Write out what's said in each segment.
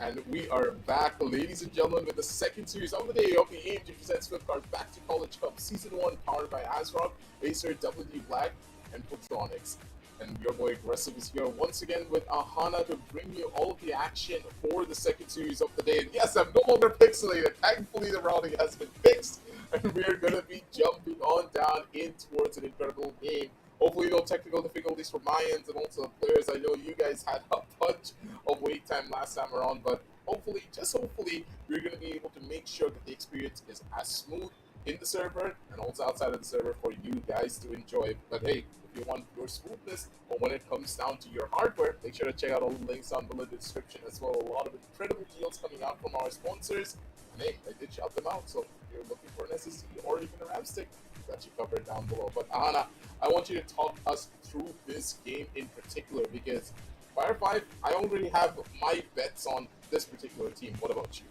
And we are back, ladies and gentlemen, with the second series of the day of the AMD presents Flipkart Back to College Cup Season 1, powered by ASRock, Acer, WD Black, and Photronics. And your boy Aggressive is here once again with Ahana to bring you all of the action for the second series of the day. And yes, I'm no longer pixelated. Thankfully, the routing has been fixed, and we're going to be jumping on down in towards an incredible game. Hopefully, no technical difficulties for my ends and also the players. I know you guys had a bunch of wait time last time around, but hopefully, just hopefully, we're going to be able to make sure that the experience is as smooth in the server and also outside of the server for you guys to enjoy. But hey, if you want your smoothness, but when it comes down to your hardware, make sure to check out all the links down below in the description as well. A lot of incredible deals coming out from our sponsors. And hey, I did shout them out, so if you're looking for an SSD or even a RAM stick, got you covered down below. But Ahana, I want you to talk us through this game in particular, because Fire5, I already have my bets on this particular team. What about you?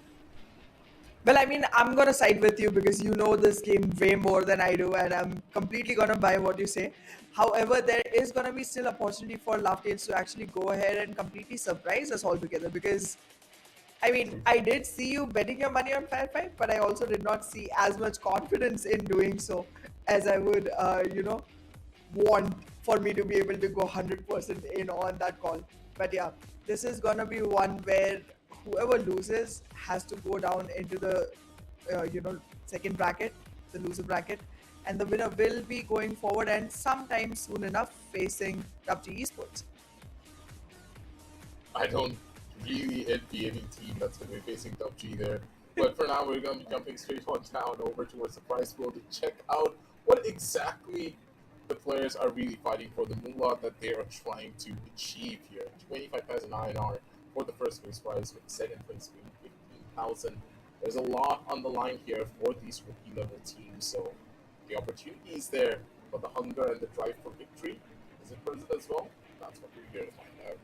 Well, I mean, I'm going to side with you because you know this game way more than I do, and I'm completely going to buy what you say. However, there is going to be still opportunity for Lovetails to actually go ahead and completely surprise us all together, because I mean, I did see you betting your money on Fire5, but I also did not see as much confidence in doing so as I would, want for me to be able to go 100% in on that call. But yeah, this is gonna be one where whoever loses has to go down into the, second bracket, the loser bracket, and the winner will be going forward and sometime soon enough facing PUBG Esports. I don't really enviable team that's going to be facing PUBG there. But for now, we're going to be jumping straight on down over towards the prize pool to check out what exactly the players are really fighting for, the moolah that they are trying to achieve here. 25,000 INR for the first place prize, with the second place being 15,000. There's a lot on the line here for these rookie level teams, so the opportunity is there, but the hunger and the drive for victory, is it present as well? That's what we're here to find out.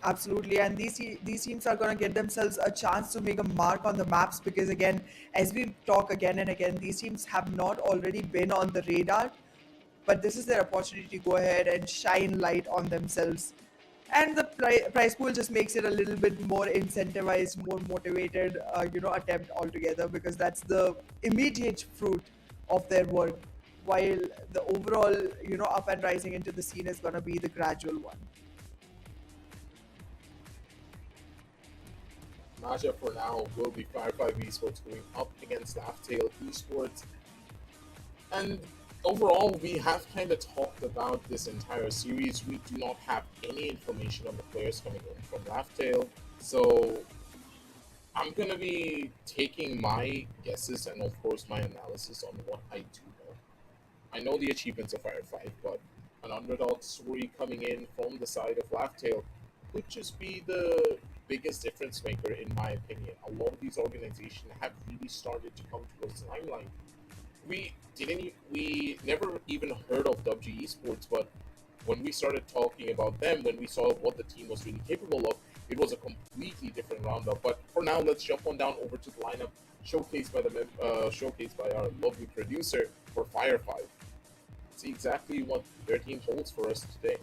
Absolutely, and these teams are going to get themselves a chance to make a mark on the maps because again, as we talk again and again, these teams have not already been on the radar, but this is their opportunity to go ahead and shine light on themselves. And the prize pool just makes it a little bit more incentivized, more motivated, attempt altogether because that's the immediate fruit of their work, while the overall, up and rising into the scene is going to be the gradual one. Matchup for now will be Fire5 Esports going up against Laughtail Esports. And overall, we have kind of talked about this entire series. We do not have any information on the players coming in from Laughtail. So I'm going to be taking my guesses and, of course, my analysis on what I do know. I know the achievements of Fire5, but an underdog story coming in from the side of Laughtail could just be the biggest difference maker, in my opinion. A lot of these organizations have really started to come towards the limelight. We never even heard of WG Esports, but when we started talking about them, when we saw what the team was really capable of, it was a completely different roundup. But for now, let's jump on down over to the lineup showcased by our lovely producer for Fire5. See exactly what their team holds for us today.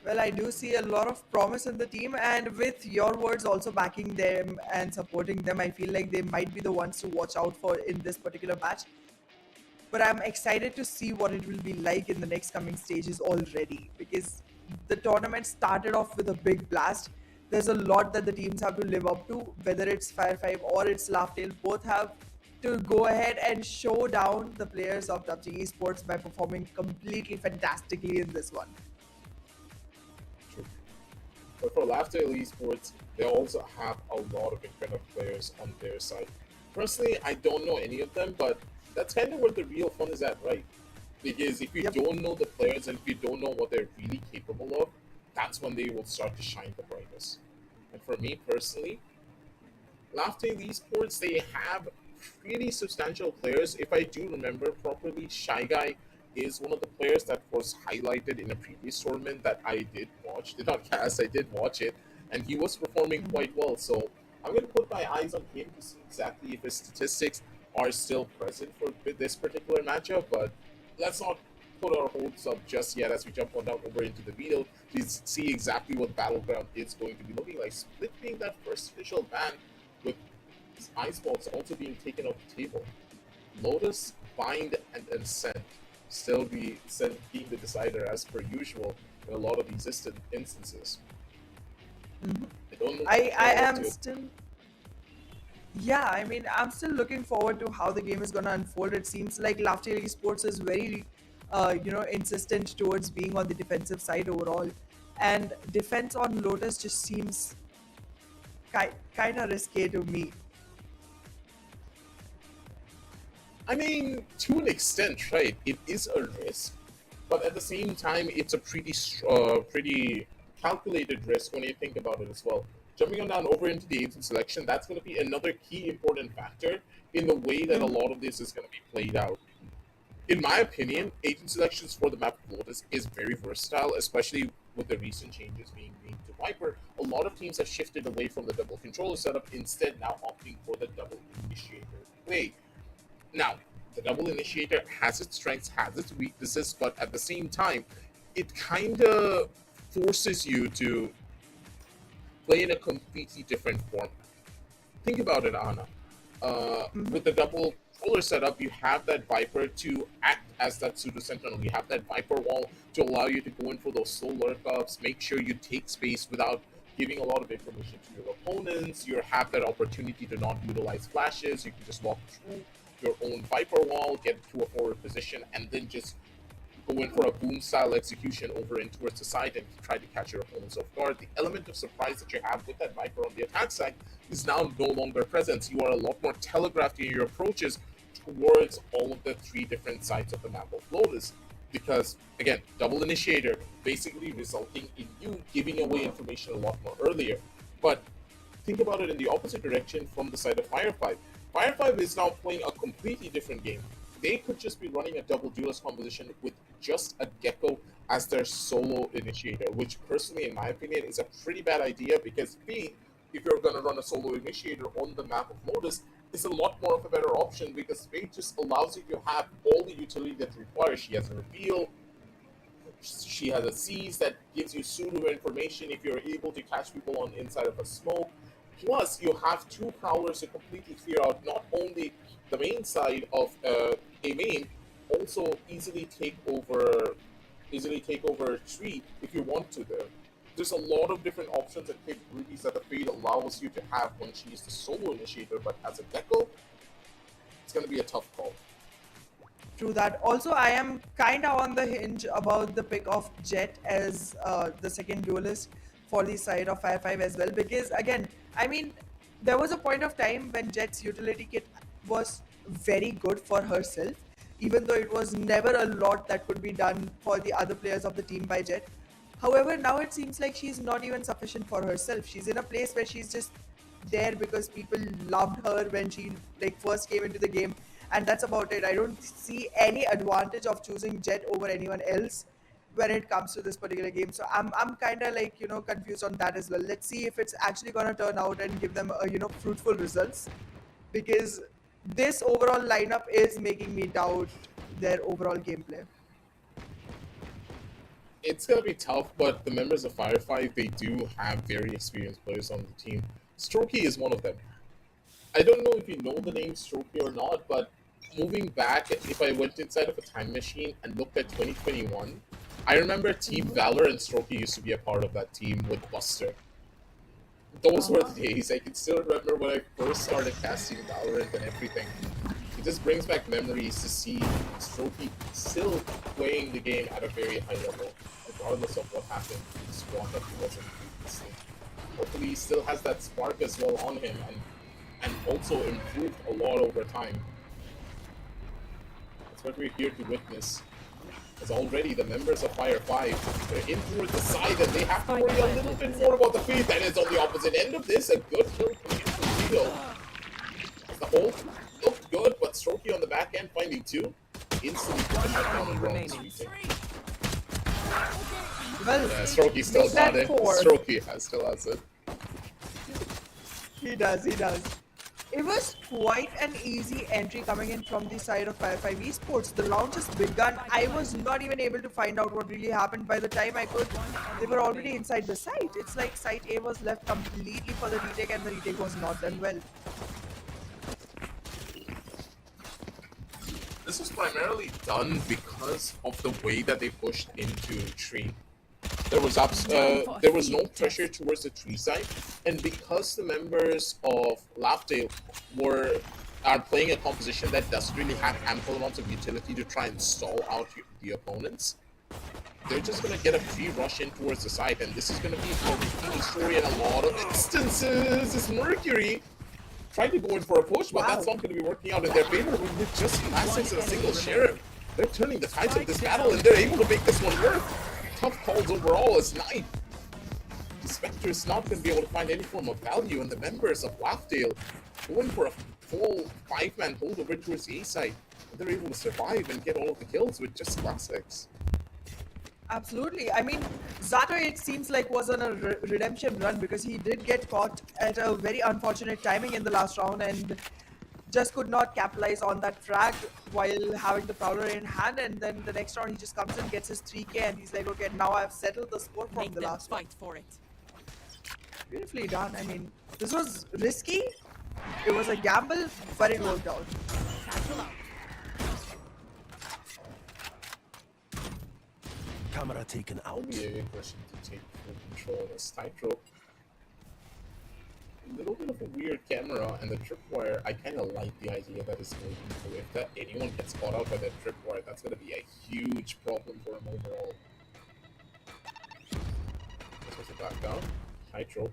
Well, I do see a lot of promise in the team, and with your words also backing them and supporting them, I feel like they might be the ones to watch out for in this particular match. But I'm excited to see what it will be like in the next coming stages already because the tournament started off with a big blast. There's a lot that the teams have to live up to, whether it's Fire5 or it's Laughtail, both have to go ahead and show down the players of WG Esports by performing completely fantastically in this one. True. But for Laughtail Esports, they also have a lot of incredible players on their side. Personally, I don't know any of them, but that's kind of where the real fun is at, right? Because if you Yep. don't know the players and if you don't know what they're really capable of, that's when they will start to shine the brightest. And for me personally, Laughtail Esports, they have pretty substantial players. If I do remember properly, Shy Guy is one of the players that was highlighted in a previous tournament that I did watch. Did not cast, I did watch it, and he was performing quite well. So I'm going to put my eyes on him to see exactly if his statistics are still present for this particular matchup. But let's not put our hopes up just yet as we jump on down over into the video to see exactly what Battleground is going to be looking like. Split being that first official ban, with Icebox also being taken off the table. Lotus, Bind, and Ascent still being the decider as per usual in a lot of these instances. Mhm. I don't know I what am to. still, yeah, I mean, I'm still looking forward to how the game is going to unfold. It seems like Laughtail Esports is very, insistent towards being on the defensive side overall. And defense on Lotus just seems kind of risky to me. I mean, to an extent, right? It is a risk, but at the same time, it's a pretty calculated risk when you think about it as well. Jumping on down over into the agent selection, that's going to be another key important factor in the way that a Mhm. lot of this is going to be played out. In my opinion, agent selections for the map of Lotus is very versatile, especially with the recent changes being made to Viper. A lot of teams have shifted away from the double controller setup, instead now opting for the double initiator play. Now, the double initiator has its strengths, has its weaknesses, but at the same time, it kind of forces you to play in a completely different format. Think about it, Anna. Mhm. With the double controller setup, you have that Viper to act as that pseudo sentinel. You have that Viper wall to allow you to go in for those slow lurk ups, make sure you take space without giving a lot of information to your opponents. You have that opportunity to not utilize flashes. You can just walk through your own Viper wall, get to a forward position, and then just go in for a boom style execution over in towards the side and try to catch your opponents off guard. The element of surprise that you have with that Viper on the attack side is now no longer present. You are a lot more telegraphed in your approaches towards all of the three different sides of the map of Lotus. Because, again, double initiator basically resulting in you giving away information a lot more earlier. But think about it in the opposite direction from the side of Fire5. Fire5 is now playing a completely different game. They could just be running a double duelist composition with just a Gecko as their solo initiator, which personally, in my opinion, is a pretty bad idea because B, if you're going to run a solo initiator on the map of Lotus, is a lot more of a better option because Faye just allows you to have all the utility that requires. She has a reveal, she has a seize that gives you pseudo information if you're able to catch people on inside of a smoke. Plus, you have two prowlers to completely clear out not only the main side of a main, also easily take over tree if you want to there. There's a lot of different options and capabilities that the Fade allows you to have when she is the solo initiator, but as a Gecko, it's going to be a tough call. True that. Also, I am kind of on the hinge about the pick of Jet as the second duelist for the side of Fire5 as well. Because again, I mean, there was a point of time when Jet's utility kit was very good for herself, even though it was never a lot that could be done for the other players of the team by Jet. However, now it seems like she's not even sufficient for herself. She's in a place where she's just there because people loved her when she like first came into the game, and that's about it. I don't see any advantage of choosing Jet over anyone else when it comes to this particular game. So I'm kind of like confused on that as well. Let's see if it's actually gonna turn out and give them fruitful results, because this overall lineup is making me doubt their overall gameplay. It's going to be tough, but the members of Fire5, they do have very experienced players on the team. Strokey is one of them. I don't know if you know the name Strokey or not, but moving back, if I went inside of a time machine and looked at 2021, I remember Team Valor and Strokey used to be a part of that team with Buster. Those were the days. I can still remember when I first started casting Valorant and everything. It just brings back memories to see Strokey still playing the game at a very high level, regardless of what happened in the squad that he was in previously. Hopefully he still has that spark as well on him and also improved a lot over time. That's what we're here to witness. Because already the members of Fire5, they're in towards the side and they have to worry a little bit more about the Fade. That is on the opposite end of this. A good kill coming in from Tito. The hold looked good, but Strokey on the back end finding two. Instantly put the head down and wrong sweeping. Well, Yeah, Strokey still got it. Strokey still has it. He does. It was quite an easy entry coming in from the side of Fire5 Esports. The round just begun. I was not even able to find out what really happened. By the time I could, they were already inside the site. It's like site A was left completely for the retake, and the retake was not done well. This was primarily done because of the way that they pushed into tree. There was no pressure towards the tree side, and because the members of Laughdale are playing a composition that doesn't really have ample amounts of utility to try and stall out the opponents, they're just gonna get a free rush in towards the side, and this is gonna be a repeating story in a lot of instances. Is Mercury trying to go in for a push, but that's not going to be working out in their favor with just classics and a single sheriff. They're turning the tides of this battle, and they're able to make this one work. Tough calls overall as Knight. The Spectre is not going to be able to find any form of value, and the members of Laughdale going for a full 5-man hold over towards the A side. And they're able to survive and get all of the kills with just classics. Absolutely. I mean, Zato, it seems like, was on a redemption run because he did get caught at a very unfortunate timing in the last round and just could not capitalize on that frag while having the Prowler in hand. And then the next round, he just comes in, gets his 3k, and he's like, okay, now I've settled the score from the last fight one. for it. Beautifully done. I mean, this was risky. It was a gamble, but it worked out. Camera taken out. Maybe a question to take full control of this tightrope. A little bit of a weird camera and the tripwire. I kind of like the idea that is going to. If that anyone gets caught out by that tripwire, that's going to be a huge problem for him overall. Supposed to back down. Hydro.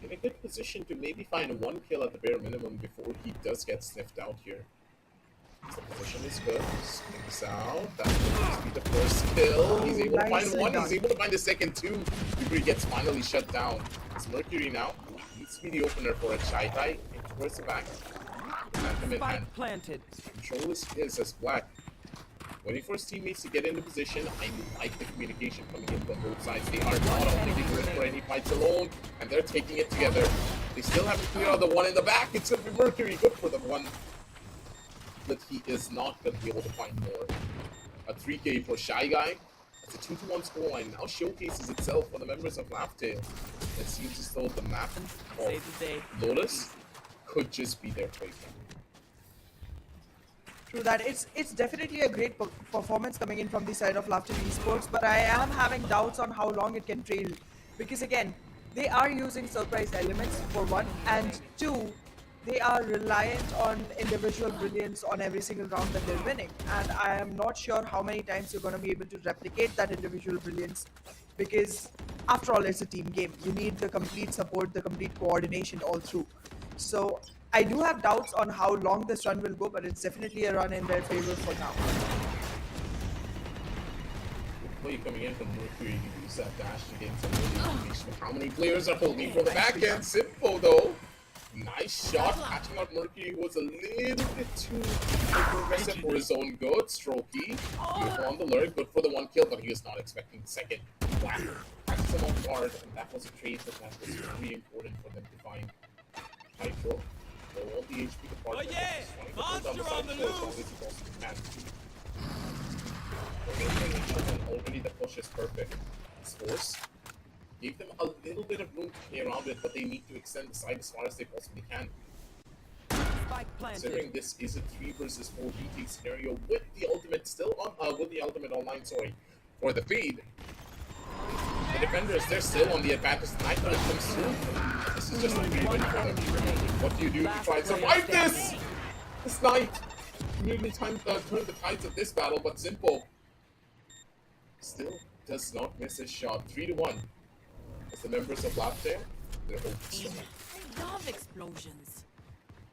In a good position to maybe find one kill at the bare minimum before he does get sniffed out here. So the position is good. Sneaks out. That will be the first kill. He's able to find one. He's able to find the second two before he gets finally shut down. It's Mercury now. Needs to be the opener for a Shy Guy. Towards the back. Spike planted. Control is his as Black. Waiting for his teammates to get into position. I like the communication coming in from both sides. They are not only going for any fights alone, and they're taking it together. They still haven't cleared out the one in the back. It's going to be Mercury. Good for the one. But he is not going to be able to find more. A 3K for Shy Guy. It's a 2-1 scoreline. Now showcases itself for the members of Laughtail. It seems as though the map of Lotus could just be their playground. True that. It's definitely a great performance coming in from the side of Laughtail Esports, but I am having doubts on how long it can trail. Because again, they are using surprise elements for one, and two, they are reliant on individual brilliance on every single round that they're winning. And I am not sure how many times you're going to be able to replicate that individual brilliance, because after all, it's a team game. You need the complete support, the complete coordination all through. So I do have doubts on how long this run will go, but it's definitely a run in their favor for now. Play coming in from Mercury. You use that dash to gain some information. How many players are holding for the back end? Simple though. Nice shot, catching out Mercury, who was a little bit too aggressive for his own good. Strokey, beautiful on the lurk, good for the one kill, but he was not expecting the second. Wow, catches him off guard, and that was a trade that was very important for them to find. Hydro, all the HP department. Monster on the loose! Already the push is perfect. Force. Gave them a little bit of room to play around it, but they need to extend the side as far as they possibly can. Considering this is a 3 versus 4 BT scenario with the ultimate still on, with the ultimate online, sorry, for the feed. The defenders, they're still on the advantage. The night comes through. This is just a free win for them. What do you do to try and survive this? This night. Nearly turn the tides of this battle, but Simple still does not miss his shot. 3-1. As the members of Laughtail, they're hoping. I love explosions.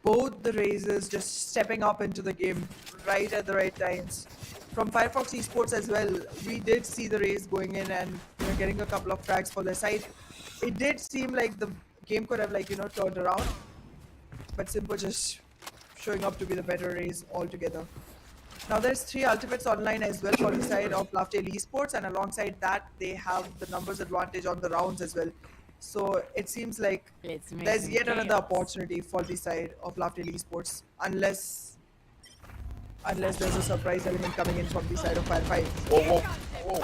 Both the Razors just stepping up into the game right at the right times. From Firefox Esports as well, we did see the Rays going in and getting a couple of frags for their side. It did seem like the game could have turned around, but Simple just showing up to be the better Rays altogether. Now there's 3 ultimates online as well for the side of Laughtail Esports, and alongside that they have the numbers advantage on the rounds as well. So it seems like there's yet another opportunity for the side of Laughtail Esports, unless there's a surprise element coming in from the side of Fire5. Whoa, whoa, whoa.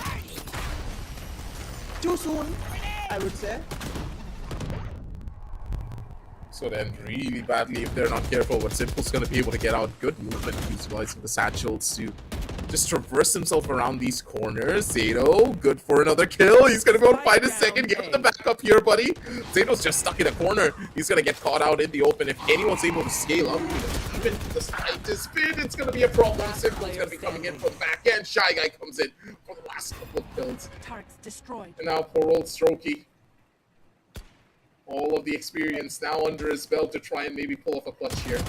Too soon, I would say. So then really badly if they're not careful, but Simple's going to be able to get out. Good movement utilizing the satchels to just traverse himself around these corners. Zato, good for another kill. He's going to go and find his second. Give him the backup here, buddy. Zato's just stuck in a corner. He's going to get caught out in the open. If anyone's able to scale up, even the slightest bit, it's going to be a problem. Simple's going to be coming in from the back end. Shy Guy comes in for the last couple of kills. Targets destroyed. And now poor old Strokey. All of the experience now under his belt to try and maybe pull off a clutch here.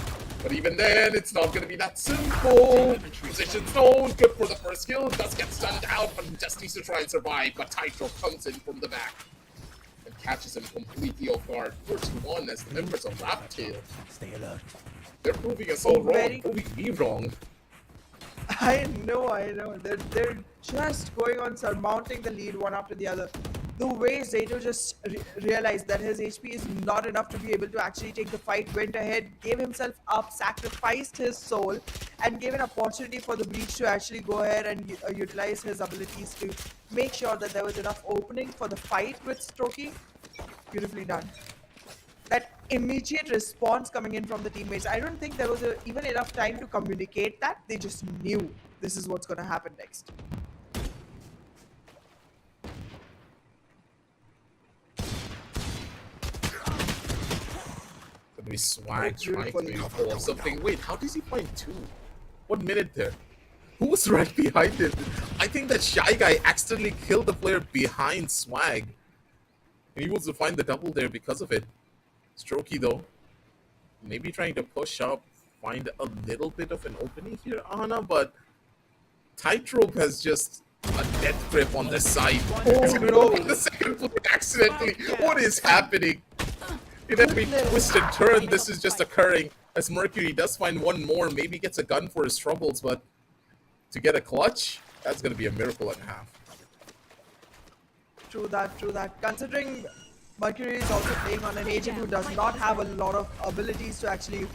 But even then, it's not going to be that simple. Position zone, good for the first kill. Does get stunned out, but just needs to try and survive. But Tytro comes in from the back and catches him completely off guard. 4-1 as the members of Laughtail. Stay alert. They're proving us all wrong, proving me wrong. I know. They're just going on surmounting the lead one after the other. The way Zato just realized that his HP is not enough to be able to actually take the fight, went ahead, gave himself up, sacrificed his soul, and gave an opportunity for the Breach to actually go ahead and utilize his abilities to make sure that there was enough opening for the fight with Strokey. Beautifully done. That immediate response coming in from the teammates, I don't think there was even enough time to communicate that. They just knew this is what's going to happen next. We swag trying to beautiful. maybe pull off something. Wait, how does he find 2? What minute there? Who was right behind him? I think that Shy Guy accidentally killed the player behind Swag. And he was to find the double there because of it. Strokey though, maybe trying to push up, find a little bit of an opening here, Ana, but Tightrope has just a death grip on the side. He's gonna go for the second plate accidentally. What is happening? In every twist and turn, this is just occurring. As Mercury does find one more, maybe gets a gun for his troubles, but to get a clutch, that's gonna be a miracle and a half. True that, true that. Considering Mercury is also playing on an agent who does not have a lot of abilities to actually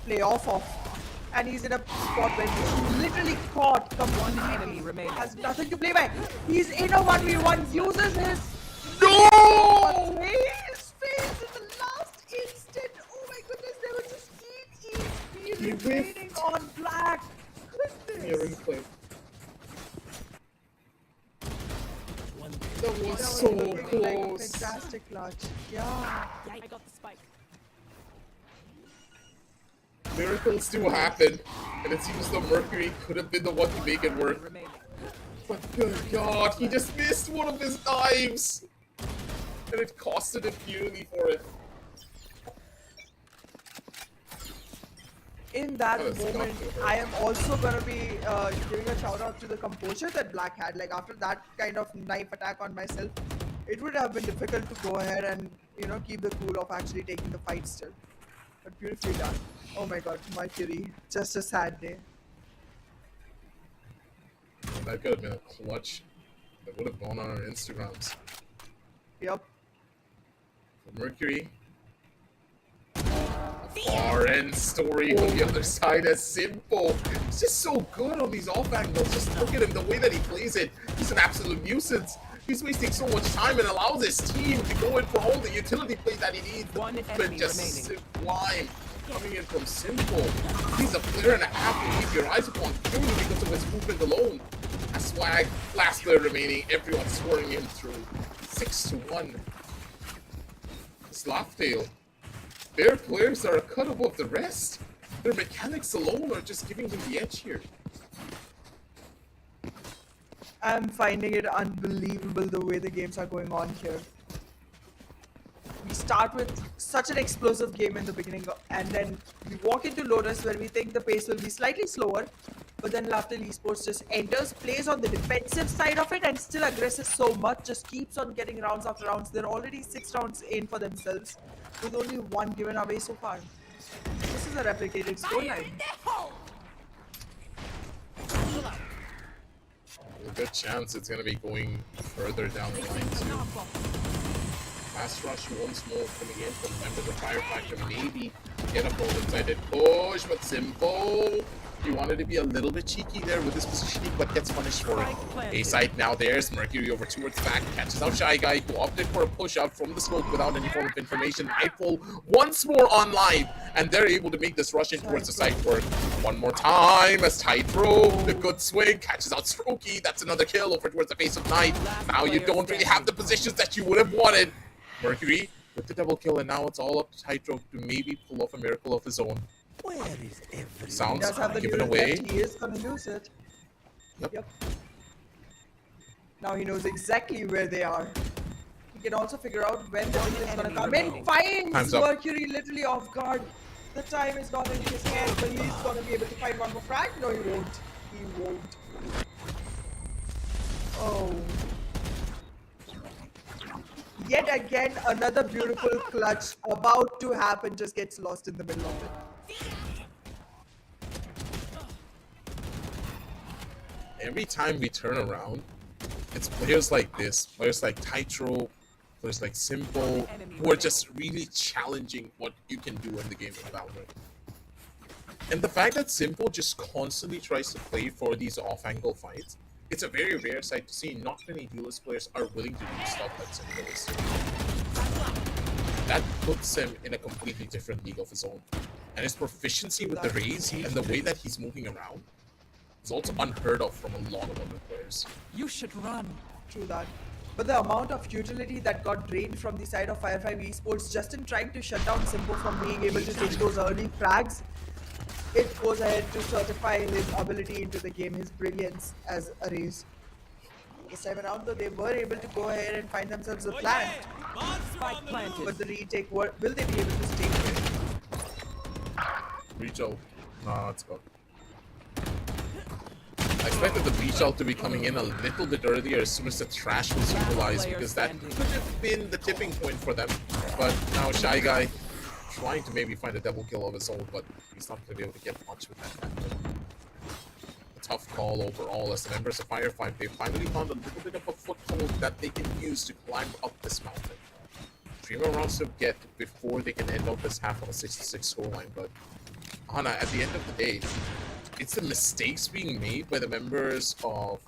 play off of. And he's in a spot where he's literally caught completely. One enemy remaining. Has nothing to play by. He's in a 1v1, uses his... No! His face in the last instant. Oh my goodness, there was just eat, He remaining on black. Goodness. Replay. That was That was so looking like close. fantastic clutch. Yeah. I got the spike. Miracles do happen, and it seems though Mercury could have been the one to make it work. Remaining. But good God, he just missed one of his knives, and it costed him dearly for it. In that Oh, it's moment, not good. I am also gonna be giving a shout out to the composure that Black had. Like after that kind of knife attack on myself, it would have been difficult to go ahead and keep the cool of actually taking the fight still. But beautifully done. Oh my God, Mercury, just a sad day. That could have been a clutch that would have gone on our Instagrams. Yep. For Mercury. Far end story on the other side as Simple. He's just so good on these off angles. Just look at him, the way that he plays it. He's an absolute nuisance. He's wasting so much time and allows his team to go in for all the utility plays that he needs. The One movement enemy just remaining. sublime. Coming in from Simple. He's a player and a half to keep your eyes upon purely because of his movement alone. A Swag, last player remaining, everyone scoring him through. 6-1. Sloptail. Their players are a cut above the rest. Their mechanics alone are just giving them the edge here. I'm finding it unbelievable the way the games are going on here. We start with such an explosive game in the beginning, and then we walk into Lotus where we think the pace will be slightly slower, but then Laughter Esports just enters, plays on the defensive side of it, and still aggresses so much, just keeps on getting rounds after rounds. They're already 6 rounds in for themselves, with only 1 given away so far. This is a replicated scoreline. There's a good chance it's going to be going further down the line too. Fast rush once more coming in from members of Fire5 to maybe get a bold-sided push, but Simple. He wanted to be a little bit cheeky there with his positioning, but gets punished for it. A-side now there's Mercury over towards back, catches out Shy Guy, who opted for a push-up from the smoke without any form of information. Nightfall once more online, and they're able to make this rush in towards the side work. One more time as Tightrope, the good swing, catches out Strokey. That's another kill over towards the face of Night. Now you don't really have the positions that you would have wanted. Mercury with the double kill, and now it's all up to Tightrope to maybe pull off a miracle of his own. Where is everyone? Sounds Does have the given unit away. left, he is gonna use it. Yep. Now he knows exactly where they are. He can also figure out when the team is gonna enemy come in. remaining. Finds Time's up. Mercury literally off guard. The time is not in his hand, but he's gonna be able to find one more frag. No, he won't. He won't. Oh. Yet again, another beautiful clutch about to happen, just gets lost in the middle of it. Every time we turn around, it's players like this, players like Tightrope, players like Simple, who are just really challenging what you can do in the game of Valorant. And the fact that Simple just constantly tries to play for these off-angle fights, it's a very rare sight to see. Not many duelist players are willing to do stuff that Simple is. That puts him in a completely different league of his own. And his proficiency with the raise and the way that he's moving around is also unheard of from a lot of other players. You should run. True that. But the amount of utility that got drained from the side of Fire5 Esports just in trying to shut down Simpo from being able to take those early frags, it goes ahead to certify his ability into the game, his brilliance as a race. This time around, though, they were able to go ahead and find themselves a plant. Spike planted. But the retake, will they be able to stay with it? Reach out. Nah, let's go. I expected the reach out to be coming in a little bit earlier as soon as the trash was utilized, because that could have been the tipping point for them. But now Shy Guy trying to maybe find a double kill of his own, but he's not going to be able to get much with that. A tough call overall as the members of Fire5, they finally found a little bit of a foothold that they can use to climb up this mountain. 3 more rounds to get before they can end out this half on a 6-6 scoreline, but Hana, at the end of the day, it's the mistakes being made by the members of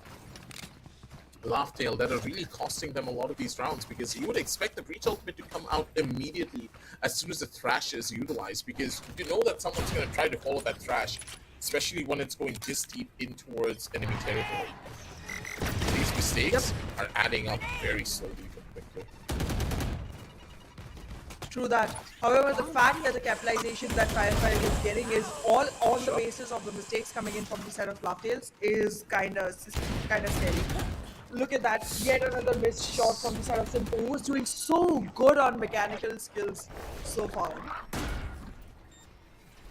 Laughtail that are really costing them a lot of these rounds, because you would expect the Breach Ultimate to come out immediately as soon as the Thrash is utilized, because you know that someone's going to try to follow that Thrash, especially when it's going this deep in towards enemy territory. These mistakes are adding up very slowly but quickly. True that. However, the fact that the capitalization that Fire5 is getting is all on the basis of the mistakes coming in from the side of Laughtails is kind of scary. Look at that, yet another missed shot from the side of Simpo, who was doing so good on mechanical skills so far. I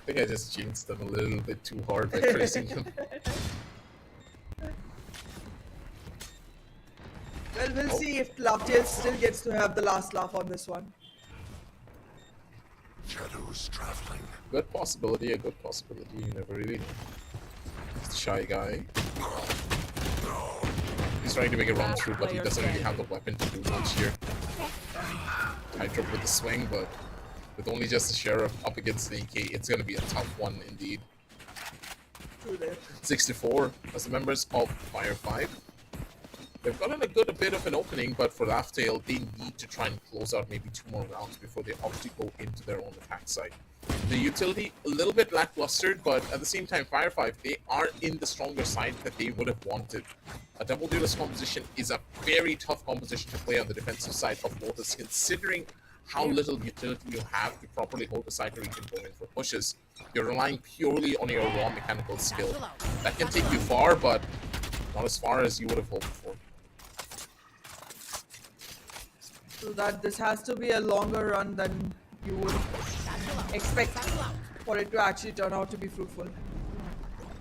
think I just jinxed them a little bit too hard by tracing him. Well, we'll see if Laughtails still gets to have the last laugh on this one. Shadows traveling. Good possibility, a good possibility. You never really know. It's the Shy Guy. He's trying to make a run through, but he doesn't really have the weapon to do much here. Tightrope with the swing, but with only just the Sheriff up against the AK, it's going to be a tough one indeed. 64 as the members of Fire5. They've gotten a bit of an opening, but for Laughtail, they need to try and close out maybe 2 more rounds before they opt to go into their own attack side. The utility, a little bit lackluster, but at the same time, Fire5, they are in the stronger side that they would have wanted. A double duelist composition is a very tough composition to play on the defensive side of Lotus, considering how little utility you have to properly hold the side where you can go in for pushes. You're relying purely on your raw mechanical skill. That can take you far, but not as far as you would have hoped for. So that this has to be a longer run than you would expect for it to actually turn out to be fruitful.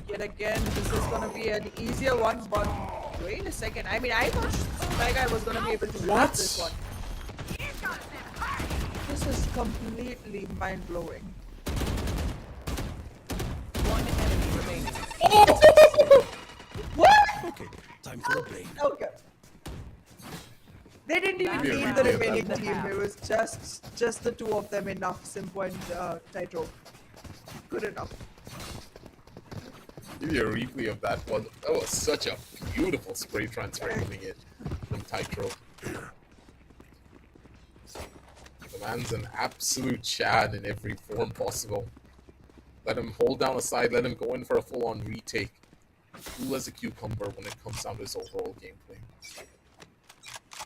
Yet again, this is going to be an easier one, but wait a second. I mean, I thought my guy was going to be able to grab this one. This is completely mind-blowing. One enemy remaining. What? Okay, time for a break. Okay. They didn't even need the remaining team. It was just the 2 of them enough. Simpo and Tightrope. Good enough. Give you a replay of that one. That was such a beautiful spray transfer coming in from Tightrope. The man's an absolute Chad in every form possible. Let him hold down a side, let him go in for a full-on retake. Cool as a cucumber when it comes down to his overall gameplay.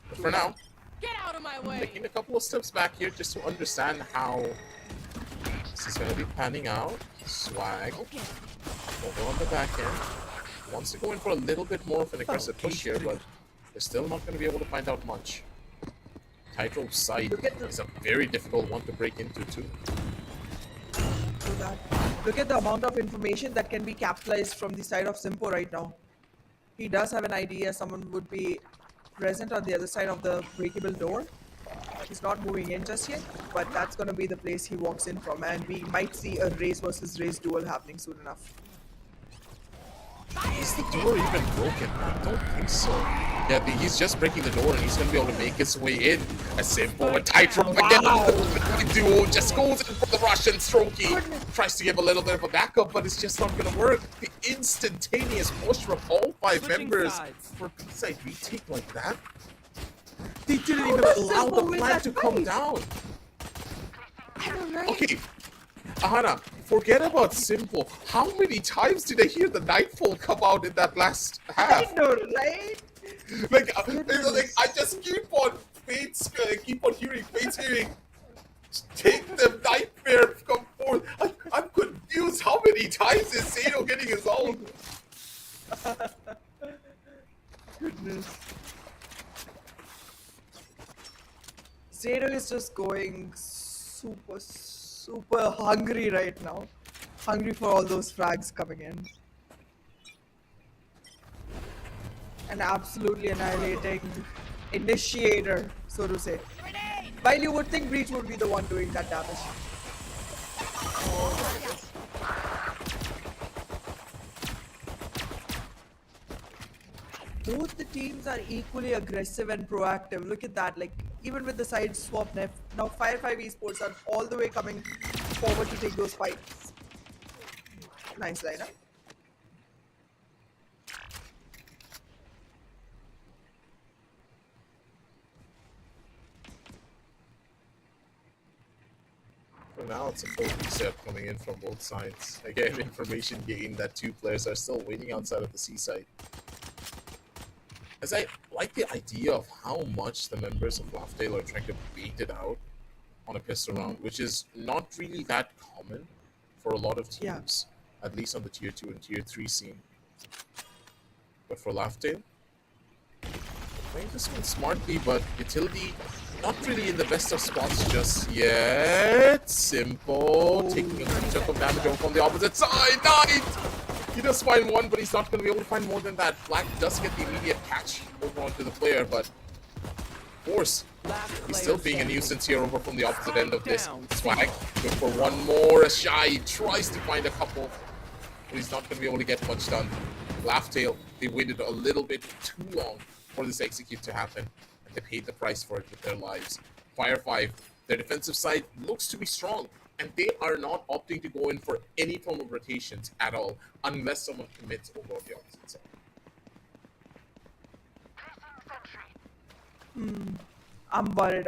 But for now, Get out of my way. taking a couple of steps back here just to understand how this is going to be panning out. Swag. Over on the back end. Wants to go in for a little bit more of an aggressive push here, but they're still not going to be able to find out much. Tightrope's side is a very difficult one to break into too. Look at the amount of information that can be capitalized from the side of Simpo right now. He does have an idea someone would be present on the other side of the breakable door. He's not moving in just yet, but that's going to be the place he walks in from, and we might see a race versus race duel happening soon enough. Is the door even broken? I don't think so. Yeah, he's just breaking the door and he's going to be able to make his way in. A Simpo and Tightrope again. The duo just goes in for the rush, and Strokey tries to give a little bit of a backup, but it's just not going to work. The instantaneous push from all 5 members for a B-side retake like that. They didn't even allow the plan to come down. Okay, Ahana, forget about Simple. How many times did I hear the Nightfall come out in that last half? I know, right? Like, I just keep on hearing Fate's hearing. Take the nightmare, come forth. I'm confused. How many times is Sado getting his ult? Goodness. Zero is just going super hungry right now. Hungry for all those frags coming in. And absolutely annihilating initiator, so to say. While you would think Breach would be the one doing that damage. Both the teams are equally aggressive and proactive. Look at that, like even with the side swap now Fire5 Esports are all the way coming forward to take those fights. Nice lineup. For now, it's a full reset coming in from both sides. Again, information gained that two players are still waiting outside of the C site. As I like the idea of how much the members of Laughdale are trying to bait it out on a pistol round, which is not really that common for a lot of teams, at least on the tier 2 and tier 3 scene. But for Laughdale, playing this one smartly, but utility not really in the best of spots just yet. Simple, taking a good chunk of damage over from the opposite side. Nice! He does find one, but he's not going to be able to find more than that. Black does get the immediate catch over onto the player, but of course, he's still being a nuisance here over from the opposite end of this. Swag, good for one more. A Shy, he tries to find a couple, but he's not going to be able to get much done. Laughdale, they waited a little bit too long for this execute to happen, and they paid the price for it with their lives. Fire5, their defensive side looks to be strong, and they are not opting to go in for any form of rotations at all, unless someone commits over on the opposite side. I'm worried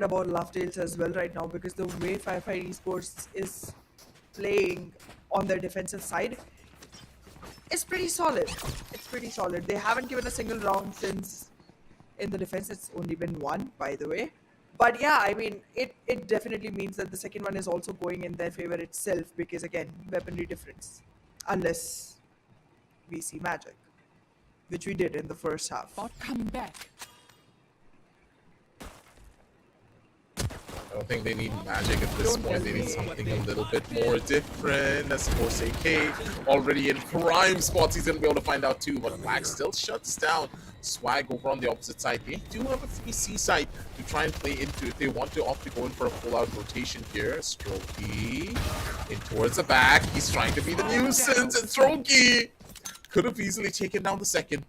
about Laughdales as well right now, because the way Fire5 Esports is playing on their defensive side is pretty solid. It's pretty solid. They haven't given a single round since in the defense. It's only been one, by the way. But yeah, I mean, it definitely means that the second one is also going in their favor itself, because again, weaponry difference. Unless we see magic, which we did in the first half. Bot coming back. I don't think they need magic at this point. They need something a little bit more different. As course, AK already in prime spots. He's going to be able to find out too, but Black still shuts down Swag over on the opposite side. They do have a free C side to try and play into if they want to opt to go in for a full-out rotation here. Strokey in towards the back. He's trying to be the nuisance, and Strokey could have easily taken down the second.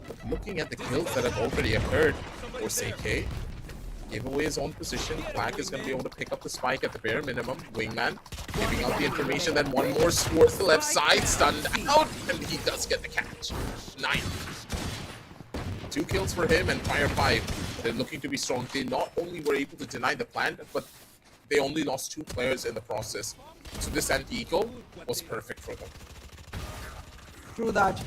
But looking at the kills that have already occurred for AK, gave away his own position. Black is going to be able to pick up the spike at the bare minimum. Wingman giving out the information, then one more towards the left side, stunned out, and he does get the catch. 9. 2 kills for him, and Fire5, they're looking to be strong. They not only were able to deny the plant, but they only lost 2 players in the process. So this anti-eco was perfect for them. True that.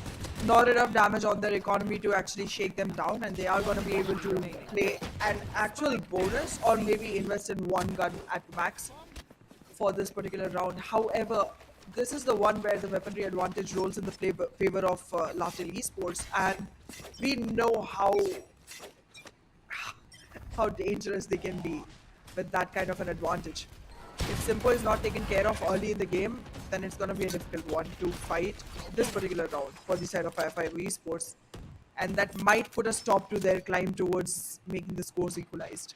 Not enough damage on their economy to actually shake them down, and they are going to be able to play an actual bonus or maybe invest in one gun at max for this particular round. However, this is the one where the weaponry advantage rolls in the favor of Laughdale Esports, and we know how dangerous they can be with that kind of an advantage. If Simpo is not taken care of early in the game, then it's going to be a difficult one to fight this particular round for the side of Fire5 Esports. And that might put a stop to their climb towards making the scores equalized.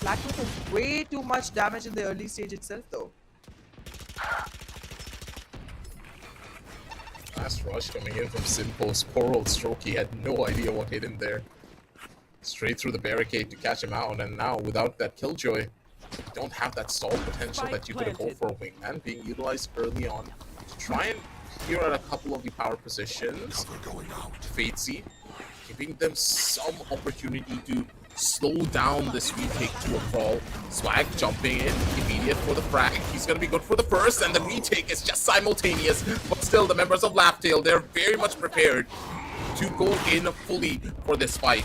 Black took way too much damage in the early stage itself though. Last rush coming in from Simpo's poor old Strokey had no idea what hit him there. Straight through the barricade to catch him out, and now without that Killjoy, don't have that stall potential that you could have hoped for a Wingman being utilized early on to try and clear out a couple of the power positions. Fatesy giving them some opportunity to slow down this retake to a crawl. Swag jumping in, immediate for the frag. He's going to be good for the first, and the retake is just simultaneous. But still, the members of Laughdale, they're very much prepared. to go in fully for this fight.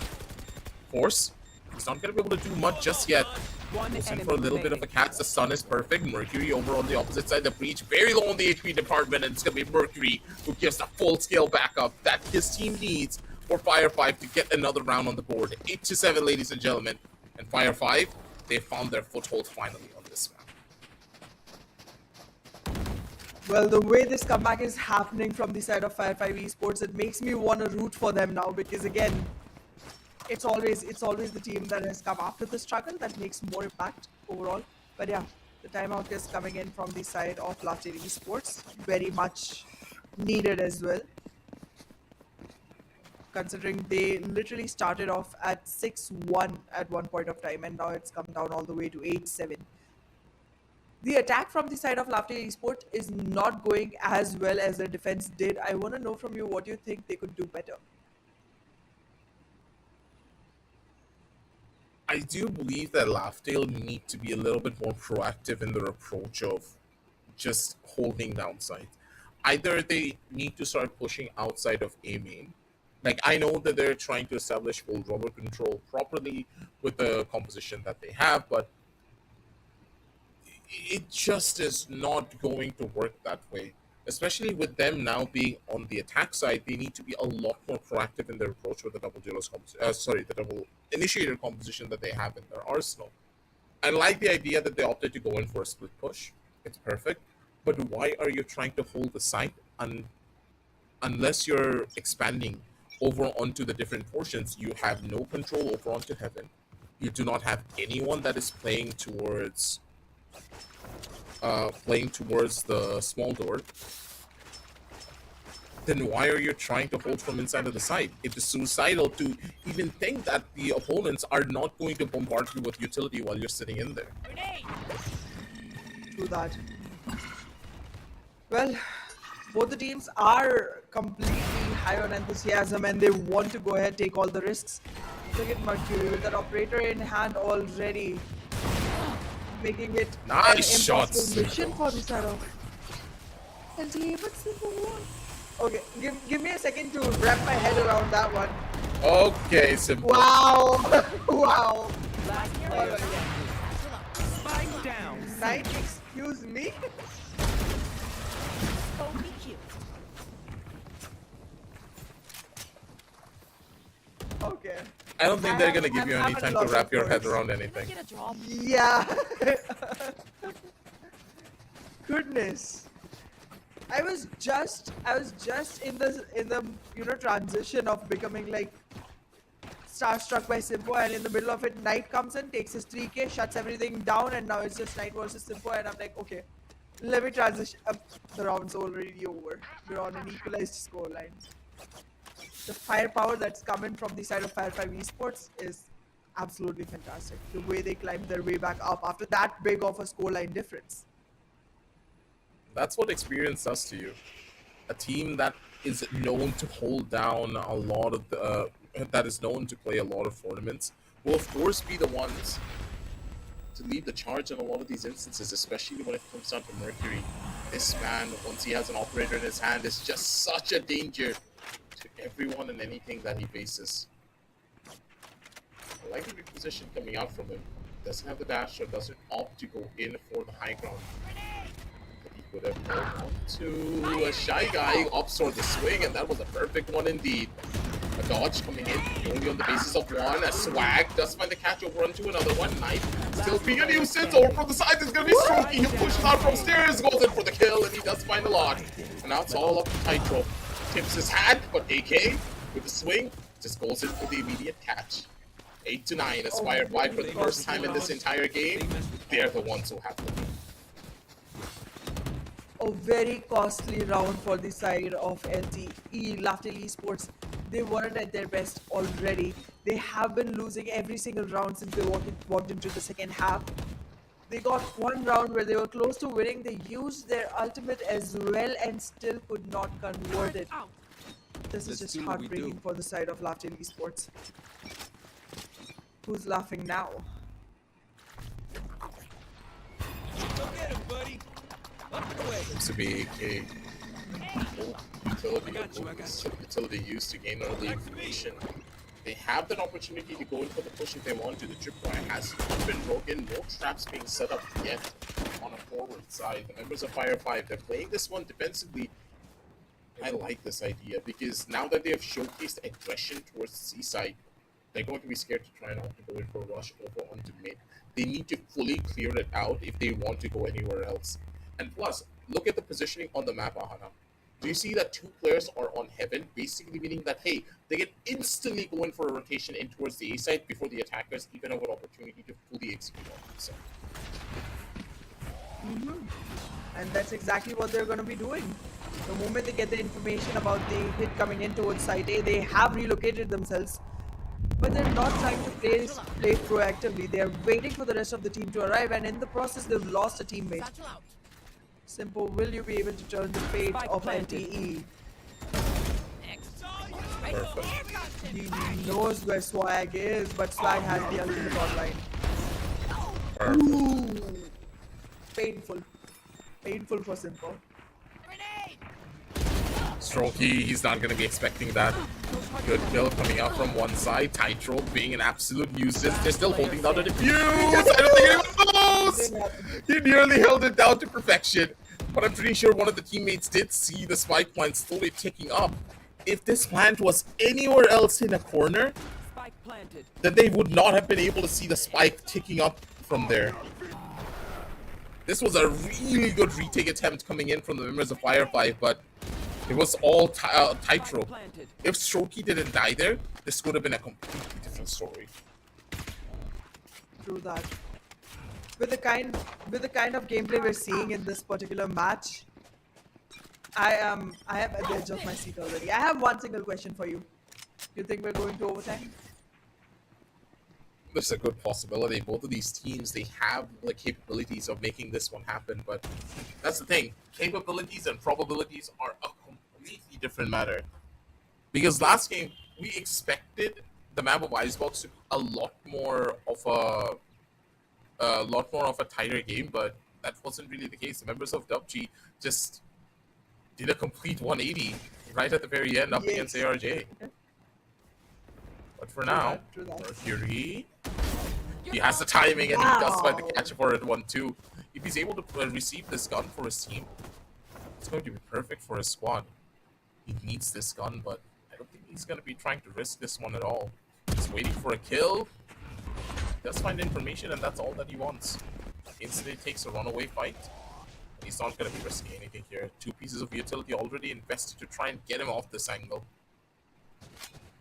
Force, he's not going to be able to do much just yet. One Goes in enemy for a little bit of a remaining. catch. The sun is perfect. Mercury over on the opposite side. The breach very low on the HP department, and it's going to be Mercury who gives the full-scale backup that his team needs for Fire5 to get another round on the board. 8-7, ladies and gentlemen. And Fire5, they found their foothold finally on this map. Well, the way this comeback is happening from the side of Fire5 Esports, it makes me want to root for them now because again, it's always the team that has come after the struggle that makes more impact overall. But yeah, the timeout is coming in from the side of Lafayette Esports, very much needed as well. Considering they literally started off at 6-1 at one point of time, and now it's come down all the way to 8-7. The attack from the side of Lafayette Esports is not going as well as their defense did. I want to know from you what you think they could do better. I do believe that Laughdale need to be a little bit more proactive in their approach of just holding down sides. Either they need to start pushing outside of A main. Like, I know that they're trying to establish full rubber control properly with the composition that they have, but it just is not going to work that way. Especially with them now being on the attack side, they need to be a lot more proactive in their approach with the the double initiator composition that they have in their arsenal. I like the idea that they opted to go in for a split push. It's perfect. But why are you trying to hold the site unless you're expanding over onto the different portions? You have no control over onto heaven. You do not have anyone that is playing towards the small door. Then why are you trying to hold from inside of the site? It is suicidal to even think that the opponents are not going to bombard you with utility while you're sitting in there. True that. Well, both the teams are completely high on enthusiasm and they want to go ahead take all the risks. Look at Mercury with that operator in hand already, making it Nice an shots. impossible mission for the side of LTA. What's the one? Okay, give me a second to wrap my head around that one. Okay, simple. Wow, wow. Last player standing. Spike down. Knight, excuse me. Okay. I don't think they're gonna give you I'm any at time a to loss wrap of your head words. around anything. Yeah. Goodness. I was just in the transition of becoming like starstruck by Simpo, and in the middle of it, Knight comes in, takes his 3K, shuts everything down, and now it's just Knight versus Simpo, and I'm like, okay, let me transition. The round's already over. We're on an equalized scoreline. The firepower that's coming from the side of Fire5 Esports is absolutely fantastic. The way they climbed their way back up after that big of a scoreline difference. That's what experience does to you. A team that is known to hold down a lot of that is known to play a lot of tournaments will of course be the ones to lead the charge in a lot of these instances, especially when it comes down to Mercury. This man, once he has an operator in his hand, is just such a danger to everyone and anything that he faces. I like the reposition coming out from him. Doesn't have the dash, or doesn't opt to go in for the high ground. He could have gone to a Shy Guy, opts for the swing, and that was a perfect one indeed. A dodge coming in, only on the basis of one. A swag does find the catch over onto another one. Knight still being a nuisance. Over from the side, there's gonna be Strokey. He pushes out from stairs, goes in for the kill, and he does find a lot. And now it's all up to Tightrope. Tips his hat, but AK with the swing just goes in for the immediate catch. 8-9, Aspire 5 for the first time in this entire game. They're the ones who have the lead. A very costly round for the side of LTE, Lafayette Esports. They weren't at their best already. They have been losing every single round since they walked into the second half. They got one round where they were close to winning. They used their ultimate as well and still could not convert it. This is just heartbreaking for the side of Lafayette Esports. Who's laughing now? To be AK. ability of utility used to gain early information. They have that opportunity to go in for the push if they want to. The tripwire has been broken. No traps being set up yet on a forward side. The members of Fire5, they're playing this one defensively. I like this idea because now that they have showcased aggression towards the C side, they're going to be scared to try not to go in for a rush over onto mid. They need to fully clear it out if they want to go anywhere else. And plus, look at the positioning on the map, Ahana. Do you see that two players are on heaven, basically meaning that, hey, they can instantly go in for a rotation in towards the A side before the attackers even have an opportunity to fully execute on the side. And that's exactly what they're going to be doing. The moment they get the information about the hit coming in towards site A, they have relocated themselves. But they're not trying to play proactively. They're waiting for the rest of the team to arrive, and in the process, they've lost a teammate. Simple, will you be able to turn the fate of LTE? Perfect. He knows where Swag is, but Swag has the ultimate online. Ooh. Painful. Painful for Simple. Strokey, he's not going to be expecting that. Good kill coming out from one side. Tightrope being an absolute nuisance. They're still holding down the defuse. I don't think it was close. He nearly held it down to perfection. But I'm pretty sure one of the teammates did see the spike plant slowly ticking up. If this plant was anywhere else in a corner, then they would not have been able to see the spike ticking up from there. This was a really good retake attempt coming in from the members of Fire5, but it was all tightrope. If Strokey didn't die there, this would have been a completely different story. True that. With the kind of gameplay we're seeing in this particular match, I am at the edge of my seat already. I have one single question for you. You think we're going to overtime? There's a good possibility. Both of these teams, they have the capabilities of making this one happen, but that's the thing. Capabilities and probabilities are a completely different matter. Because last game, we expected the map of Icebox to be a lot more of a tighter game, but that wasn't really the case. The members of WG just did a complete 180 right at the very end up against ARJ. But for now, Mercury, he has the timing and he does find the catch for it 1-2. If he's able to receive this gun for his team, it's going to be perfect for his squad. He needs this gun, but I don't think he's going to be trying to risk this one at all. He's waiting for a kill. He does find information, and that's all that he wants. Instantly takes a runaway fight. He's not going to be risking anything here. 2 pieces of utility already invested to try and get him off this angle.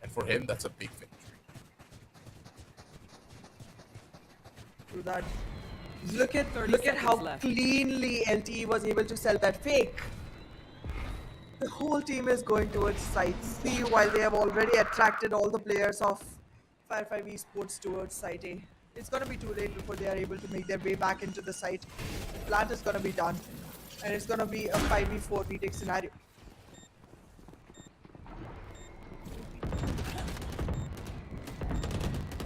And for him, that's a big victory. True that. Look at how cleanly LTE was able to sell that fake. The whole team is going towards site C while they have already attracted all the players of Fire5 Esports towards site A. It's gonna be too late before they are able to make their way back into the site. The plant is gonna be done, and it's gonna be a 5v4 retake scenario.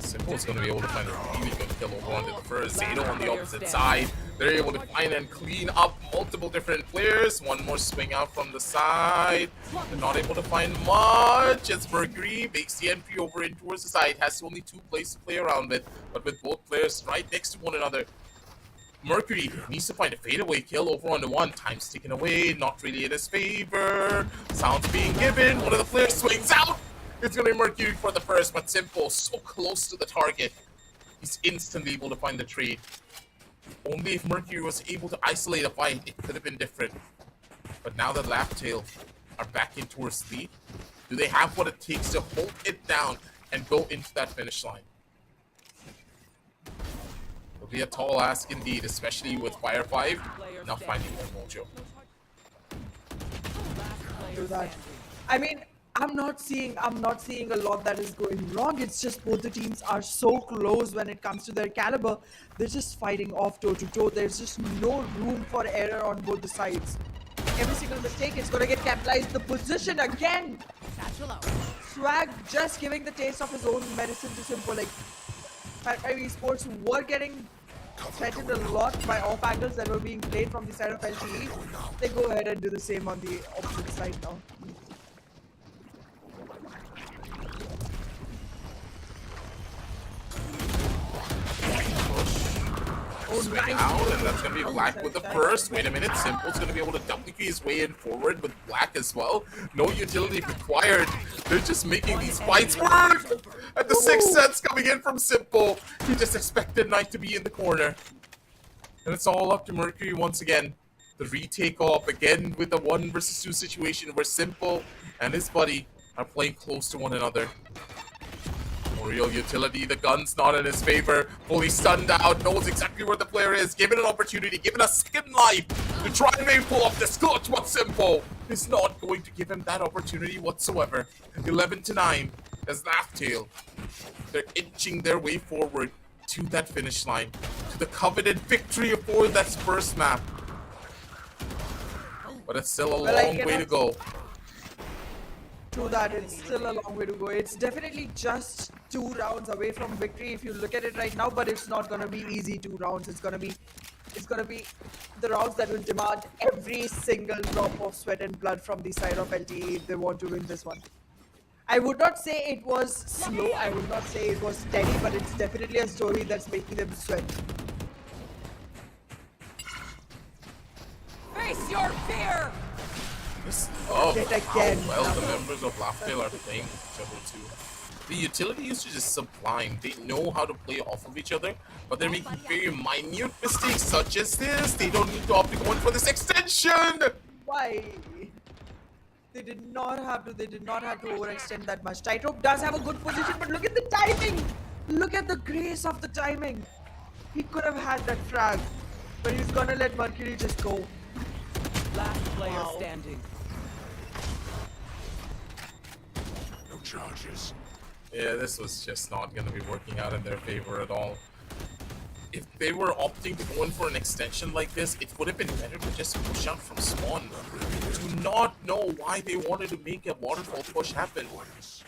Simple's going to be able to find a really good kill over onto the first. Zato on the opposite side. They're able to find and clean up multiple different players. One more swing out from the side. They're not able to find much as Mercury makes the entry over in towards the side. Has only 2 plays to play around with, but with both players right next to one another. Mercury needs to find a fadeaway kill over on the 1. Time's taken away, not really in his favor. Sounds being given. One of the players swings out. It's going to be Mercury for the first, but Simple so close to the target. He's instantly able to find the trade. Only if Mercury was able to isolate a fight, it could have been different. But now that Laptail are back in towards lead, do they have what it takes to hold it down and go into that finish line? It'll be a tall ask indeed, especially with Fire5 not finding their mojo. Do that. I mean, I'm not seeing a lot that is going wrong. It's just both the teams are so close when it comes to their caliber. They're just fighting off toe to toe. There's just no room for error on both the sides. Every single mistake is gonna get capitalized. The position again. Swag just giving the taste of his own medicine to Simple. Like Fire5 Esports were getting threatened a lot by off angles that were being played from the side of LTE. They go ahead and do the same on the opposite side now. swing nice. out, and that's going to be Black with the Nice. first. Wait a minute, Simple's going to be able to WP his way in forward with Black as well. No utility required. They're just making these fights work! And the 6th sense coming in from Simple. He just expected Knight to be in the corner. And it's all up to Mercury once again. The retake off again with the 1 versus 2 situation where Simple and his buddy are playing close to one another. No real utility, the gun's not in his favor. Fully stunned out, knows exactly where the player is. Given an opportunity, given a skin life to try and maybe pull off this clutch, but Simple is not going to give him that opportunity whatsoever. 11-9 as Laugh-Tail. They're inching their way forward to that finish line, to the coveted victory for that first map. But it's still a long way to go. True that, it's still a long way to go. It's definitely just 2 rounds away from victory if you look at it right now, but it's not gonna be easy 2 rounds. It's gonna be the rounds that will demand every single drop of sweat and blood from the side of LTE if they want to win this one. I would not say it was slow, I would not say it was steady, but it's definitely a story that's making them sweat. Face your fear! Just love Yet how again. well the members of Laugh-Tail are playing with each other too. The utility usage is sublime. They know how to play off of each other, but they're making very minute mistakes such as this. They don't need to opt to go in for this extension! Why? They did not have to overextend that much. Tightrope does have a good position, but look at the timing! Look at the grace of the timing! He could have had that frag, but he's gonna let Mercury just go. Last player standing. No charges. Yeah, this was just not going to be working out in their favor at all. If they were opting to go in for an extension like this, it would have been better to just push out from spawn. Do not know why they wanted to make a waterfall push happen.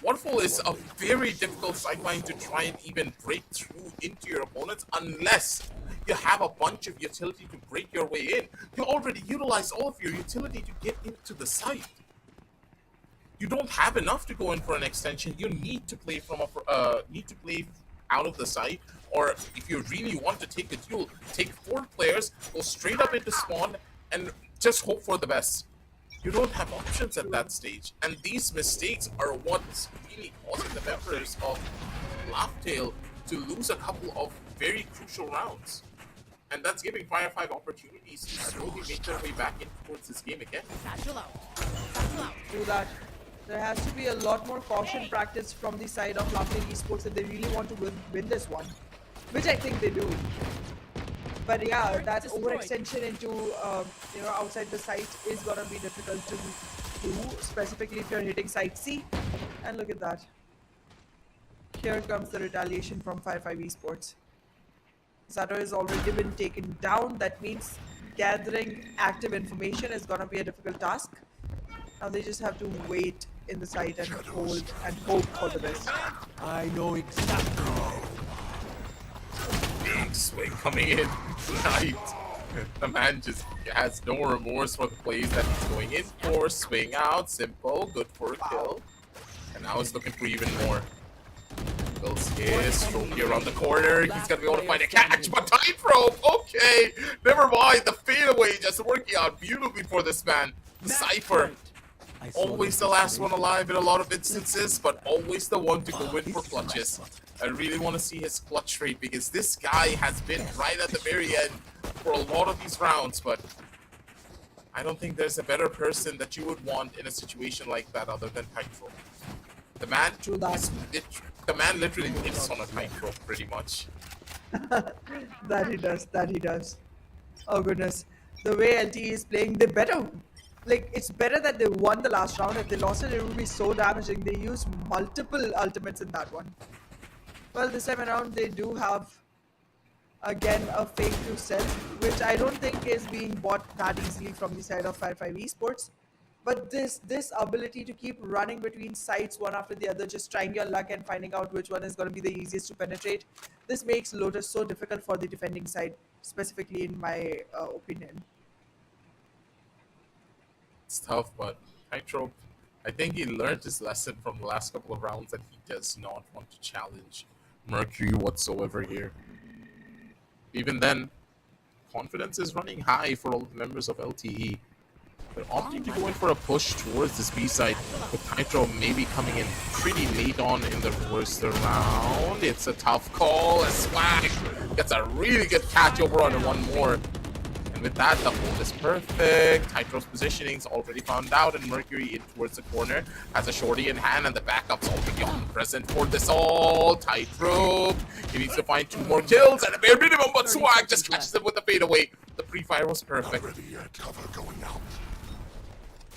Waterfall is a very difficult sideline to try and even break through into your opponents unless you have a bunch of utility to break your way in. You already utilized all of your utility to get into the site. You don't have enough to go in for an extension. You need to play from play out of the site, or if you really want to take a duel, take 4 players, go straight up into spawn, and just hope for the best. You don't have options at that stage, and these mistakes are what's really causing the members of Laugh-Tail to lose a couple of very crucial rounds. And that's giving Fire5 opportunities to slowly make their way back in towards this game again. Satchel out. Satchel out. Do that. There has to be a lot more caution practice from the side of Laugh-Tail Esports if they really want to win this one, which I think they do. But yeah, that overextension into outside the site is gonna be difficult to do, specifically if you're hitting site C. And look at that. Here comes the retaliation from Fire5 Esports. Zato has already been taken down. That means gathering active information is gonna be a difficult task. Now they just have to wait in the site and hold and hope for the best. I know exactly. Big swing coming in tonight. The man just has no remorse for the plays that he's going in for. Swing out, simple, good for a kill. And now he's looking for even more. Builds his stroke around the corner. He's gonna be able to find a catch, but tightrope. Okay, never mind. The fadeaway just working out beautifully for this man. The Cypher. Always the last one alive in a lot of instances, but always the one to go in for clutches. I really want to see his clutch rate because this guy has been right at the very end for a lot of these rounds, but I don't think there's a better person that you would want in a situation like that other than Tightrope. The man, the man literally lives on a tightrope pretty much. That he does. Oh goodness. The way LTE is playing, they better. Like, it's better that they won the last round. If they lost it, it would be so damaging. They used multiple ultimates in that one. Well, this time around, they do have, again, a fake to stealth, which I don't think is being bought that easily from the side of Fire5 Esports. But this ability to keep running between sites one after the other, just trying your luck and finding out which one is going to be the easiest to penetrate, this makes Lotus so difficult for the defending side, specifically in my opinion. It's tough, but Tightrope, I think he learned his lesson from the last couple of rounds that he does not want to challenge Mercury whatsoever here. Even then, confidence is running high for all the members of LTE. They're opting to go in for a push towards this B side, with Nitro maybe coming in pretty late on in the first round. It's a tough call. A Swag gets a really good catch over on one more. And with that, the hold is perfect. Nitro's positioning's already found out, and Mercury in towards the corner has a shorty in hand, and the backup's already on present for this all. Tightrope. He needs to find 2 more kills and a bare minimum, but Swag just catches him with the fadeaway. The pre-fire was perfect. Ready yet? Cover going out.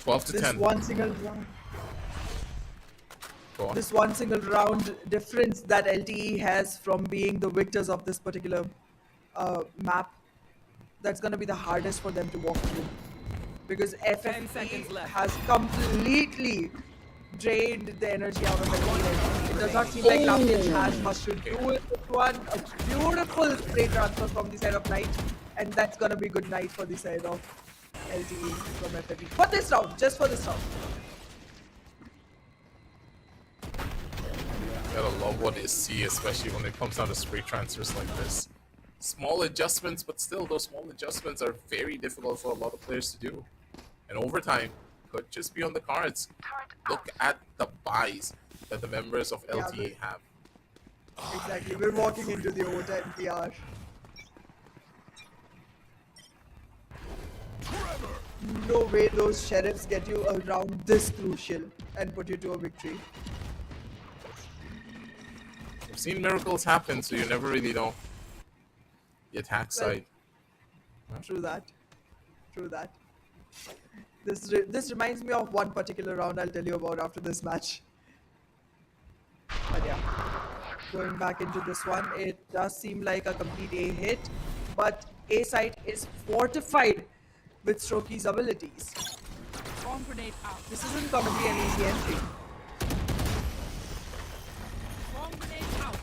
12 to This 10. one single round. Go on. This one single round difference that LTE has from being the victors of this particular map, that's going to be the hardest for them to walk through, because 10 seconds FFP left. has completely drained the energy out of LTE. It does not seem like Lafayette has much to do with this one. A beautiful spray transfer from the side of Knight, and that's going to be good night for the side of LTE from FFP. For this round, just for this round. Gotta love what they see, especially when it comes down to spray transfers like this. Small adjustments, but still, those small adjustments are very difficult for a lot of players to do. And overtime could just be on the cards. Look at the buys that the members of LTE have. Exactly, we're walking into the overtime PR. No way those sheriffs get you around this crucial and put you to a victory. I've seen miracles happen, so you never really know. The attack side. True that. True that. This reminds me of one particular round I'll tell you about after this match. But yeah, going back into this one, it does seem like a complete A hit, but A side is fortified with Strokey's abilities. Bomb grenade out. This isn't going to be an easy entry. Bomb grenade out.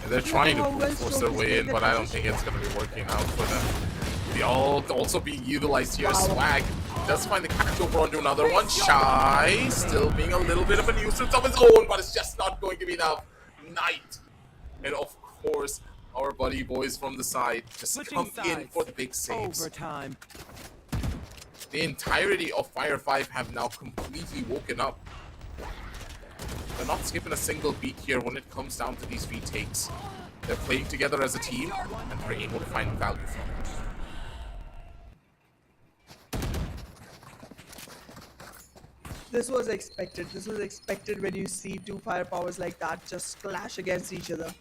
They're trying to how well force their Strokey's way in, playing but that I don't think it's going to be working out for them. The ult also being utilized here. Swag does find the catch over onto another one. Shy still being a little bit of a nuisance of his own, but it's just not going to be enough. Knight. And of course, our buddy boys from the side just Switching come in sides. for the big saves. Overtime. The entirety of Fire5 have now completely woken up. They're not skipping a single beat here when it comes down to these retakes. They're playing together as a team, and they're able to find value from it. This was expected. This was expected when you see two firepowers like that just clash against each other.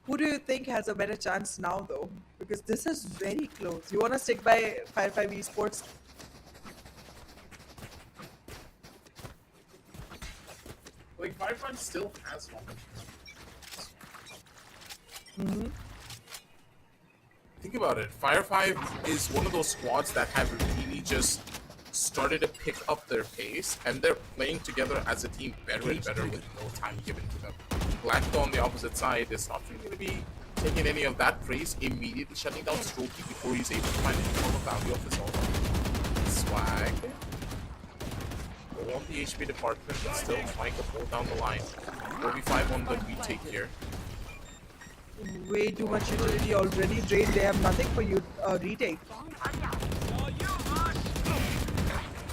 Who do you think has a better chance now, though? Because this is very close. You want to stick by Fire5 Esports? Like, Fire5 still has one. Think about it. Fire5 is one of those squads that have really just started to pick up their pace, and they're playing together as a team better and better with no time given to them. Blackto on the opposite side is not really going to be taking any of that praise, immediately shutting down Strokey before he's able to find any form of value of his own. Swag. Go on the HP department, but still trying to hold down the line. 45 on the retake here. Way too much utility already drained. They have nothing for you retake.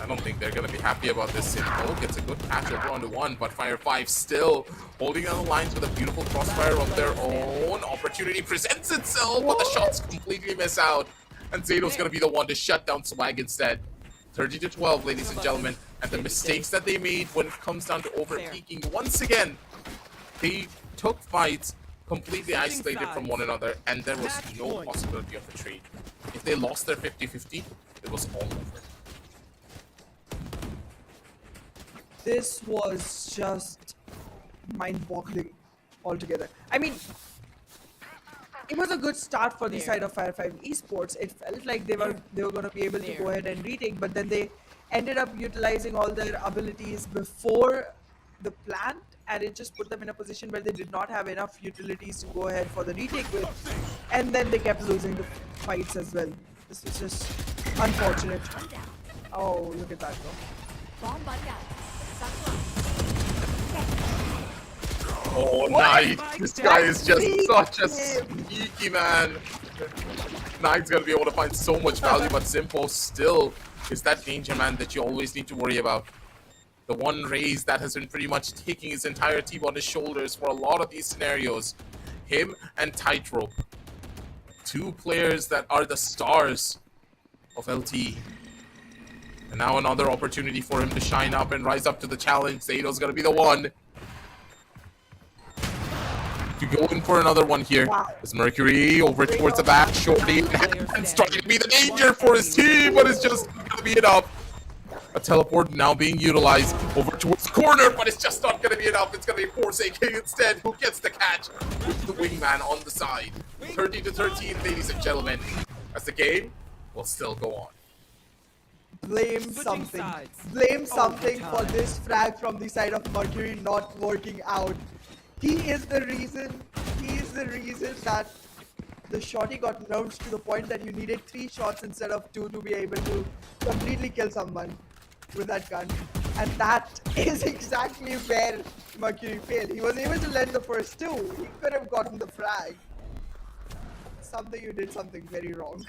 I don't think they're going to be happy about this. Simple gets a good catch over onto one, but Fire5 still holding on the lines with a beautiful crossfire of their own. Opportunity presents itself, but the shots completely miss out. And Zato's going to be the one to shut down Swag instead. 30-12, ladies and gentlemen. And the mistakes that they made when it comes down to overpeaking, once again, they took fights completely isolated from one another, and there was no possibility of a trade. If they lost their 50-50, it was all over. This was just mind-boggling altogether. I mean, it was a good start for the side of Fire5 Esports. It felt like they were going to be able to go ahead and retake, but then they ended up utilizing all their abilities before the plant, and it just put them in a position where they did not have enough utilities to go ahead for the retake with, and then they kept losing the fights as well. This is just unfortunate. Oh, look at that though. Oh, What? Knight! This guy is just That's such a sneaky. sneaky man. Knight's gonna be able to find so much value, but Simple still is that danger man that you always need to worry about. The one raise that has been pretty much taking his entire team on his shoulders for a lot of these scenarios. Him and Tightrope. Two players that are the stars of LT. And now another opportunity for him to shine up and rise up to the challenge. Zado's gonna be the one to go in for another one here. Wow. As Mercury over towards the back, shorty, and starting to be the danger for his team, but it's just not gonna be enough. A teleport now being utilized over towards the corner, but it's just not gonna be enough. It's gonna be Forsaken instead, who gets the catch with the wingman on the side. 30-13, ladies and gentlemen, as the game will still go on. Blame Switching something. sides. Blame something Overtime. for this frag from the side of Mercury not working out. He is the reason. He is the reason that the shotty got nerfed to the point that you needed 3 shots instead of 2 to be able to completely kill someone with that gun. And that is exactly where Mercury failed. He was able to land the first 2. He could have gotten the frag. Something you did something very wrong.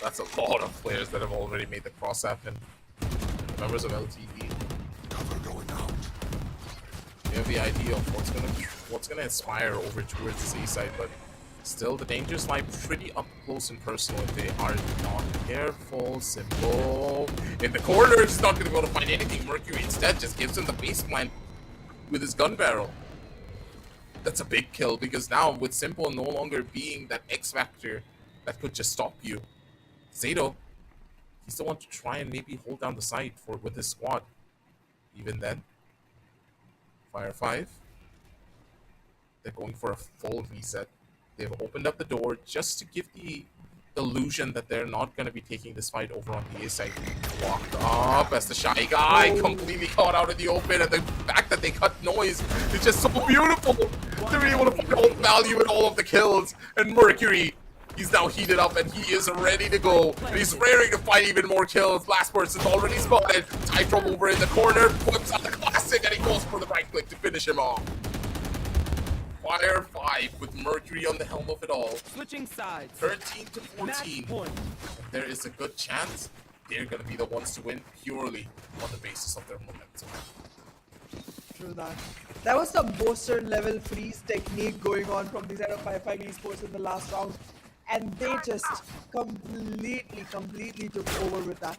That's a lot of players that have already made the cross happen. Members of LTV. Cover going out. They have the idea of what's gonna inspire over towards this A side, but still the dangers lie pretty up close and personal if they are not careful. Simple in the corner, he's not gonna be able to find anything. Mercury instead just gives him the base plan with his gun barrel. That's a big kill because now with Simple no longer being that X factor that could just stop you, Zato, he still wants to try and maybe hold down the site with his squad. Even then, Fire5, they're going for a full reset. They've opened up the door just to give the illusion that they're not going to be taking this fight over on the A side. Walked up as the shy guy, completely caught out in the open, and the fact that they cut noise is just so beautiful. They're able to find all the value in all of the kills. And Mercury, he's now heated up and he is ready to go. And he's raring to fight even more kills. Last person's already spotted. Tightrope over in the corner, whips out the classic, and he goes for the right click to finish him off. Fire5 with Mercury on the helm of it all. Switching sides. 13-14. Match point. There is a good chance they're going to be the ones to win purely on the basis of their momentum. True that. That was some booster level freeze technique going on from the side of Fire5 Esports in the last round. And they just completely took over with that.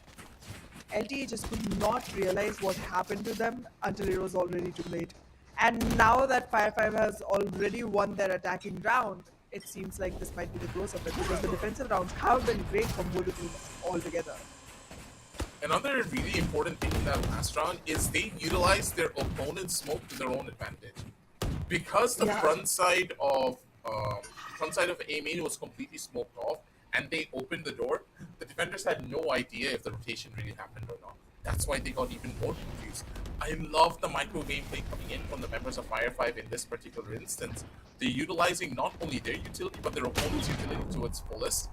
LTE just could not realize what happened to them until it was already too late. And now that Fire5 has already won their attacking round, it seems like this might be the close of it because the defensive rounds have been great from both the teams altogether. Another really important thing in that last round is they utilized their opponent's smoke to their own advantage. Because the front side of AMD was completely smoked off and they opened the door, the defenders had no idea if the rotation really happened or not. That's why they got even more confused. I love the micro gameplay coming in from the members of Fire5 in this particular instance. They're utilizing not only their utility, but their opponent's utility to its fullest.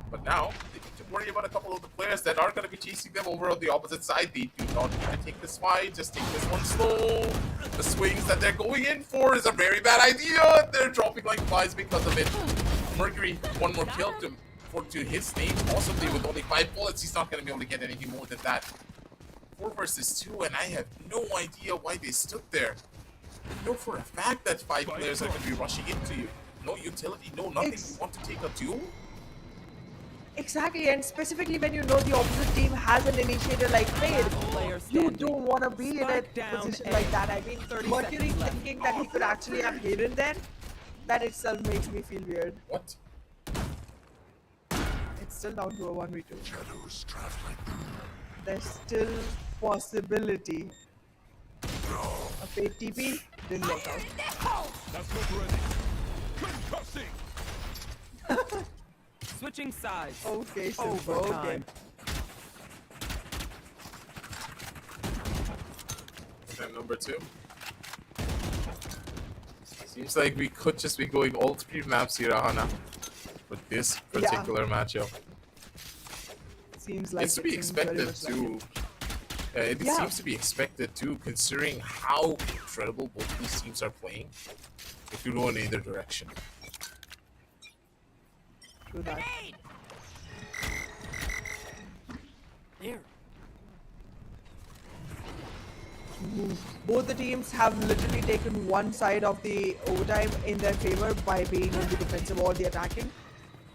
But now, they need to worry about a couple of the players that are going to be chasing them over on the opposite side. They do not want to take this fight, just take this one slow. The swings that they're going in for is a very bad idea. They're dropping like flies because of it. Mercury, one more kill to his name, possibly with only 5 bullets. He's not going to be able to get anything more than that. 4 versus 2, and I have no idea why they stood there. You know for a fact that 5 players are going to be rushing into you. No utility, no nothing. You want to take a duel? Exactly, and specifically when you know the opposite team has an initiator like Fade, you don't want to be in a position like that. I mean, Mercury thinking that he could actually have hidden there, that itself makes me feel weird. What? It's still down to a 1v2. Shadows traveling. There's still possibility. A fake TP didn't work out. That's not ready. Switching sides. Okay, Simple. Okay. Overtime. Time number 2. Seems like we could just be going all 3 maps here, Ahana, with this particular matchup. Seems like It's to be it seems very expected much like too. It Yeah. seems to be expected too, considering how incredible both these teams are playing. If you go in either direction. True that. There. Both the teams have literally taken one side of the overtime in their favor by being on the defensive or the attacking,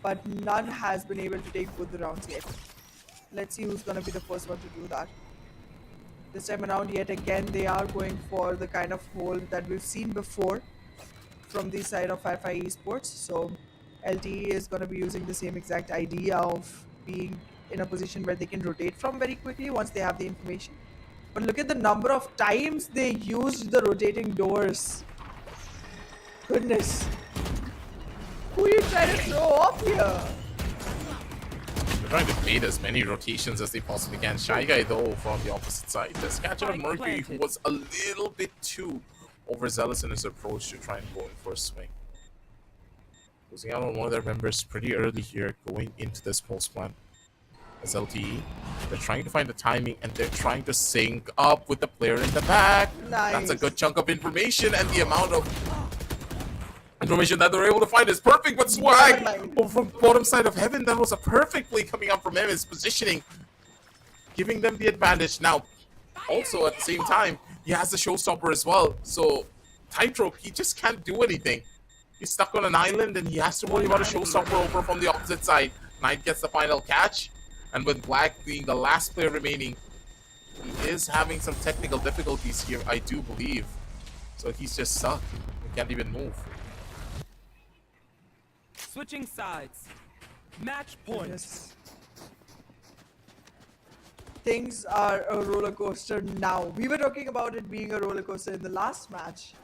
but none has been able to take both the rounds yet. Let's see who's going to be the first one to do that. This time around, yet again, they are going for the kind of hole that we've seen before from the side of Fire5 Esports. So LTE is going to be using the same exact idea of being in a position where they can rotate from very quickly once they have the information. But look at the number of times they used the rotating doors. Goodness. Who are you trying to throw off here? They're trying to bait as many rotations as they possibly can. Shy Guy, though, from the opposite side. This catcher of Mercury, who was a little bit too overzealous in his approach to try and go in for a swing. Losing out on one of their members pretty early here, going into this post plan. As LTE, they're trying to find the timing and they're trying to sync up with the player in the back. That's a Nice. good chunk of information, and the amount of information that they're able to find is perfect. But Swag from bottom side of heaven, that was a perfect play coming up from him. His positioning, giving them the advantage. Now, also at the same time, he has the showstopper as well. So Tightrope, he just can't do anything. He's stuck on an island and he has to worry about a showstopper over from the opposite side. Knight gets the final catch. And with Black being the last player remaining, he is having some technical difficulties here, I do believe. So he's just stuck. He can't even move. Switching sides. Match point. Yes. Things are a roller coaster now. We were talking about it being a roller coaster in the last match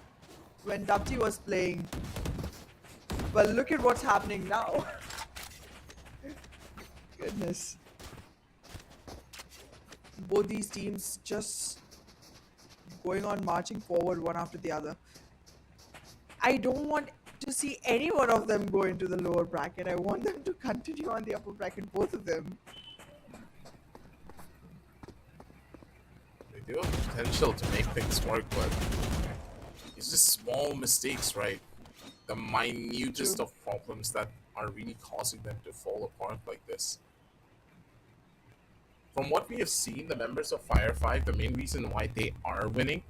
when Dubty was playing. But look at what's happening now. Goodness. Both these teams just going on marching forward one after the other. I don't want to see any one of them go into the lower bracket. I want them to continue on the upper bracket, both of them. They do have potential to make things work, but it's just small mistakes, right? The minutest of problems that are really causing them to fall apart like this. From what we have seen, the members of Fire5, the main reason why they are winning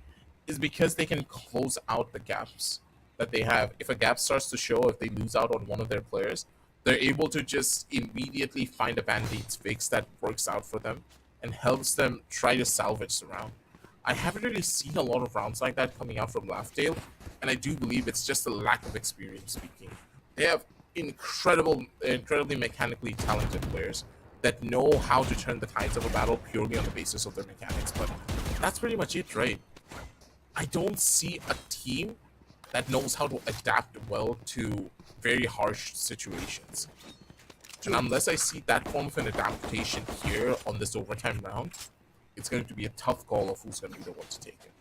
is because they can close out the gaps that they have. If a gap starts to show, if they lose out on one of their players, they're able to just immediately find a band-aid fix that works out for them and helps them try to salvage the round. I haven't really seen a lot of rounds like that coming out from Laughdale, and I do believe it's just a lack of experience speaking. They have incredibly mechanically talented players that know how to turn the tides of a battle purely on the basis of their mechanics, but that's pretty much it, right? I don't see a team that knows how to adapt well to very harsh situations. And unless I see that form of an adaptation here on this overtime round, it's going to be a tough call of who's going to be the one to take it.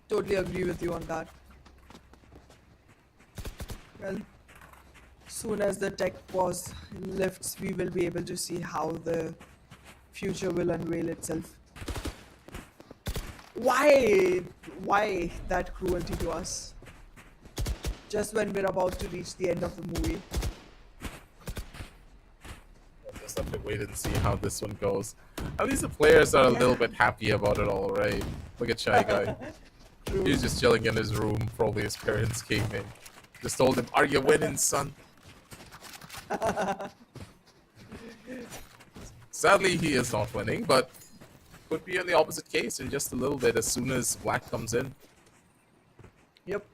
Totally agree with you on that. Well, soon as the tech pause lifts, we will be able to see how the future will unveil itself. Why that cruelty to us? Just when we're about to reach the end of the movie. We'll just have to wait and see how this one goes. At least the players are a little bit happy about it all, right? Look at Shy Guy. True. He was just chilling in his room. Probably his parents came in. Just told him, "Are you winning, son?" Sadly, he is not winning, but could be in the opposite case in just a little bit as soon as Black comes in. Yep.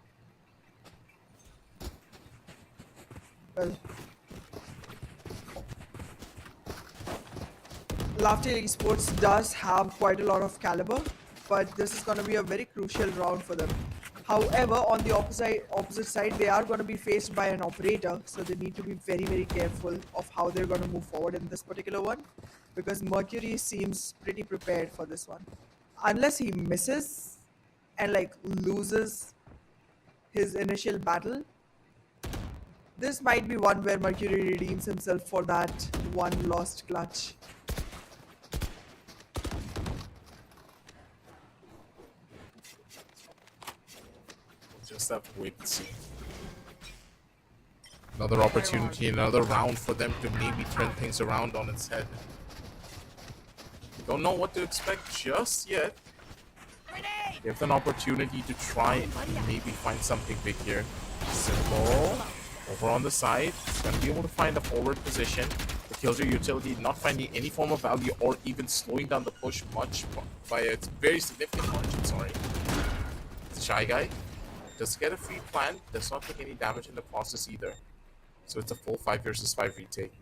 Well, Laughdale Esports does have quite a lot of caliber, but this is going to be a very crucial round for them. However, on the opposite side, they are going to be faced by an operator, so they need to be very careful of how they're going to move forward in this particular one, because Mercury seems pretty prepared for this one. Unless he misses and like loses his initial battle, This might be one where Mercury redeems himself for that one lost clutch. Just have to wait and see. Another opportunity, another round for them to maybe turn things around on its head. Don't know what to expect just yet. They have an opportunity to try and maybe find something big here. Simple. Over on the side. He's going to be able to find a forward position. The killjoy utility not finding any form of value or even slowing down the push much by a very significant margin, sorry. It's a Shy Guy. Does get a free plant. Does not take any damage in the process either. So it's a full 5 versus 5 retake.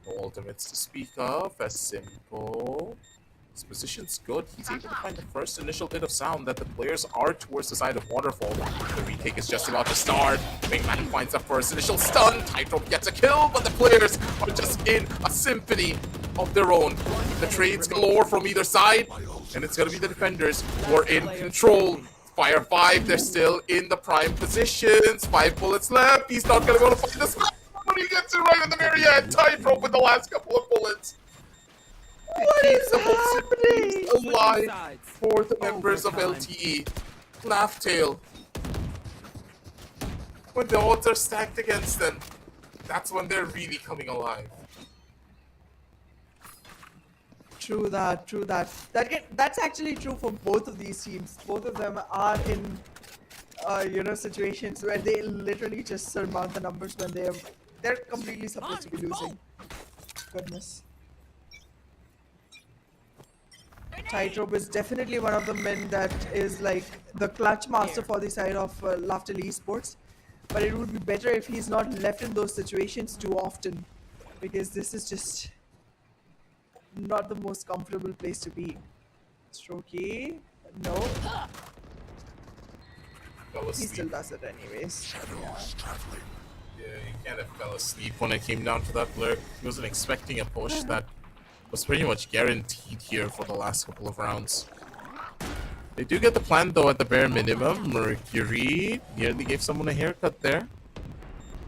No ultimates to speak of. As simple. His position's good. He's able to find the first initial bit of sound that the players are towards the side of Waterfall. The retake is just about to start. Wingman finds the first initial stun. Tightrope gets a kill, but the players are just in a symphony of their own. The trades galore from either side, and it's going to be the defenders who are in control. Fire5, they're still in the prime positions. 5 bullets left. He's not going to go to find this, but he gets it right at the very end. Tightrope with the last couple of bullets. What is happening? Alive for the members of LTE. Laugh-tail. When the odds are stacked against them, that's when they're really coming alive. True that, true that. That's actually true for both of these teams. Both of them are in, situations where they literally just surmount the numbers when they're completely supposed to be losing. Goodness. Tightrope is definitely one of the men that is like the clutch master for the side of Laughter Esports. But it would be better if he's not left in those situations too often, because this is just not the most comfortable place to be. Strokey, no. He still does it anyways. Yeah, he kind of fell asleep when it came down to that lurk. He wasn't expecting a push that was pretty much guaranteed here for the last couple of rounds. They do get the plant though at the bare minimum. Mercury nearly gave someone a haircut there.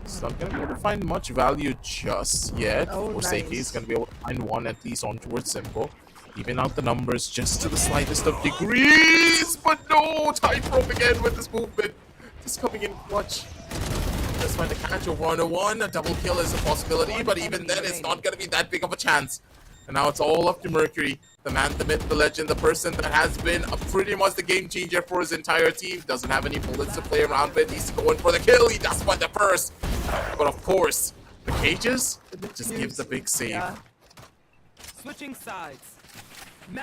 It's not going to be able to find much value just yet. Forsake is going to be able to find one at least on towards Simple. Even out the numbers just to the slightest of degrees. But no, Tightrope again with this movement. Just coming in clutch. Just find a catch over on a one. A double kill is a possibility, but even then it's not going to be that big of a chance. And now it's all up to Mercury, the man, the myth, the legend, the person that has been pretty much the game changer for his entire team. Doesn't have any bullets to play around with. He's going for the kill. He does find the first. But of course, the cages just gives the big save. Yeah. Switching sides.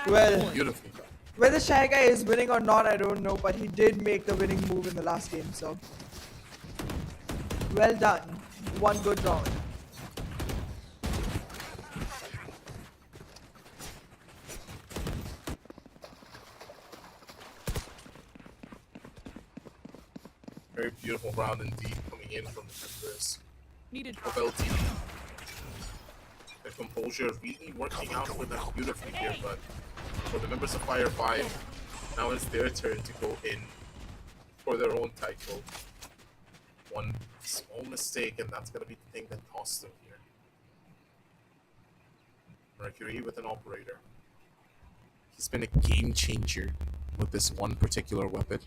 Well, Beautifully done. whether Shy Guy is winning or not, I don't know, but he did make the winning move in the last game, so well done. One good round. Very beautiful round indeed coming in from the members Needed. of LT. Their composure really working out for them beautifully here, but for the members of Fire5, now it's their turn to go in for their own title. One small mistake, and that's going to be the thing that costs them here. Mercury with an operator. He's been a game changer with this one particular weapon.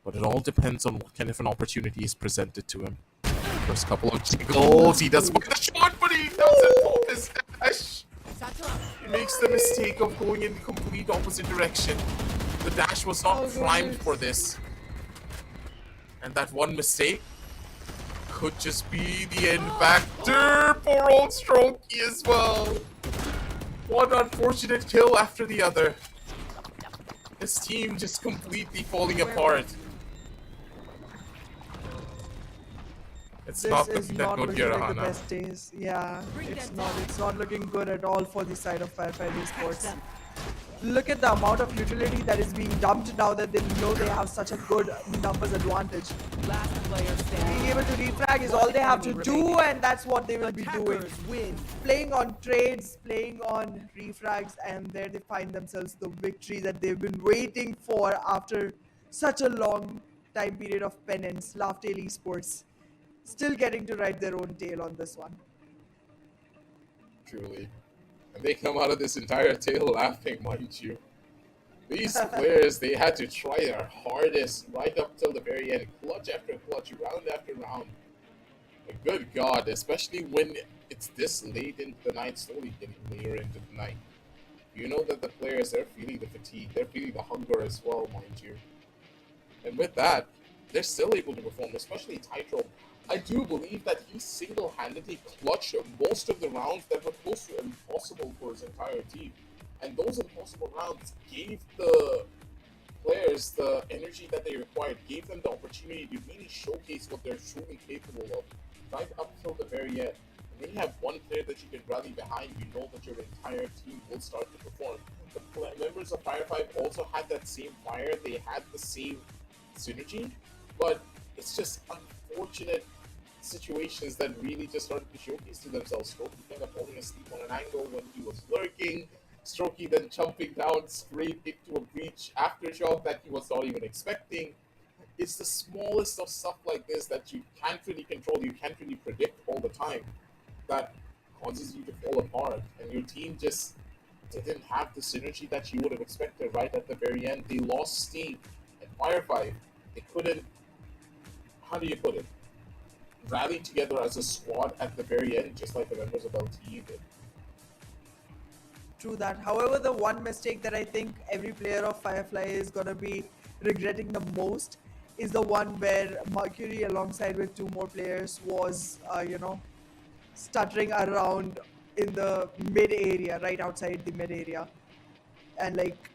But it all depends on what kind of an opportunity is presented to him. First couple of jiggles, he does find the shot, but he doesn't hold his dash. He makes the mistake of going in the complete opposite direction. The dash was not primed for this. And that one mistake could just be the end factor for old Strokey as well. One unfortunate kill after the other. His team just completely falling apart. It's not looking that good here, like the Ahana. best days. Yeah, it's not looking good at all for the side of Fire5 Esports. Look at the amount of utility that is being dumped now that they know they have such a good numbers advantage. Last player standing. Being able to refrag is all they have to do, and that's what they will be doing. Attackers win. Playing on trades, playing on refrags, and there they find themselves the victory that they've been waiting for after such a long time period of penance. Laughtail Esports still getting to ride their own tail on this one. Truly. And they come out of this entire tale laughing, mind you. These players, they had to try their hardest right up till the very end, clutch after clutch, round after round. And good God, especially when it's this late into the night, slowly getting later into the night. You know that the players, they're feeling the fatigue, they're feeling the hunger as well, mind you. And with that, they're still able to perform, especially Titro. I do believe that he single-handedly clutched most of the rounds that were close to impossible for his entire team. And those impossible rounds gave the players the energy that they required, gave them the opportunity to really showcase what they're truly capable of, right up till the very end. And when you have one player that you can rally behind, you know that your entire team will start to perform. The members of Fire5 also had that same fire, they had the same synergy, but it's just unfortunate situations that really just started to showcase to themselves. Strokey kind of falling asleep on an angle when he was lurking, Strokey then jumping down straight into a breach aftershock that he was not even expecting. It's the smallest of stuff like this that you can't really control, you can't really predict all the time, that causes you to fall apart, and your team just didn't have the synergy that you would have expected right at the very end. They lost steam. And Fire5, they couldn't, how do you put it, rally together as a squad at the very end, just like the members of LTE did. True that. However, the one mistake that I think every player of Firefly is gonna be regretting the most is the one where Mercury, alongside with two more players, was stuttering around in the mid area, right outside the mid area, and like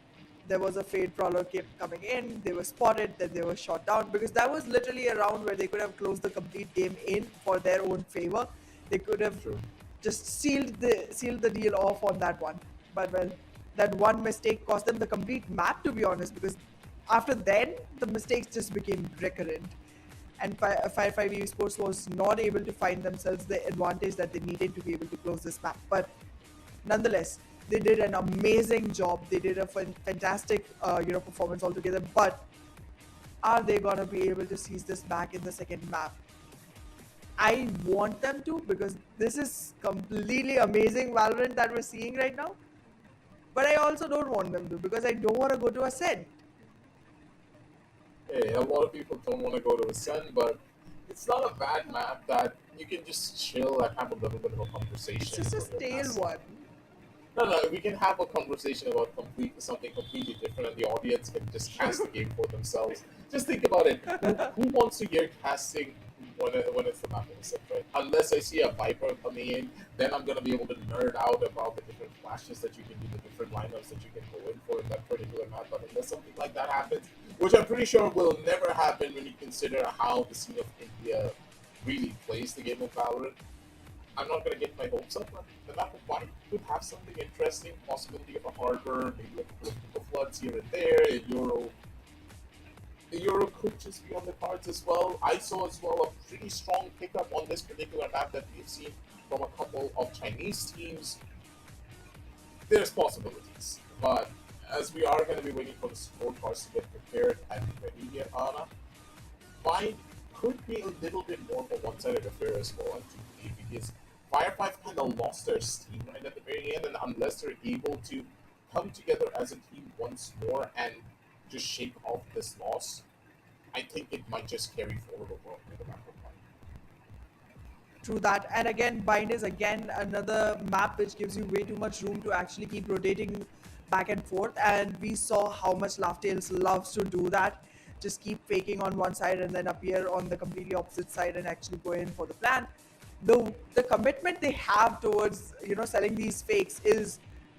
there was a Fade Prowler kept coming in, they were spotted, then they were shot down, because that was literally a round where they could have closed the complete game in for their own favor. They could have True. just sealed the deal off on that one. But well, that one mistake cost them the complete map, to be honest, because after then the mistakes just became recurrent. And Fire5 Esports was not able to find themselves the advantage that they needed to be able to close this map. But nonetheless, they did an amazing job. They did a fantastic, performance altogether. But are they gonna be able to seize this back in the second map? I want them to, because this is completely amazing Valorant that we're seeing right now. But I also don't want them to, because I don't want to go to Ascent. Hey, a lot of people don't want to go to Ascend, but it's not a bad map that you can just chill and have a little bit of a conversation. It's just a when you're stale passing. one. No, we can have a conversation about something completely different, and the audience can just cast the game for themselves. Just think about it. Who wants to hear casting when it's the map of Ascent, right? Unless I see a Viper coming in, then I'm gonna be able to nerd out about the different flashes that you can do, the different lineups that you can go in for in that particular map. But unless something like that happens, which I'm pretty sure will never happen when you consider how the scene of India really plays the game of Valorant, I'm not going to get my hopes up, but the map of White could have something interesting, possibility of a harbor, maybe a couple of floods here and there, the Euro could just be on the cards as well. I saw as well a pretty strong pickup on this particular map that we've seen from a couple of Chinese teams. There's possibilities, but as we are going to be waiting for the scorecards to get prepared and ready here, Anna, Find could be a little bit more of a one-sided affair as well, I think, because Fire5 kind of lost their steam right at the very end, and unless they're able to come together as a team once more and just shake off this loss, I think it might just carry forward overall in the map of Bind. True that. And again, Bind is again another map which gives you way too much room to actually keep rotating back and forth. And we saw how much Laughtails loves to do that. Just keep faking on one side and then appear on the completely opposite side and actually go in for the plan. The commitment they have towards selling these fakes is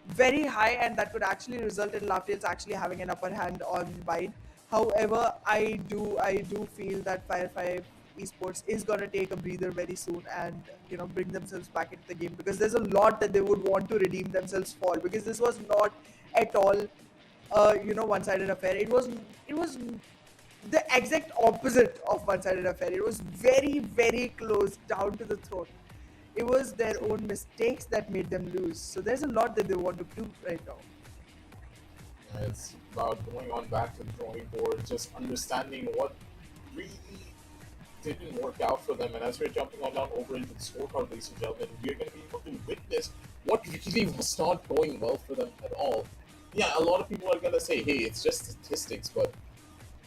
very high, and that could actually result in Laughtails actually having an upper hand on Bind. However, I do feel that Fire5 Esports is gonna take a breather very soon and bring themselves back into the game, because there's a lot that they would want to redeem themselves for, because this was not at all one-sided affair. It was the exact opposite of one-sided affair. It was very, very close down to the throat. It was their own mistakes that made them lose. So there's a lot that they want to do right now. It's about going on back to the drawing board, just understanding what really didn't work out for them. And as we're jumping on down over into the scorecard, ladies and gentlemen, we're going to be able to witness what really was not going well for them at all. Yeah, a lot of people are going to say, hey, it's just statistics, but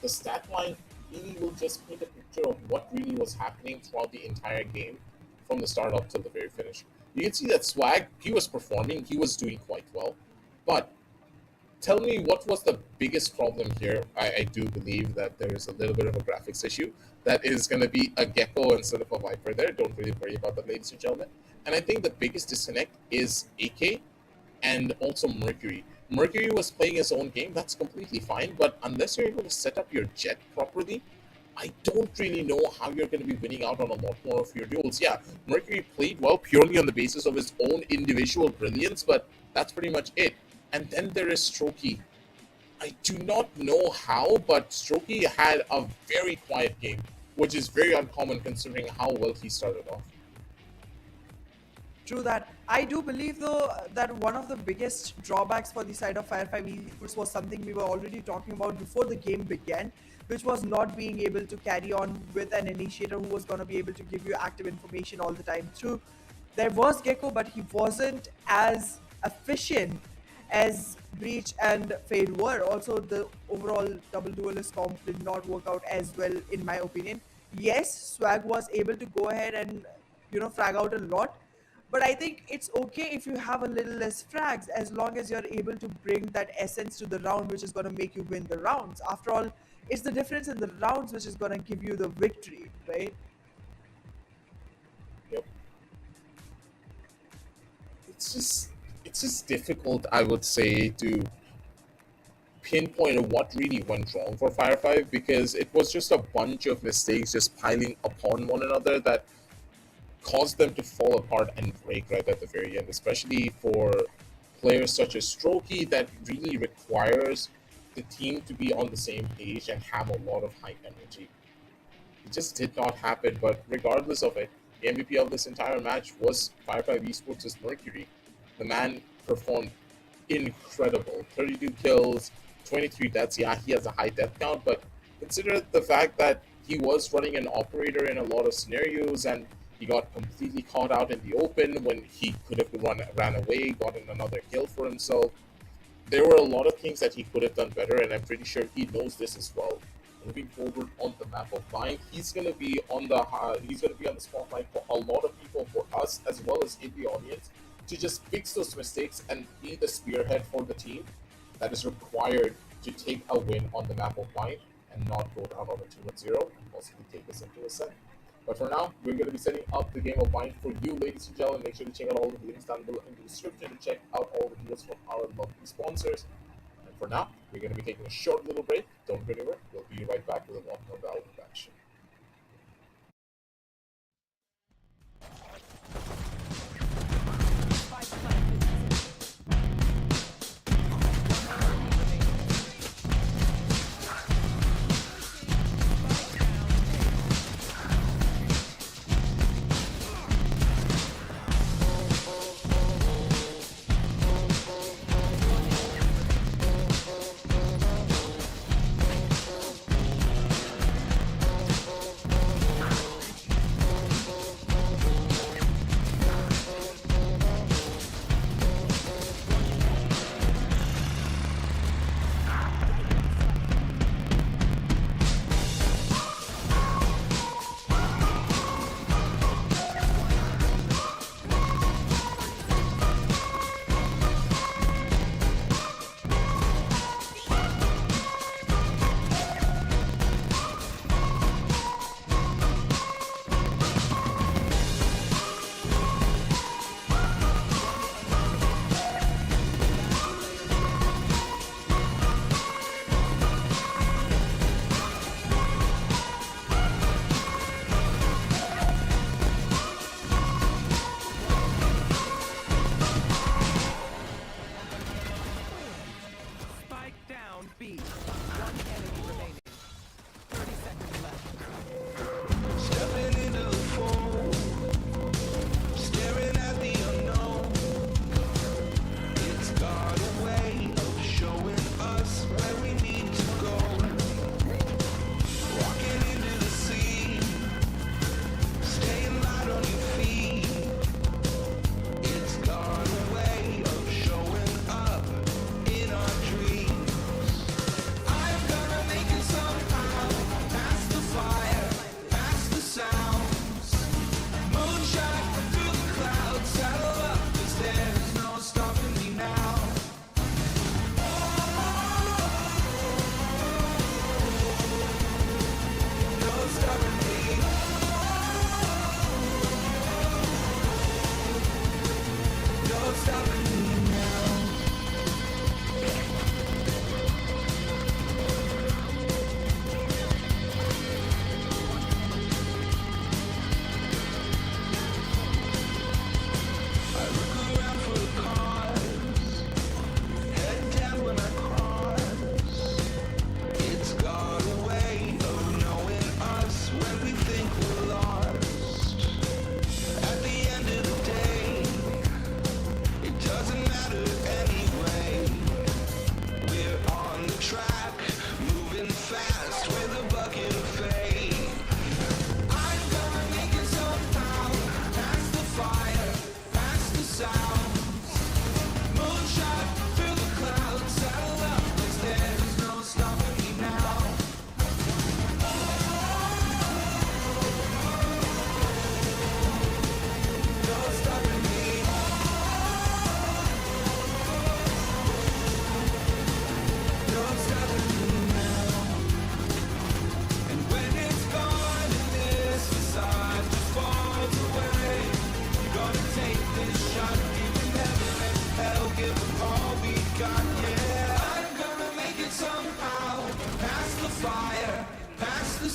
the stat line really will just paint a picture of what really was happening throughout the entire game from the start up till the very finish. You can see that Swag, he was performing, he was doing quite well. But tell me, what was the biggest problem here? I do believe that there is a little bit of a graphics issue. That is going to be a gecko instead of a viper there. Don't really worry about that, ladies and gentlemen. And I think the biggest disconnect is AK and also Mercury. Mercury was playing his own game, that's completely fine, but unless you're able to set up your jet properly, I don't really know how you're going to be winning out on a lot more of your duels. Yeah, Mercury played well purely on the basis of his own individual brilliance, but that's pretty much it. And then there is Strokey. I do not know how, but Strokey had a very quiet game, which is very uncommon considering how well he started off. True that. I do believe though that one of the biggest drawbacks for the side of Fire5 Esports was something we were already talking about before the game began, which was not being able to carry on with an initiator who was going to be able to give you active information all the time through. There was Gecko, but he wasn't as efficient as Breach and Fade were. Also, the overall double duelist comp did not work out as well, in my opinion. Yes, Swag was able to go ahead and frag out a lot, but I think it's okay if you have a little less frags as long as you're able to bring that essence to the round, which is going to make you win the rounds. After all, it's the difference in the rounds which is going to give you the victory, right? Yep. It's just difficult, I would say, to pinpoint what really went wrong for Fire5 because it was just a bunch of mistakes just piling upon one another that caused them to fall apart and break right at the very end, especially for players such as Strokey that really requires the team to be on the same page and have a lot of high energy. It just did not happen, but regardless of it, the MVP of this entire match was Fire5 Esports' Mercury. The man performed incredible. 32 kills, 23 deaths. Yeah, he has a high death count, but consider the fact that he was running an operator in a lot of scenarios and he got completely caught out in the open when he could have ran away, gotten another kill for himself. There were a lot of things that he could have done better, and I'm pretty sure he knows this as well. Moving forward on the map of Bind, he's gonna be on the spotlight for a lot of people, for us as well as in the audience, to just fix those mistakes and be the spearhead for the team that is required to take a win on the map of Bind and not go down on a 2-0 and possibly take us into a set. But for now, we're going to be setting up the game of Bind for you, ladies and gentlemen. Make sure to check out all the links down below in the description to check out all the deals from our lovely sponsors. And for now, we're going to be taking a short little break. Don't go anywhere. We'll be right back with a lot more Valorant action.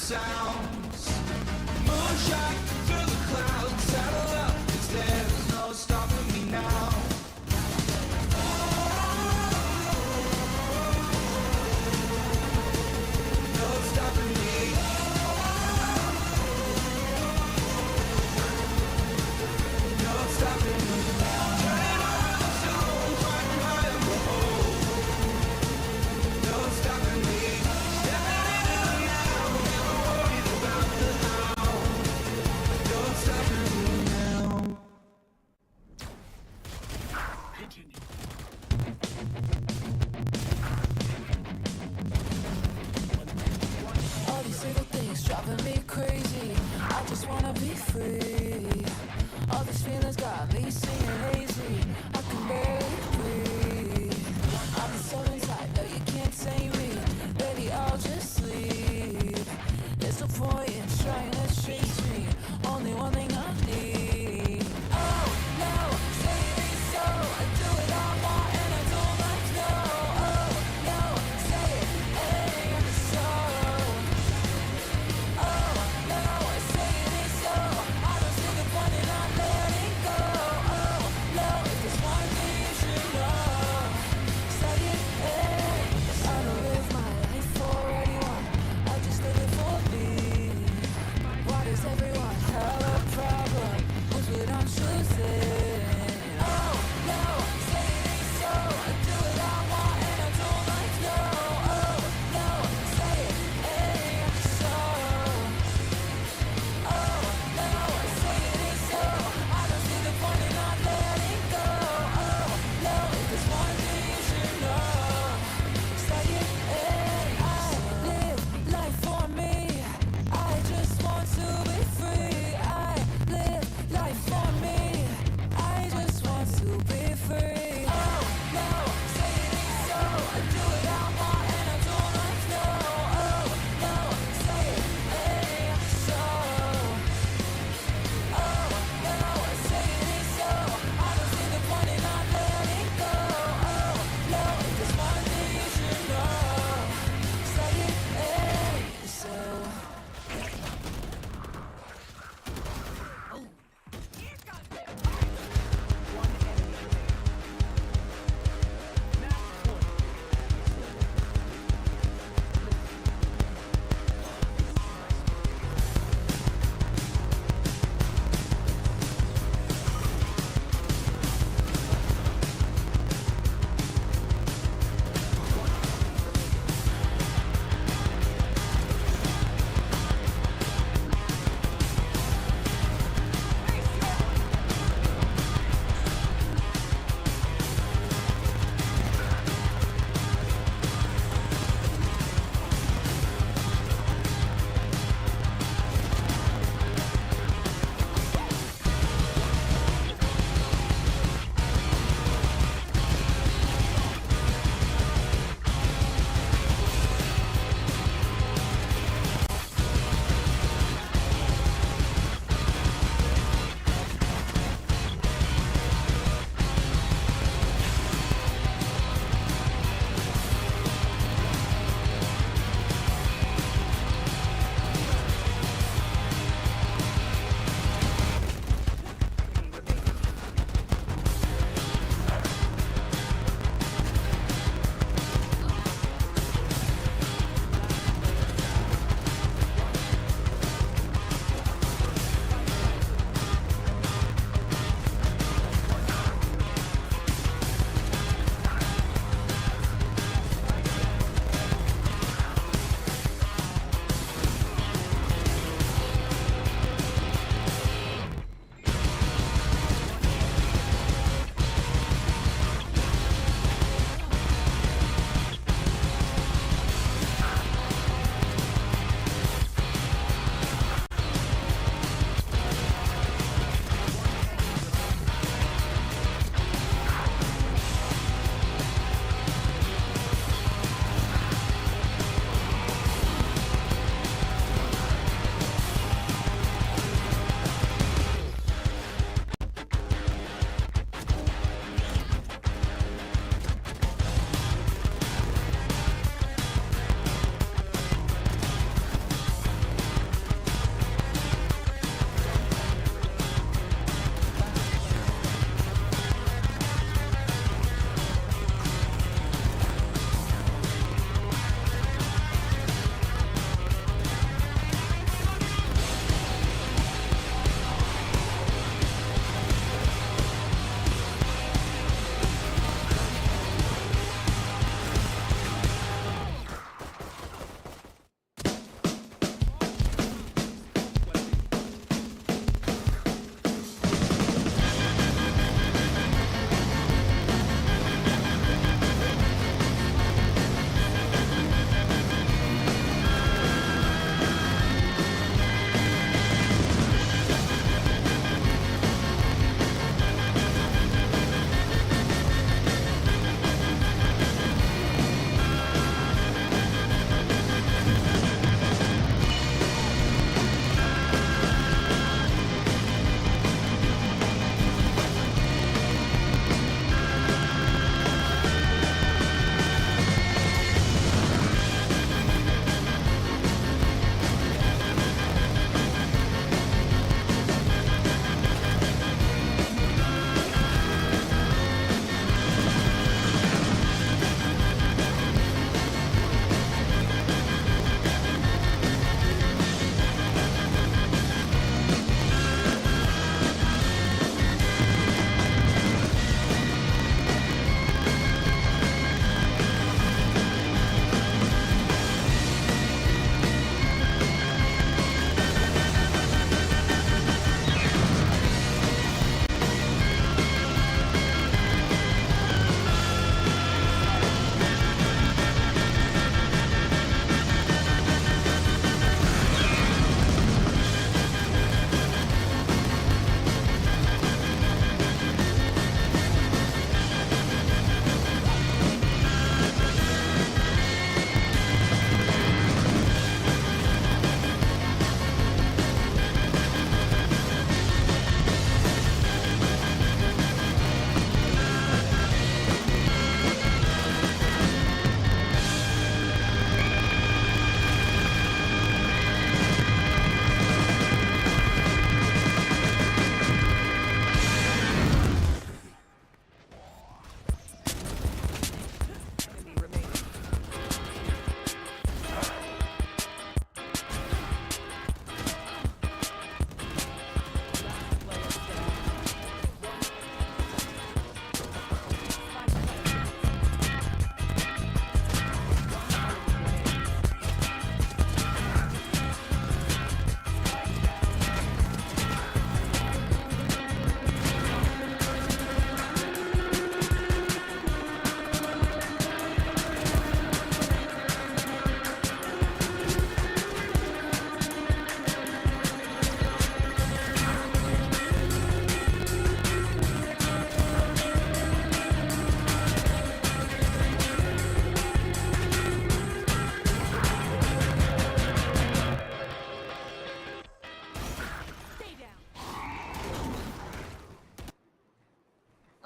sounds. Moonshot through the clouds, saddle up, 'cause there's no stopping me now. No stopping me. No stopping me now. Turning on the zone, fighting high and behold. No stopping me. Stepping into the now, never worried about the how. No stopping me now. All these little things driving me crazy. I just wanna be free. All these feelings got me singing lazy. I can barely breathe. I'm so inside, no you can't tame me. Baby, I'll just sleep. There's no point in trying to change me. Only one thing I need. Oh no, say me so. I do it all want and I don't like no. Oh no, say it ain't so. Oh no, say it ain't so. I don't see the point in not letting go. Oh no, if this one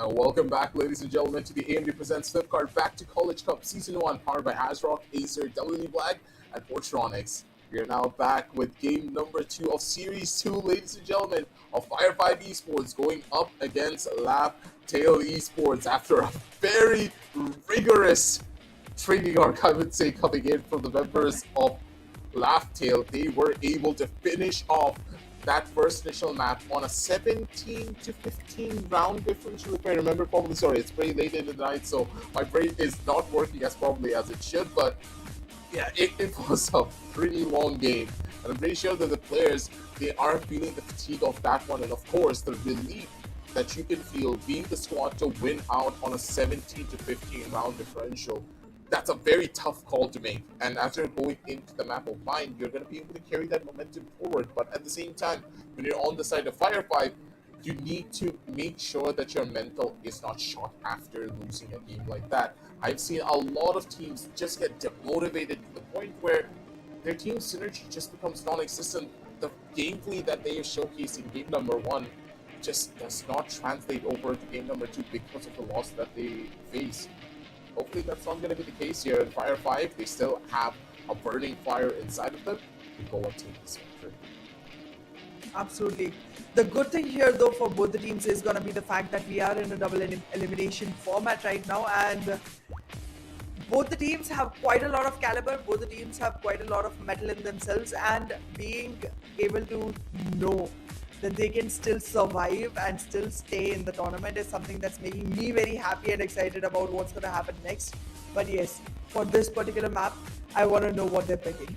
And welcome back, ladies and gentlemen, to the AMD Presents Flipkart Back to College Cup Season 1, powered by ASRock, Acer, WD Black, and Portronics. We are now back with game number 2 of Series 2, ladies and gentlemen, of Fire5 Esports going up against Tail Esports after a very rigorous training arc, I would say, coming in from the members of Tail. They were able to finish off that first initial map on a 17 to 15 round differential, if I remember properly. Sorry, it's pretty late in the night, so my brain is not working as probably as it should, but yeah, it was a pretty long game. And I'm pretty sure that the players, they are feeling the fatigue of that one, and of course, the relief that you can feel being the squad to win out on a 17 to 15 round differential. That's a very tough call to make, and after going into the map of Bind, you're going to be able to carry that momentum forward. But at the same time, when you're on the side of Fire5, you need to make sure that your mental is not shot after losing a game like that. I've seen a lot of teams just get demotivated to the point where their team synergy just becomes non-existent. The gameplay that they showcased in game number 1 just does not translate over to game number 2 because of the loss that they face. Hopefully that's not going to be the case here in Fire5. They still have a burning fire inside of them to go and take this victory. Absolutely. The good thing here, though, for both the teams is going to be the fact that we are in a double elimination format right now, and both the teams have quite a lot of caliber, both the teams have quite a lot of metal in themselves, and being able to know that they can still survive and still stay in the tournament is something that's making me very happy and excited about what's going to happen next. But yes, for this particular map, I want to know what they're picking.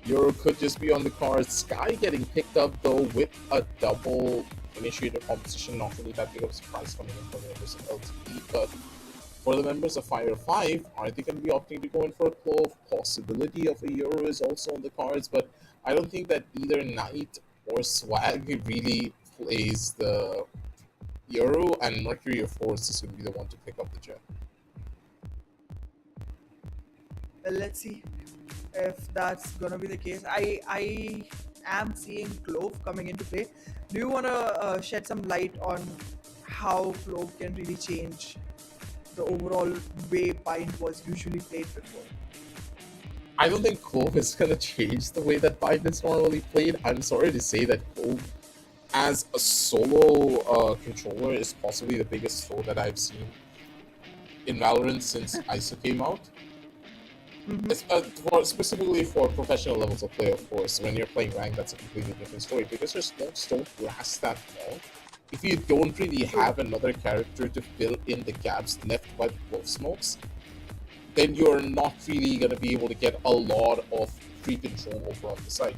Euro could just be on the cards. Sky getting picked up, though, with a double initiator composition. Not really that big of a surprise coming in for the members of LTE, but for the members of Fire5, are they going to be opting to go in for a Clove? Possibility of a Euro is also on the cards, but I don't think that either Knight or Swag really plays the Euro, and Mercury, of course, is going to be the one to pick up the Jet. Well, let's see if that's going to be the case. I am seeing Clove coming into play. Do you want to shed some light on how Clove can really change the overall way Bind was usually played before? I don't think Clove is going to change the way that Bind is normally played. I'm sorry to say that Clove, as a solo controller, is possibly the biggest throw that I've seen in Valorant since ISO came out. Specifically for professional levels of play, of course. When you're playing rank, that's a completely different story, because your smokes don't last that long. If you don't really have another character to fill in the gaps left by the Clove smokes, then you're not really going to be able to get a lot of free control over on the side.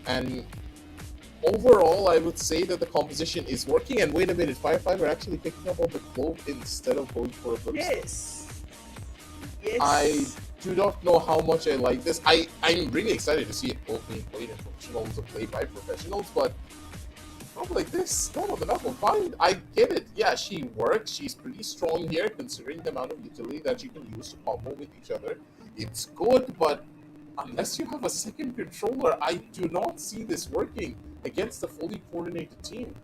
And overall, I would say that the composition is working. And wait a minute, Fire5 are actually picking up on the Clove instead of going for a Flipkart. Yes. I do not know how much I like this. I'm really excited to see it both being played in professional levels of play by professionals, but not like this. Not on the map of Bind. I get it. Yeah, she works. She's pretty strong here, considering the amount of utility that you can use to combo with each other. It's good, but unless you have a second controller, I do not see this working against a fully coordinated team.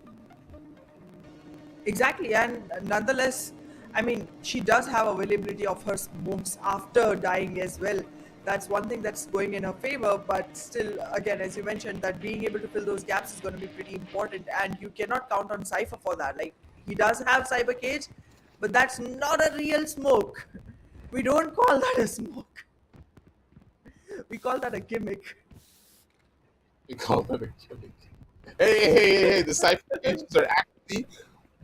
Exactly, and nonetheless, I mean, she does have availability of her smokes after dying as well. That's one thing that's going in her favor, but still, again, as you mentioned, that being able to fill those gaps is going to be pretty important, and you cannot count on Cypher for that. Like, he does have Cyber Cage, but that's not a real smoke. We don't call that a smoke. We call that a gimmick. We call that a gimmick. Hey, the Cypher Cages are actually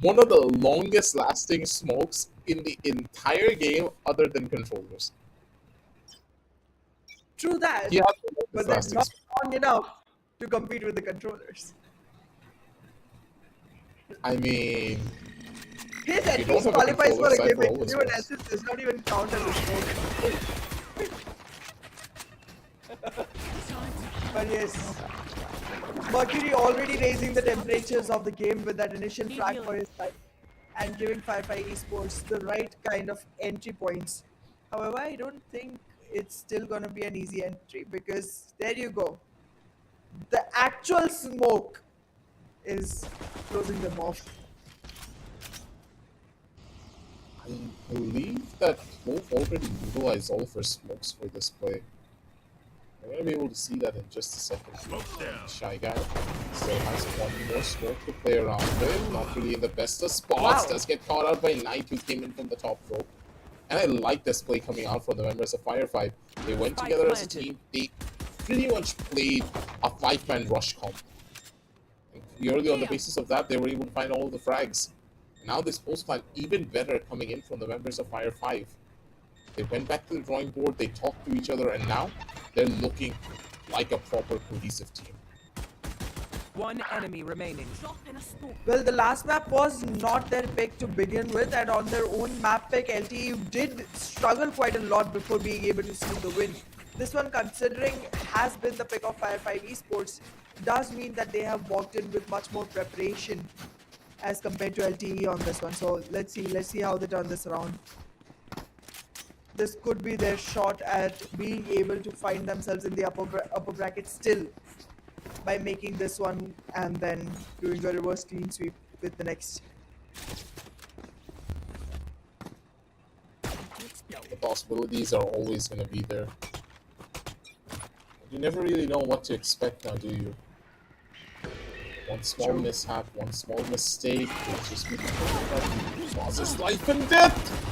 one of the longest lasting smokes in the entire game other than controllers. True that, Yeah, but that's not long enough to compete with the controllers. I mean, His at you don't least have a qualifies for controller, a Cypher gimmick. always Even was. assist does not even count as a smoke. But yes, Mercury already raising the temperatures of the game with that initial frag for his side and giving Fire5 Esports the right kind of entry points. However, I don't think it's still going to be an easy entry, because there you go. The actual smoke is closing them off. I believe that Wolf already utilized all of her smokes for this play. We're going to be able to see that in just a second. Smoke's down. Shy Guy still has one more smoke to play around with. Not really in the best of spots. Wow. Does get caught out by Knight, who came in from the top row. And I like this play coming out from the members of Fire5. They went Spike together as a planted. team. They pretty much played a 5-man rush comp. And purely on the basis of that, they were able to find all of the frags. Now this post plan even better coming in from the members of Fire5. They went back to the drawing board, they talked to each other, and now they're looking like a proper cohesive team. One enemy remaining. Well, the last map was not their pick to begin with, and on their own map pick, LTE did struggle quite a lot before being able to seal the win. This one, considering has been the pick of Fire5 Esports, does mean that they have walked in with much more preparation as compared to LTE on this one. So let's see how they turn this around. This could be their shot at being able to find themselves in the upper bracket still by making this one and then doing a reverse clean sweep with the next. The possibilities are always going to be there. You never really know what to expect now, do you? One small mishap, one small mistake, will just be causes life and death!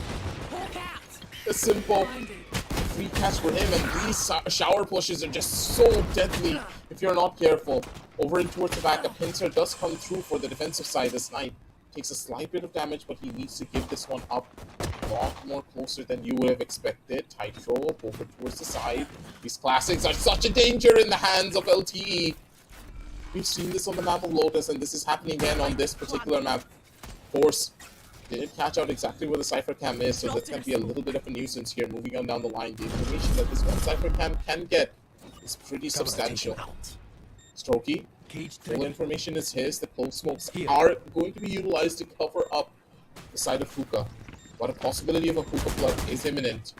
It's simple. Free catch for him, and these shower pushes are just so deadly if you're not careful. Over and towards the back, a pincer does come through for the defensive side. This Knight takes a slight bit of damage, but he needs to give this one up a lot more closer than you would have expected. Tight throw over towards the side. These classics are such a danger in the hands of LTE. We've seen this on the map of Lotus, and this is happening again on this particular map. Force didn't catch out exactly where the Cypher Cam is, so that's going to be a little bit of a nuisance here moving on down the line. The information that this one Cypher Cam can get is pretty substantial. Strokey, full information is his. The close smokes are going to be utilized to cover up the side of Hookah, but a possibility of a Hookah flood is imminent.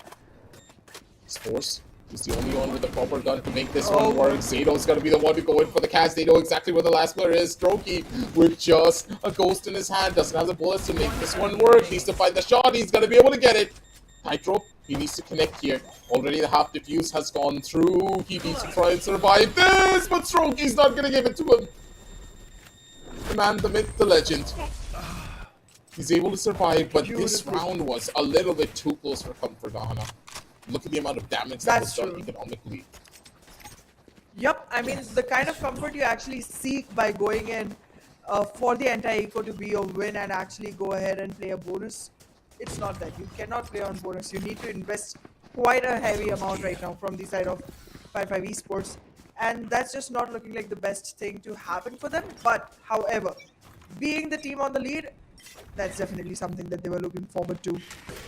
Force is the only one with the proper gun to make this one work. Zado's gonna be the one to go in for the catch. They know exactly where the last player is. Strokey, with just a ghost in his hand, doesn't have the bullets to make this one work. Needs to find the shot. He's gonna be able to get it. Tightrope, he needs to connect here. Already the half diffuse has gone through. He needs to try and survive this, but Strokey's not gonna give it to him. The man, the myth, the legend. He's able to survive, but this round was a little bit too close for comfort, Ahana. Look at the amount of damage that was done economically. Yep, I mean, the kind of comfort you actually seek by going in for the anti-eco to be a win and actually go ahead and play a bonus, it's not that. You cannot play on bonus. You need to invest quite a heavy amount right now from the side of Fire5 Esports. And that's just not looking like the best thing to happen for them. But, however, being the team on the lead, that's definitely something that they were looking forward to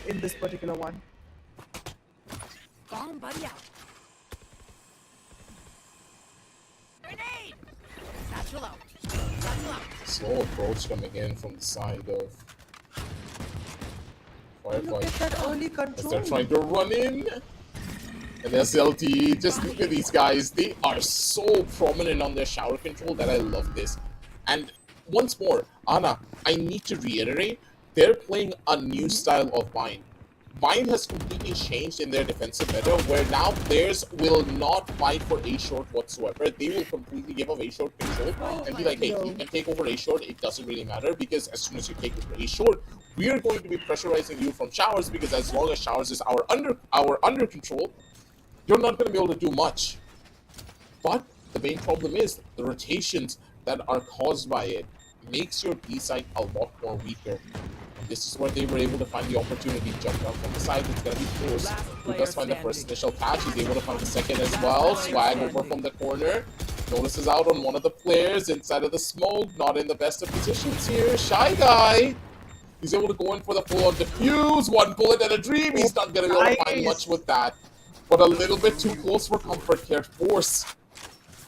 in this particular one. Bomb buddy out. Grenade! Satchel out. Satchel out. Slow approach coming in from the side of Look at Fire5. that early As control. they're trying to run in. And SLT, just look at these guys. They are so prominent on their shower control that I love this. And once more, Anna, I need to reiterate, they're playing a new style of Vine. Vine has completely changed in their defensive meta, where now players will not fight for A short whatsoever. They will completely give up A short control and be like, hey, you can take over A short, it doesn't really matter, because as soon as you take over A short, we are going to be pressurizing you from showers, because as long as showers is our under control, you're not going to be able to do much. But the main problem is the rotations that are caused by it makes your B side a lot more weaker. This is where they were able to find the opportunity. Jump down from the side, it's going to be forced. Who does find the first initial catch? He's able to find the second as well. Swag over from the corner. Notices out on one of the players inside of the smoke. Not in the best of positions here. Shy Guy. He's able to go in for the full-on defuse. One bullet and a dream. He's not going to be able to find much with that. But a little bit too close for comfort here. Force,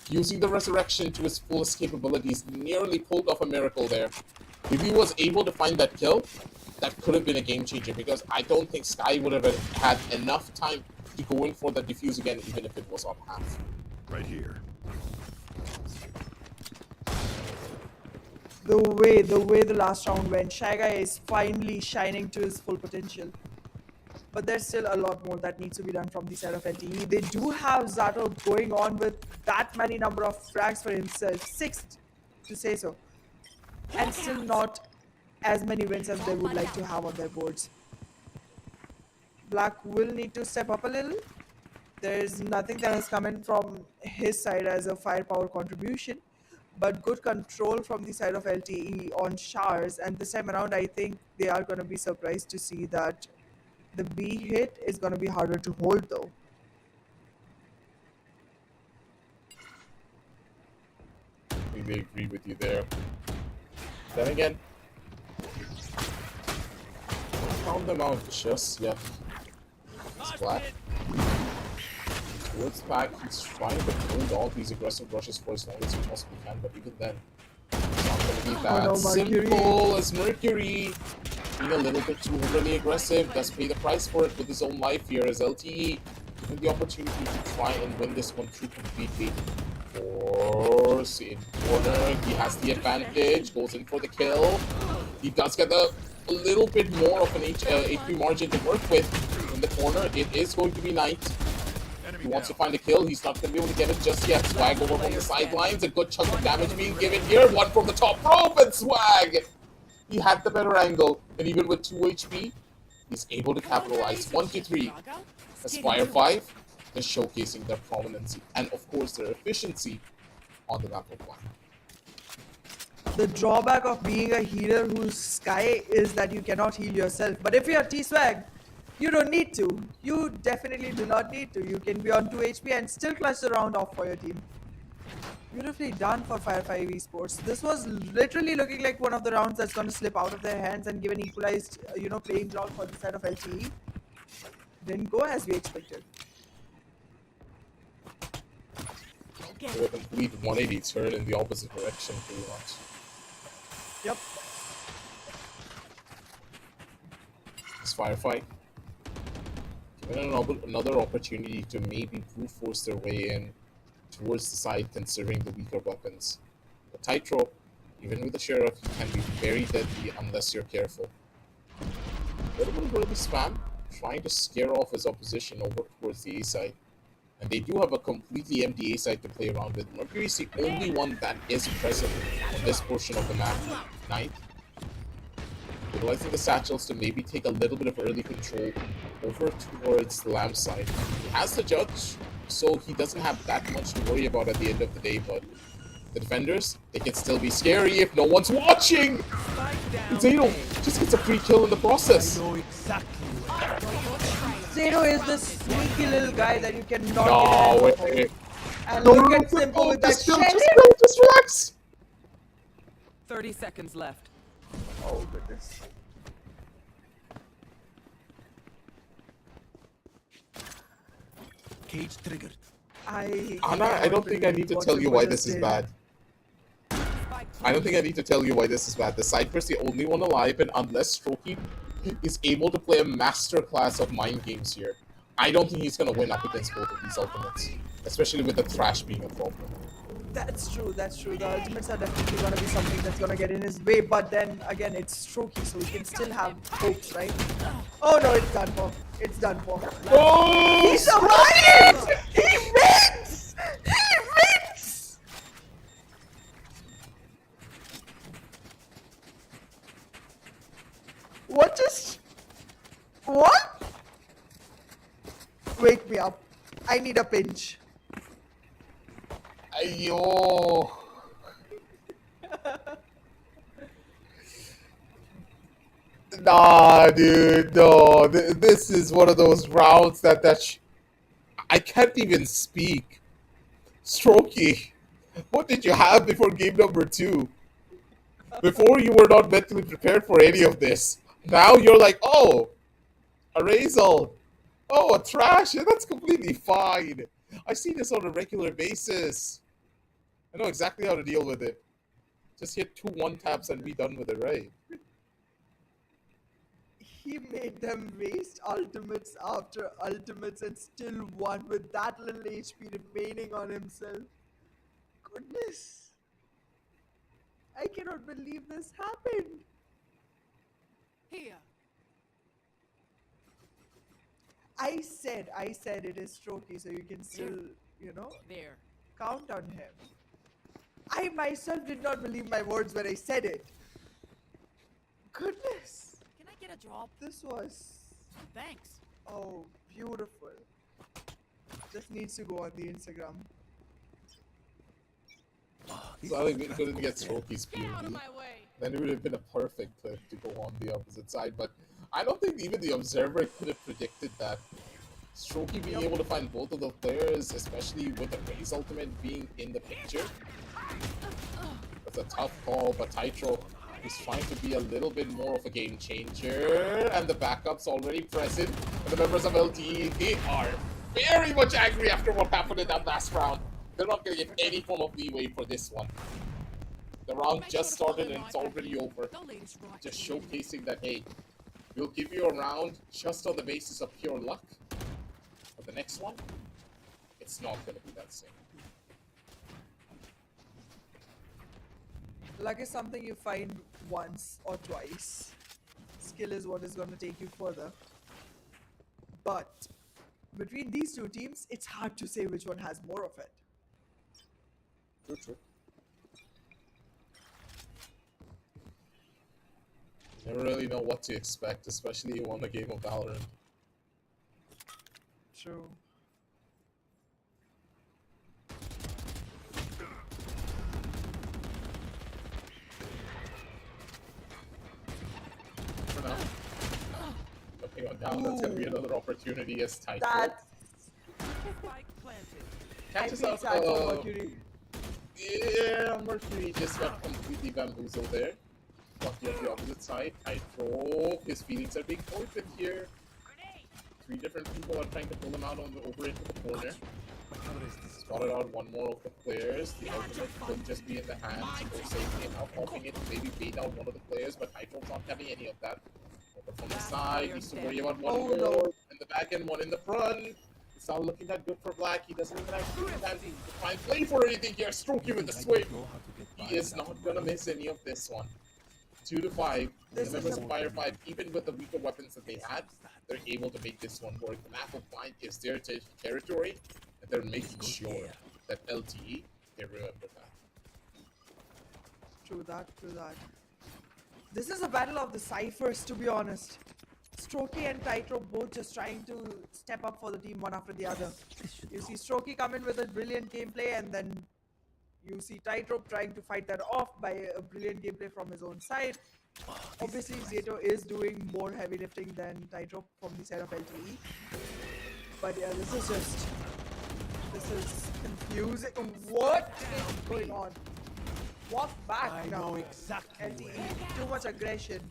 using the resurrection to his fullest capabilities, nearly pulled off a miracle there. If he was able to find that kill, that could have been a game changer, because I don't think Sky would have had enough time to go in for the defuse again, even if it was on half. Right here. The way the last round went, Shy Guy is finally shining to his full potential. But there's still a lot more that needs to be done from the side of LTE. They do have Zato going on with that many number of frags for himself, 6 to say so, and still not as many wins as they would like to have on their boards. Black will need to step up a little. There's nothing that has come in from his side as a firepower contribution, but good control from the side of LTE on showers. And this time around, I think they are going to be surprised to see that the B hit is going to be harder to hold, though. I may agree with you there. Then again, found them out just yet. It's Black. Towards the back, he's trying to hold all these aggressive rushes for as long as he possibly can, but even then, it's not going to be that no, Mercury. simple as Mercury. Being a little bit too overly aggressive, does pay the price for it with his own life here as LTE. Given the opportunity to try and win this one through completely. Force in corner, he has the advantage, goes in for the kill. He does get a little bit more of an HP margin to work with in the corner. It is going to be Knight. He wants to find a kill. He's not going to be able to get it just yet. Swag over on the sidelines. A good chunk of damage being given here. One from the top rope, and Swag! He had the better angle, and even with 2 HP, he's able to capitalize. 1 to 3. As Fire5 is showcasing their prominence and, of course, their efficiency on the map of Black. The drawback of being a healer who's Sky is that you cannot heal yourself. But if you're T-Swag, you don't need to. You definitely do not need to. You can be on 2 HP and still clutch the round off for your team. Beautifully done for Fire5 Esports. This was literally looking like one of the rounds that's going to slip out of their hands and give an equalized, playing ground for the side of LTE. Didn't go as we expected. So a complete 180 turn in the opposite direction, pretty much. Yep. This Firefight, given another opportunity to maybe brute force their way in towards the side, considering the weaker weapons. The tightrope, even with the sheriff, can be very deadly unless you're careful. A little bit of early spam, trying to scare off his opposition over towards the A side. And they do have a completely empty A side to play around with. Mercury is the only one that is present on this portion of the map. Knight, utilizing the satchels to maybe take a little bit of early control over towards the Lamb side. He has the judge, so he doesn't have that much to worry about at the end of the day, but the defenders, they can still be scary if no one's watching! Zeno just gets a free kill in the process. Zeno is the sneaky little guy that you cannot No, get wait. And No, look no, at Simple with that just chill, shit. just relax! 30 seconds left. Oh goodness. Cage triggered. Anna, I don't think I need to tell you why this is bad. I don't think I need to tell you why this is bad. The Cypher's the only one alive, and unless Strokey is able to play a masterclass of mind games here, I don't think he's going to win up against both of these ultimates. Especially with the Thrash being a problem. That's true. The ultimates are definitely going to be something that's going to get in his way, but then again, it's Strokey, so he can still have hopes, right? Oh no, it's done for. It's done for. Oh! He survived! He wins! He wins! What is... What? Wake me up. I need a pinch. Ayo. Nah, dude, no. This is one of those rounds that I can't even speak. Strokey, what did you have before game number 2? Before you were not mentally prepared for any of this. Now you're like, oh, a Razel. Oh, a Trash. Yeah, that's completely fine. I see this on a regular basis. I know exactly how to deal with it. Just hit 2 1-taps and be done with it, right? He made them waste ultimates after ultimates and still won with that little HP remaining on himself. Goodness. I cannot believe this happened. Here. I said it is Strokey, so you can still, you know, There. count on him. I myself did not believe my words when I said it. Goodness, Can I get a drop? this was, Thanks. oh, beautiful. Just needs to go on the Instagram. So I think we couldn't get Strokey's Get out of POV. my way. Then it would have been a perfect clip to go on the opposite side. But I don't think even the observer could have predicted that. Strokey being able to find both of the players, especially with the Raze ultimate being in the picture. That's a tough call, but Tytro is trying to be a little bit more of a game changer. And the backup's already present. And the members of LTE, they are very much angry after what happened in that last round. They're not going to give any form of leeway for this one. The round just started and it's already over. The latest rock Just team. showcasing that, hey, we'll give you a round just on the basis of pure luck. But the next one, it's not going to be that same. Luck is something you find once or twice. Skill is what is going to take you further. But between these two teams, it's hard to say which one has more of it. True. Never really know what to expect, especially on a game of Valorant. True. For now. Looking on down, that's going to be another opportunity as Tytro That Spike planted. I catches feel up. sad for Mercury. Yeah, Mercury just got completely bamboozled there. Lucky on the opposite side. Tytro, his feelings are being toyed with here. Three different people are trying to pull him out over into the corner. Spotted out one more of the players. The ultimate could just be in the hands of those safety, now popping it to maybe bait out one of the players, but Tytro's not having any of that. Over from the side, needs to worry about one Oh, more no. in the back end, one in the front. It's not looking that good for Black. He doesn't even have time to try and play for anything here. Strokey with the swing. He is not gonna miss any of this one. 2 to 5. This The is members a- of Fire5, even with the weaker weapons that they had, they're able to make this one work. The map of Blind is their territory, and they're making sure that LTE, they remember that. True that. This is a battle of the ciphers, to be honest. Strokey and Tytro both just trying to step up for the team one after the other. You see Strokey come in with a brilliant gameplay, and then you see Tytro trying to fight that off by a brilliant gameplay from his own side. Obviously, Zato is doing more heavy lifting than Tytro from the side of LTE. But yeah, this is confusing. What is going on? Walk back now. exactly LTE, too much aggression.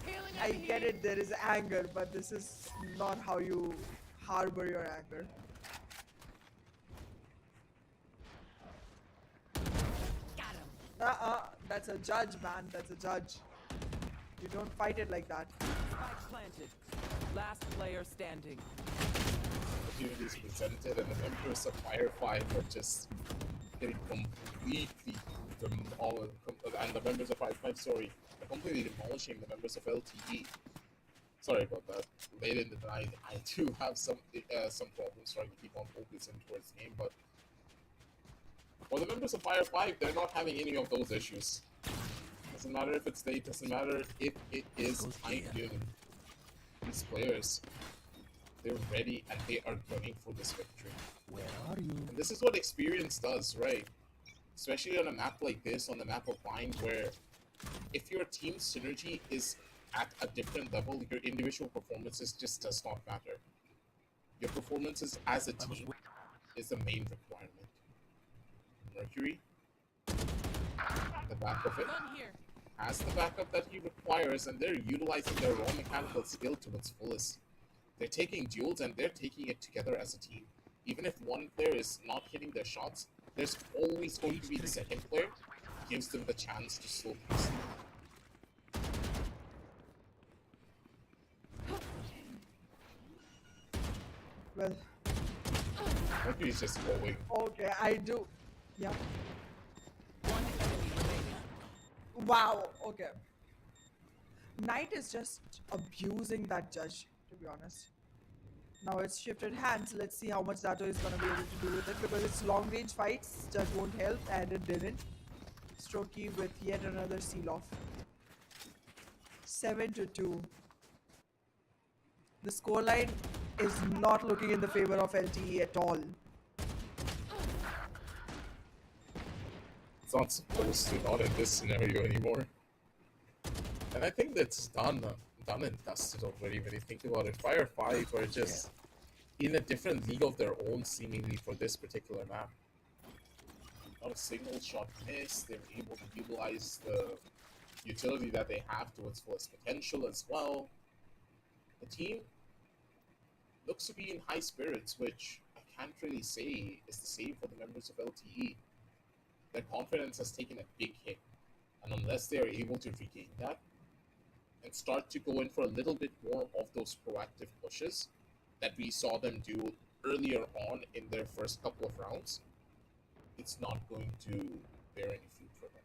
Healing I over get here. it, there is anger, but this is not how you harbor your anger. Got him. That's a judge, man. That's a judge. You don't fight it like that. Spike planted. Last player standing. Opportunities presented, and the members of Fire5 are just getting completely demolished. And the members of Fire5, sorry, are completely demolishing the members of LTE. Sorry about that. Late in the night, I do have some problems trying to keep on focusing towards the game, but for the members of Fire5, they're not having any of those issues. Doesn't matter if it's late, doesn't matter if it is high noon. These players, they're ready and they are gunning for this victory. Where are you? And this is what experience does, right? Especially on a map like this, on the map of Vine, where if your team synergy is at a different level, your individual performances just does not matter. Your performances as a team is the main requirement. Mercury, the back of it, None here. has the backup that he requires, and they're utilizing their own mechanical skill to its fullest. They're taking duels and they're taking it together as a team. Even if one player is not hitting their shots, there's always going to be the second player who gives them the chance to slow pace. Well, Mercury's just going. okay, I do. Yeah. One enemy remaining. Wow. Okay. Knight is just abusing that judge, to be honest. Now it's shifted hands. Let's see how much Zato is going to be able to do with it because it's long range fights. Judge won't help, and it didn't. Strokey with yet another seal off. 7-2. The scoreline is not looking in the favor of LTE at all. It's not supposed to, not in this scenario anymore. And I think that's done and dusted already when you think about it. Fire5 are just in a different league of their own, seemingly, for this particular map. Not a single shot missed. They're able to utilize the utility that they have to its fullest potential as well. The team looks to be in high spirits, which I can't really say is the same for the members of LTE. Their confidence has taken a big hit, and unless they are able to regain that and start to go in for a little bit more of those proactive pushes that we saw them do earlier on in their first couple of rounds, it's not going to bear any fruit for them.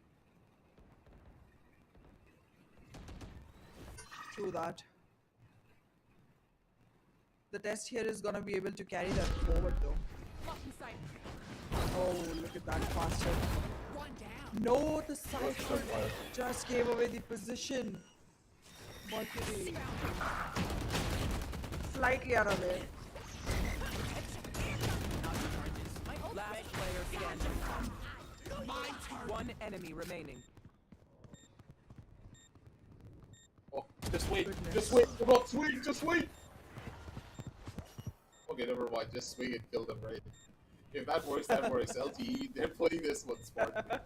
True that. The test here is going to be able to carry that forward though. Blocking sight. Oh, look at that fast hit. One down. No, the Cypher just gave away the position. Mercury. Slightly out of it. Last player standing. One enemy remaining. Oh, just wait, Goodness. just wait, come on, swing, just wait! Okay, never mind, just swing and kill them, right? If that works, that works. LTE, they're playing this one smartly.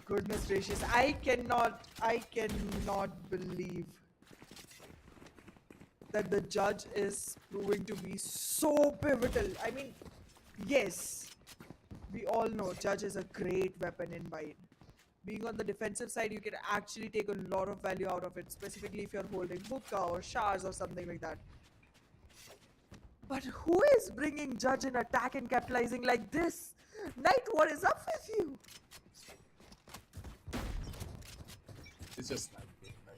Goodness gracious, I cannot believe that the judge is proving to be so pivotal. I mean, yes, we all know judge is a great weapon in Bind. Being on the defensive side, you can actually take a lot of value out of it, specifically if you're holding hookah or showers or something like that. But who is bringing judge in attack and capitalizing like this? Knight, what is up with you? It's just not being nice.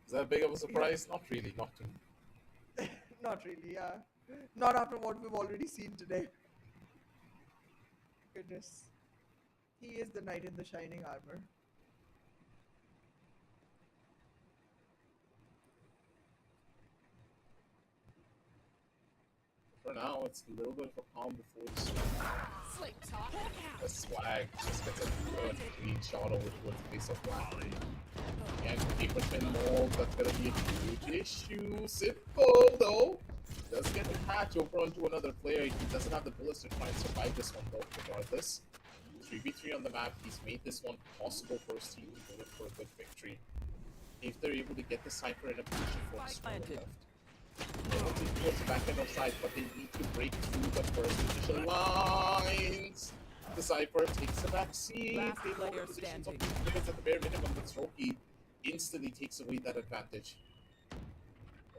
Is that big of a surprise? Not really, not to me. Not really, yeah. Not after what we've already seen today. Goodness. He is the knight in the shining armor. For now, it's a little bit of a calm before the storm. Slate top. The swag just gets a good clean shot over towards the base of black. And paper thin mold, that's gonna be a huge issue. Simple though. Does get a patch over onto another player. He doesn't have the bullets to try and survive this one though, regardless. 3v3 on the map, he's made this one possible for his team to go in for a good victory. If they're able to get the Cypher in a position for the score left. They don't take towards the back end of side, but they need to break through the first initial lines. The Cypher takes a back seat. Last They know player the positions of standing. the players at the bare minimum, but Strokey instantly takes away that advantage.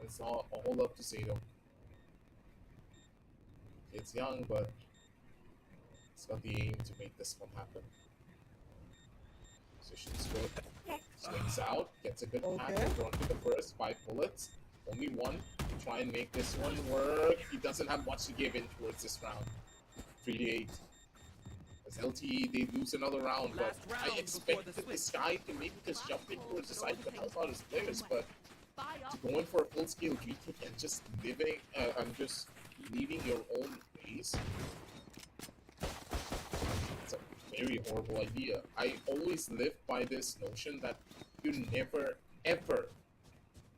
It's all up to Zato. It's young, but it's got the aim to make this one happen. Position's good. Swings out, gets a good patch Okay. over onto the first 5 bullets. Only one to try and make this one work. He doesn't have much to give in towards this round. 3-8. As LTE, they lose another round, but Last round I before expected the this switch. guy to maybe just jump in towards the side to help out his players, but Fire to go in for a full-scale retake and just leaving your own base, it's a very horrible idea. I always live by this notion that you never, ever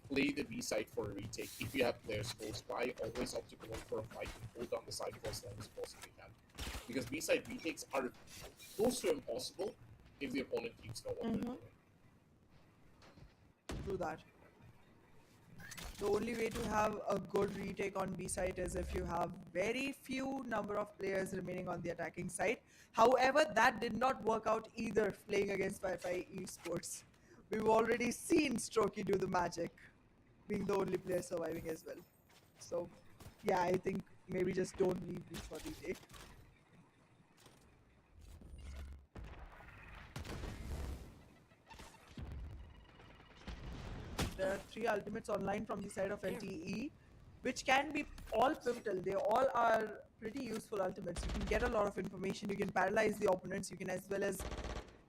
play the B side for a retake. If you have players close by, always opt to go in for a fight and hold down the side for as long as possibly can. Because B side retakes are close to impossible if the opponent keeps know what they're doing. Do that. The only way to have a good retake on B side is if you have very few number of players remaining on the attacking side. However, that did not work out either playing against Fire5 Esports. We've already seen Strokey do the magic, being the only player surviving as well. So, yeah, I think maybe just don't leave this for retake. There are 3 ultimates online from the side of LTE, which can be all pivotal. They all are pretty useful ultimates. You can get a lot of information, you can paralyze the opponents, you can as well as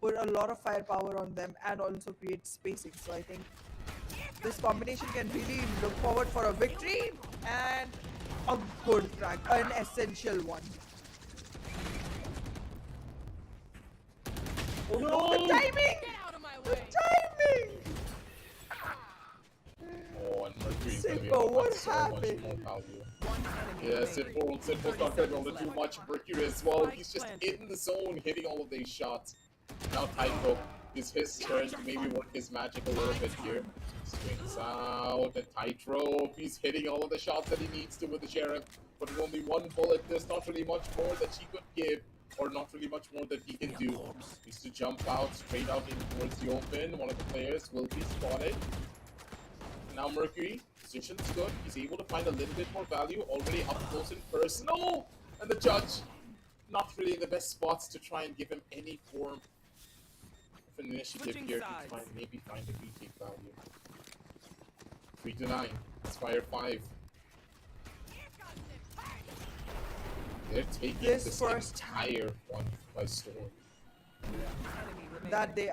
put a lot of firepower on them and also create spacing. So I think this combination can really look forward for a victory and a good frag, an essential one. Oh no, the timing! Get out of my The way. timing! Oh, and Mercury's gonna be Simple, able to what add so much happened? more value. One enemy Yeah, remaining. Simple's not gonna be able to do much. Mercury as well. He's just in the zone, hitting all of these shots. Now Tycho, it's his turn to maybe work his magic a little bit here. Swings out the tightrope. He's hitting all of the shots that he needs to with the Sheriff. But with only one bullet, there's not really much more that she could give. Or not really much more that he can do. He's to jump out, straight out in towards the open. One of the players will be spotted. Now Mercury, position's good. He's able to find a little bit more value. Already up close and personal. And the judge, not really in the best spots to try and give him any form of an initiative Switching here sides. to try and maybe find a retake value. 3-9. It's Fire5. They're taking This this first- entire one by storm. Enemy remaining. That they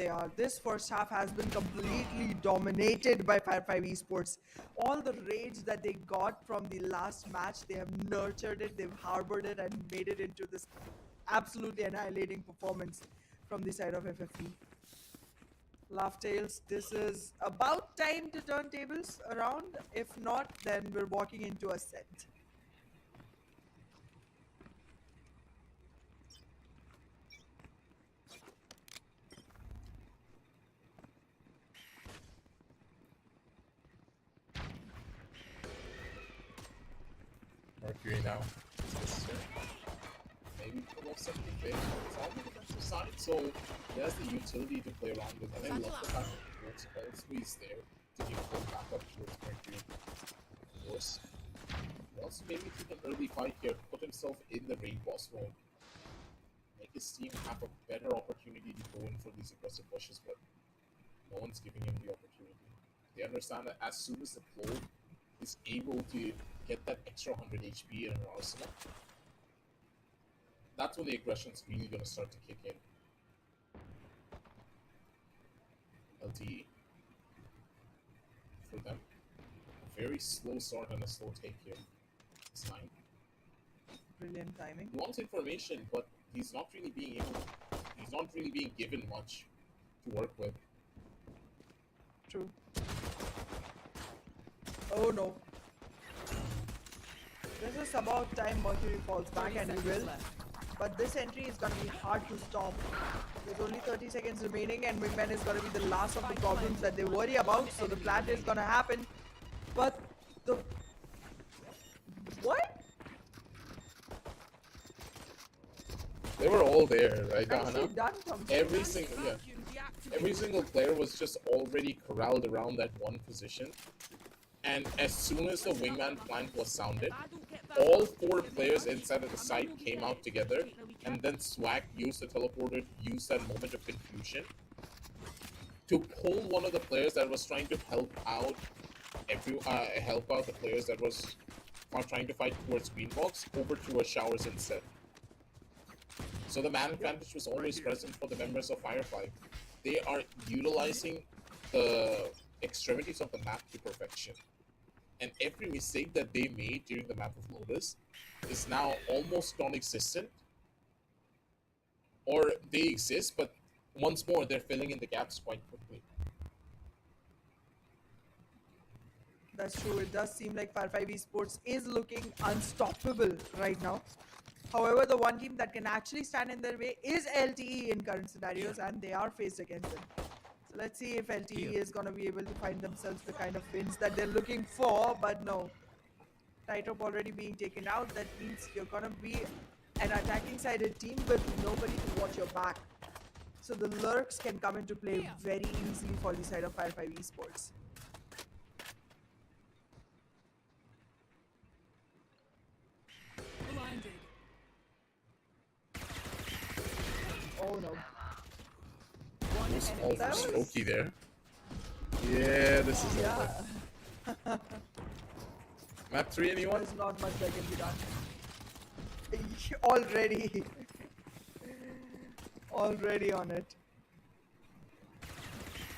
are. This first half has been completely dominated by Fire5 Esports. All the rage that they got from the last match, they have nurtured it, they've harbored it, and made it into this absolutely annihilating performance from the side of FFE. Laugh Tales, this is about time to turn tables around. If not, then we're walking into a set. Mercury now. Maybe pull off something big. It's on the defensive side, so he has the utility to play around with. And I love the fact that he works always there to give full backup towards Mercury. Of course. He also maybe take an early fight here, put himself in the raid boss role. Make his team have a better opportunity to go in for these aggressive pushes, but no one's giving him the opportunity. They understand that as soon as the flow is able to get that extra 100 HP in her arsenal, that's when the aggression's really going to start to kick in. LTE. For them. A very slow start and a slow take here. It's 9. Brilliant timing. He wants information, but he's not really being given much to work with. True. Oh no. This is about time Mercury falls back, 30 and he seconds will. left. But this entry is gonna be hard to stop. There's only 30 seconds remaining, and Wingman is gonna be the last of the problems that they worry about. So the plant is gonna happen. But the what? They were all there, right, Nicely Dana? done from Every single player was just already corralled around that one position. And as soon as the wingman plant was sounded, all 4 players inside of the site came out together, and then Swag used the teleporter, used that moment of confusion to pull one of the players that was trying to help out the players that was trying to fight towards Greenbox over to our showers instead. So the man advantage was always present for the members of Fire5. They are utilizing the extremities of the map to perfection. And every mistake that they made during the map of Lotus is now almost non-existent. Or they exist, but once more, they're filling in the gaps quite quickly. That's true. It does seem like Fire5 Esports is looking unstoppable right now. However, the one team that can actually stand in their way is LTE in current scenarios, and they are faced against them. So let's see if LTE is going to be able to find themselves the kind of wins that they're looking for, but no. Tightrope already being taken out, that means you're going to be an attacking-sided team with nobody to watch your back. So the lurks can come into play very easily for the side of Fire5 Esports. Blinded. Oh no. One It was enemy all That was- strokey there. Yeah, this is Yeah. over. Map 3, anyone? There's not much that can be done. Already. Already on it.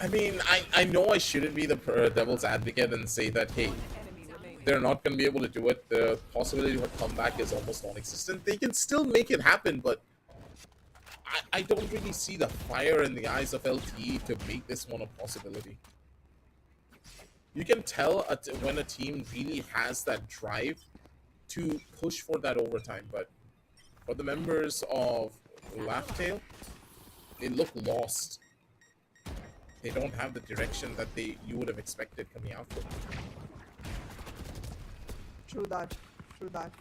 I mean, I know I shouldn't be the devil's advocate and say that, hey, Enemy remaining. they're not going to be able to do it. The possibility of a comeback is almost non-existent. They can still make it happen, but I don't really see the fire in the eyes of LTE to make this one a possibility. You can tell when a team really has that drive to push for that overtime, but for the members of Laughtail, they look lost. They don't have the direction that you would have expected coming out from. True that. True that.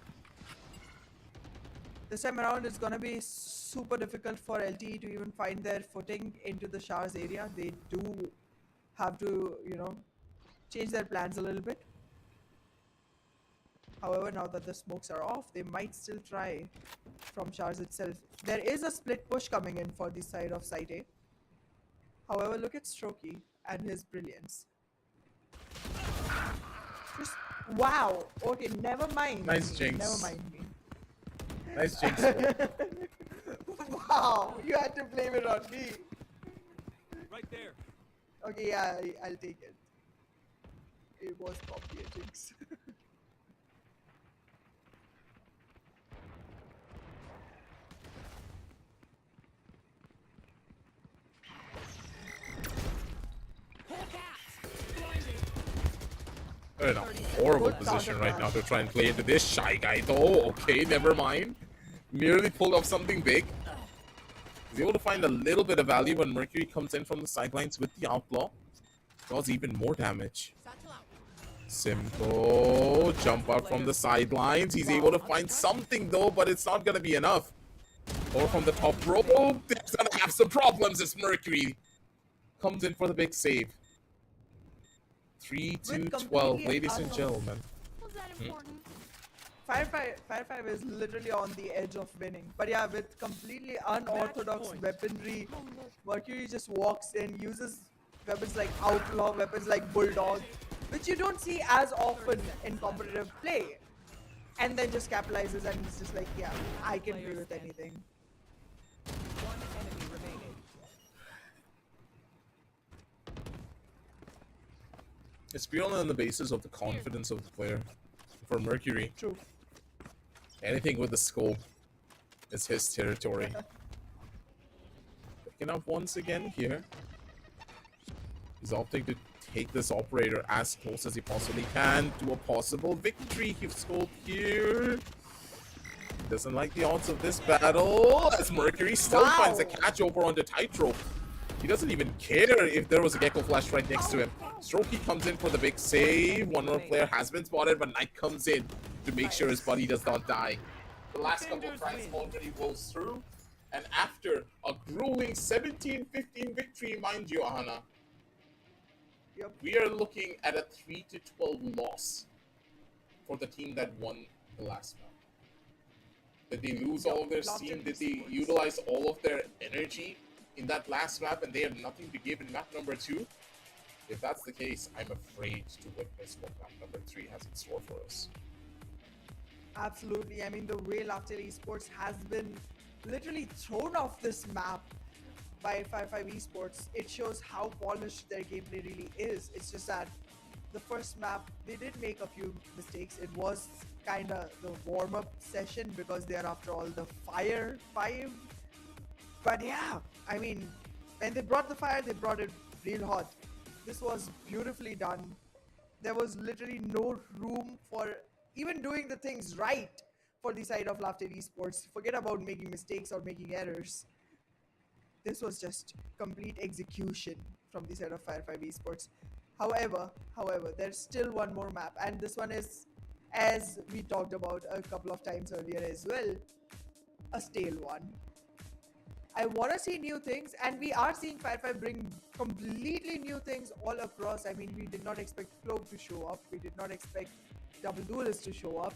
This time around, it's gonna be super difficult for LTE to even find their footing into the Shars area. They do have to, change their plans a little bit. However, now that the smokes are off, they might still try from Shars itself. There is a split push coming in for the side of Site A. However, look at Strokey and his brilliance. Just, wow. Okay, never mind. Nice jinx. Never mind me. Nice jinx. Wow, you had to blame it on me. Right there. Okay, yeah, I'll take it. It was probably a jinx. They're in a horrible position right now to try and play into this. Shy Guy though, okay, never mind. Nearly pulled off something big. He's able to find a little bit of value when Mercury comes in from the sidelines with the Outlaw. Does even more damage. Simple jump out from the sidelines. He's able to find something though, but it's not gonna be enough. Or from the top rope. Oh, there's gonna have some problems as Mercury comes in for the big save. 3-2-12, ladies and gentlemen. Was that important? Fire5 is literally on the edge of winning. But yeah, with completely unorthodox weaponry, Mercury just walks in, uses weapons like Outlaw, weapons like Bulldog, which you don't see as often in competitive play. And then just capitalizes and it's just like, yeah, I can play with anything. One enemy remaining. It's purely on the basis of the confidence of the player. For Mercury, True. anything with the scope is his territory. Picking up once again here. He's opting to take this operator as close as he possibly can to a possible victory. He's scope here. Doesn't like the odds of this battle as Mercury still finds a catch over onto Tightrope. He doesn't even care if there was a Gecko Flash right next to him. Strokey comes in for the big save. One more player has been spotted, but Knight comes in to make sure his buddy does not die. The last couple of tries already rolls through. And after a grueling 17-15 victory, mind you, Ahana, Yep. we are looking at a 3-12 loss for the team that won the last map. Did they lose all of their steam? Did they utilize all of their energy in that last map and they have nothing to give in map number 2? If that's the case, I'm afraid to witness what map number 3 has in store for us. Absolutely. I mean, the way Laughtail Esports has been literally thrown off this map by Fire5 Esports, it shows how polished their gameplay really is. It's just that the first map, they did make a few mistakes. It was kind of the warm-up session because they are, after all, the Fire5. But yeah, I mean, when they brought the fire, they brought it real hot. This was beautifully done. There was literally no room for even doing the things right for the side of Laughtail Esports. Forget about making mistakes or making errors. This was just complete execution from the side of Fire5 Esports. However, there's still one more map, and this one is, as we talked about a couple of times earlier as well, a stale one. I want to see new things, and we are seeing Fire5 bring completely new things all across. I mean, we did not expect Clove to show up. We did not expect Double Duelist to show up.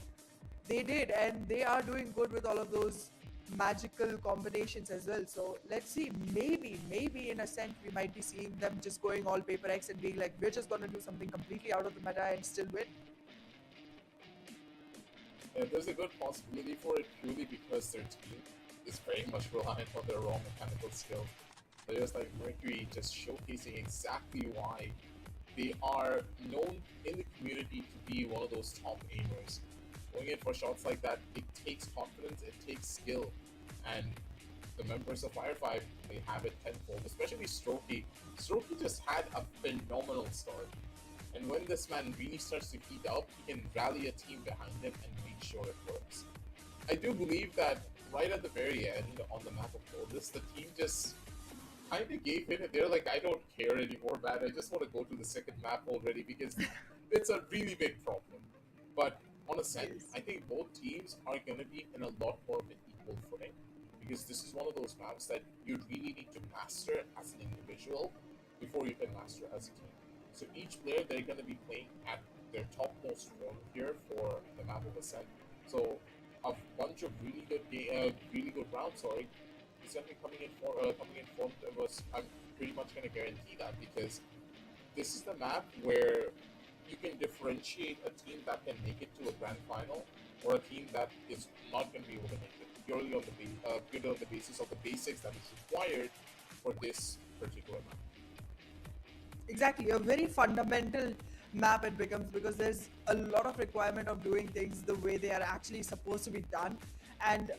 They did, and they are doing good with all of those magical combinations as well. So let's see, maybe in Ascent we might be seeing them just going all paper X and being like, we're just gonna do something completely out of the meta and still win. Yeah, there's a good possibility for it purely because their team is very much reliant on their raw mechanical skill. Players like Mercury just showcasing exactly why they are known in the community to be one of those top aimers. Going in for shots like that, it takes confidence, it takes skill, and the members of Fire5, they have it tenfold, especially Strokey. Strokey just had a phenomenal start. And when this man really starts to heat up, he can rally a team behind him and make sure it works. I do believe that right at the very end on the map of Lotus, the team just kind of gave in and they're like, I don't care anymore, man. I just want to go to the second map already because it's a really big problem. But on Ascent, I think both teams are going to be in a lot more of an equal footing because this is one of those maps that you really need to master as an individual before you can master as a team. So each player, they're going to be playing at their topmost form here for the map of Ascent. So a bunch of really good rounds, sorry, is going to be coming in form of us. I'm pretty much going to guarantee that because this is the map where you can differentiate a team that can make it to a grand final or a team that is not going to be able to make it purely on the basis of the basics that is required for this particular map. Exactly, a very fundamental map it becomes because there's a lot of requirement of doing things the way they are actually supposed to be done, and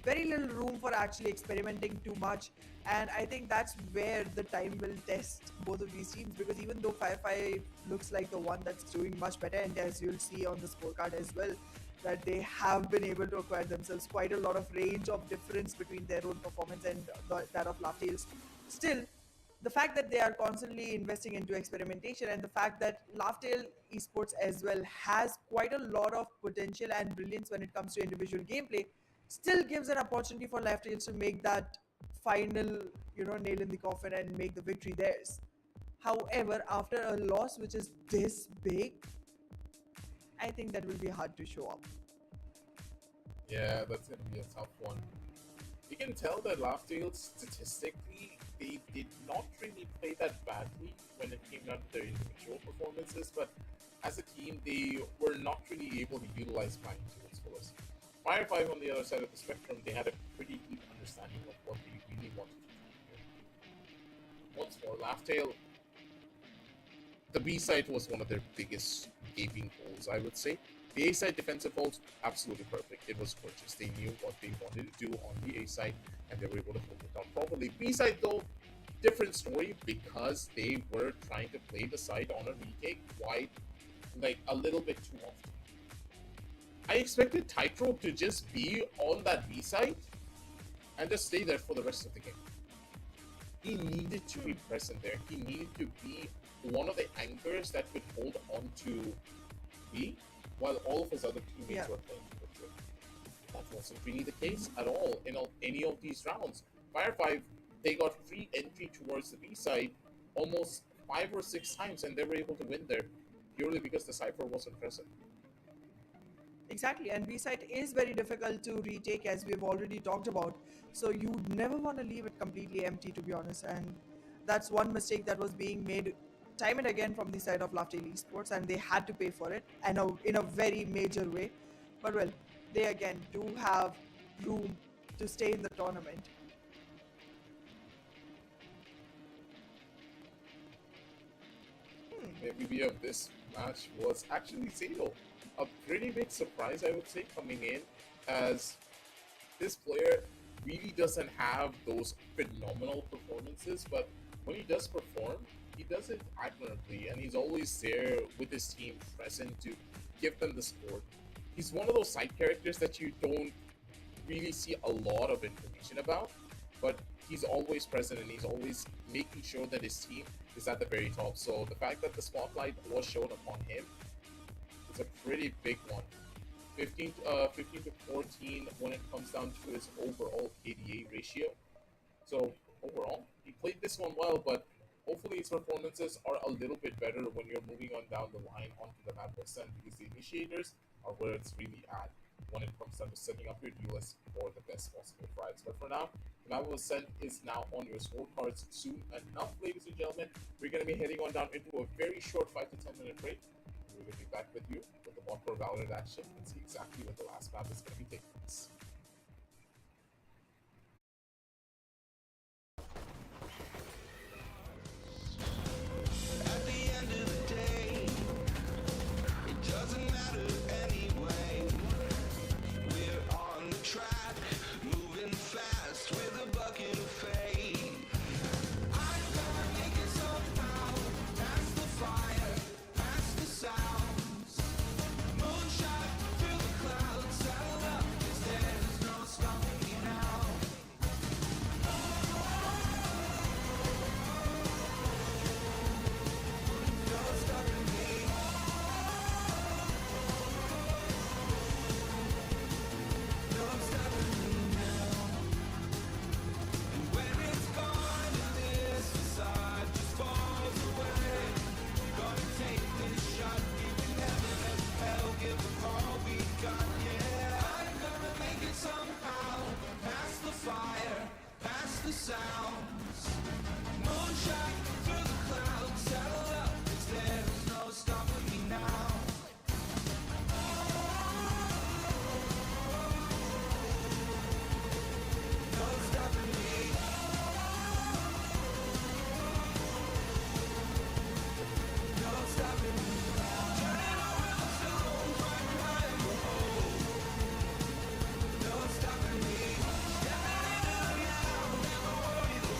very little room for actually experimenting too much. And I think that's where the time will test both of these teams, because even though Fire5 looks like the one that's doing much better, and as you'll see on the scorecard as well, that they have been able to acquire themselves quite a lot of range of difference between their own performance and that of Laughtales. Still, the fact that they are constantly investing into experimentation, and the fact that Laughtale Esports as well has quite a lot of potential and brilliance when it comes to individual gameplay, still gives an opportunity for Laughtales to make that final, nail in the coffin and make the victory theirs. However, after a loss which is this big, I think that will be hard to show up. Yeah, that's going to be a tough one. You can tell that Laughtale statistically, they did not really play that badly when it came down to their individual performances, but as a team, they were not really able to utilize Flying to its fullest. Fire5 on the other side of the spectrum, they had a pretty deep understanding of what they really wanted to do here. Once more, Laughtale, the B side was one of their biggest gaping holes, I would say. The A side defensive holds, absolutely perfect. It was gorgeous. They knew what they wanted to do on the A side, and they were able to hold it down properly. B side, though, different story because they were trying to play the side on a retake wide, like a little bit too often. I expected Tightrope to just be on that B side and just stay there for the rest of the game. He needed to be present there. He needed to be one of the anchors that could hold on to B while all of his other teammates were playing with him. That wasn't really the case at all in any of these rounds. Fire5, they got free entry towards the B side almost 5 or 6 times, and they were able to win there purely because the Cypher wasn't present. Exactly, and B site is very difficult to retake, as we've already talked about. So you never want to leave it completely empty, to be honest. And that's one mistake that was being made time and again from the side of Laughtale Esports, and they had to pay for it, and in a very major way. But well, they again do have room to stay in the tournament. MVP of this match was actually Zeno. A pretty big surprise, I would say, coming in, as this player really doesn't have those phenomenal performances, but when he does perform, he does it admirably, and he's always there with his team present to give them the support. He's one of those side characters that you don't really see a lot of information about, but he's always present and he's always making sure that his team is at the very top. So the fact that the spotlight was shown upon him, it's a pretty big one. 15 to 14 when it comes down to his overall KDA ratio. So overall, he played this one well, but hopefully his performances are a little bit better when you're moving on down the line onto the map percent, because the initiators are where it's really at. when it comes down to setting up your duel list for the best possible fights. But for now, the map ascent is now on your scorecards soon enough, ladies and gentlemen. We're going to be heading on down into a very short 5 to 10 minute break. We're going to be back with you with the more Valorant action and see exactly what the last map is going to be taking place. At the end of the day, it doesn't matter anyway. We're on the track, moving fast with a bucket of faith. I'm gonna make it somehow, past the fire, past the sounds. Moonshot through the clouds, saddle up, 'cause there's no stopping me now. No stopping me. No stopping me now. And when it's gone and this facade just falls away, gonna take this shot, even heaven and hell, give them all we got, yeah. I'm gonna make it somehow, past the fire, past the sounds. Moonshot through the clouds, saddle up, 'cause there's no stopping me now. No stopping me. No stopping me. Turning over the stones, right behind the hole. No stopping me. Stepping into the now, never worry the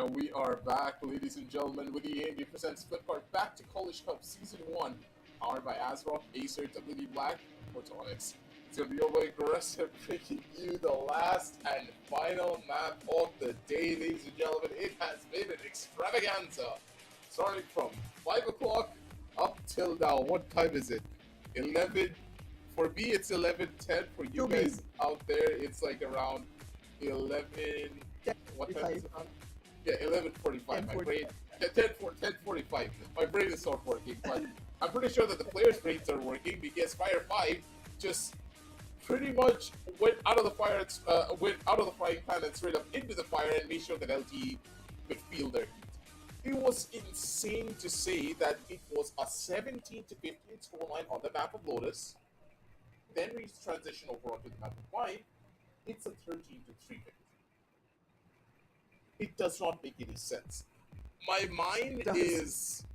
And we are back, ladies and gentlemen, with the AMD presents Flipkart Back to College Cup Season 1, powered by ASRock, Acer, WD Black, and Photonics. It's going to be over aggressive, bringing you the last and final map of the day, ladies and gentlemen. It has been an extravaganza, starting from 5 o'clock up till now. What time is it? 11. For me, it's 11:10. For you guys out there, it's like around 11. What time is it? Yeah, 11:45. My brain. 10:45. My brain is not working, but I'm pretty sure that the players' brains are working because Fire5 just pretty much went out of the fire, went out of the frying pan and straight up into the fire and made sure that LTE could feel their heat. It was insane to say that it was a 17-15 scoreline on the map of Lotus. Then we transition over onto the map of Wine. It's a 13-3 victory. It does not make any sense. My mind is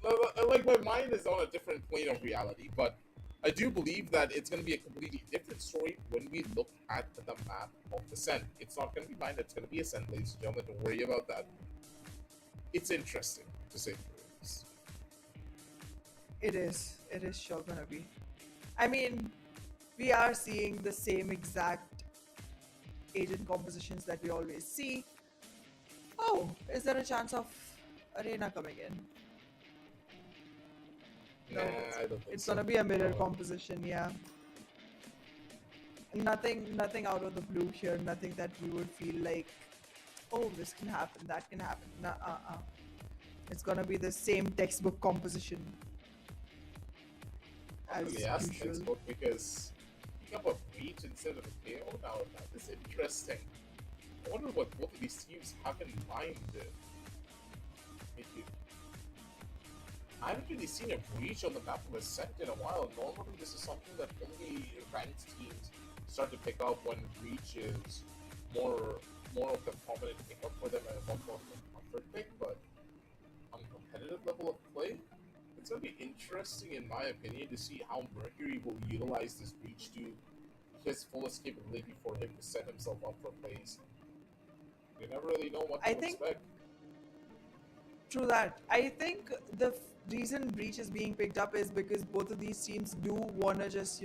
my mind is on a different plane of reality, but I do believe that it's going to be a completely different story when we look at the map of Ascent. It's not going to be mine, it's going to be Ascent, ladies and gentlemen. Don't worry about that. It's interesting, to say the least. It is. It is sure going to be. I mean, we are seeing the same exact agent compositions that we always see. Oh, is there a chance of Arena coming in? No, I don't think it's so. gonna be a mirror composition, yeah. Nothing out of the blue here. Nothing that we would feel like, oh, this can happen, that can happen. It's gonna be the same textbook composition as Yes, usual. textbook, because picking up a breach instead of a KO now, that is interesting. I wonder what both of these teams have in mind. I haven't really seen a breach on the map of Ascent in a while. Normally, this is something that only ranked teams start to pick up when breach is more of the prominent pickup for them and a more of a comfort pick. But on competitive level of play, it's going to be interesting, in my opinion, to see how Mercury will utilize this breach to his fullest capability for him to set himself up for plays. You never really know what to expect. True that. I think the reason breach is being picked up is because both of these teams do wanna just,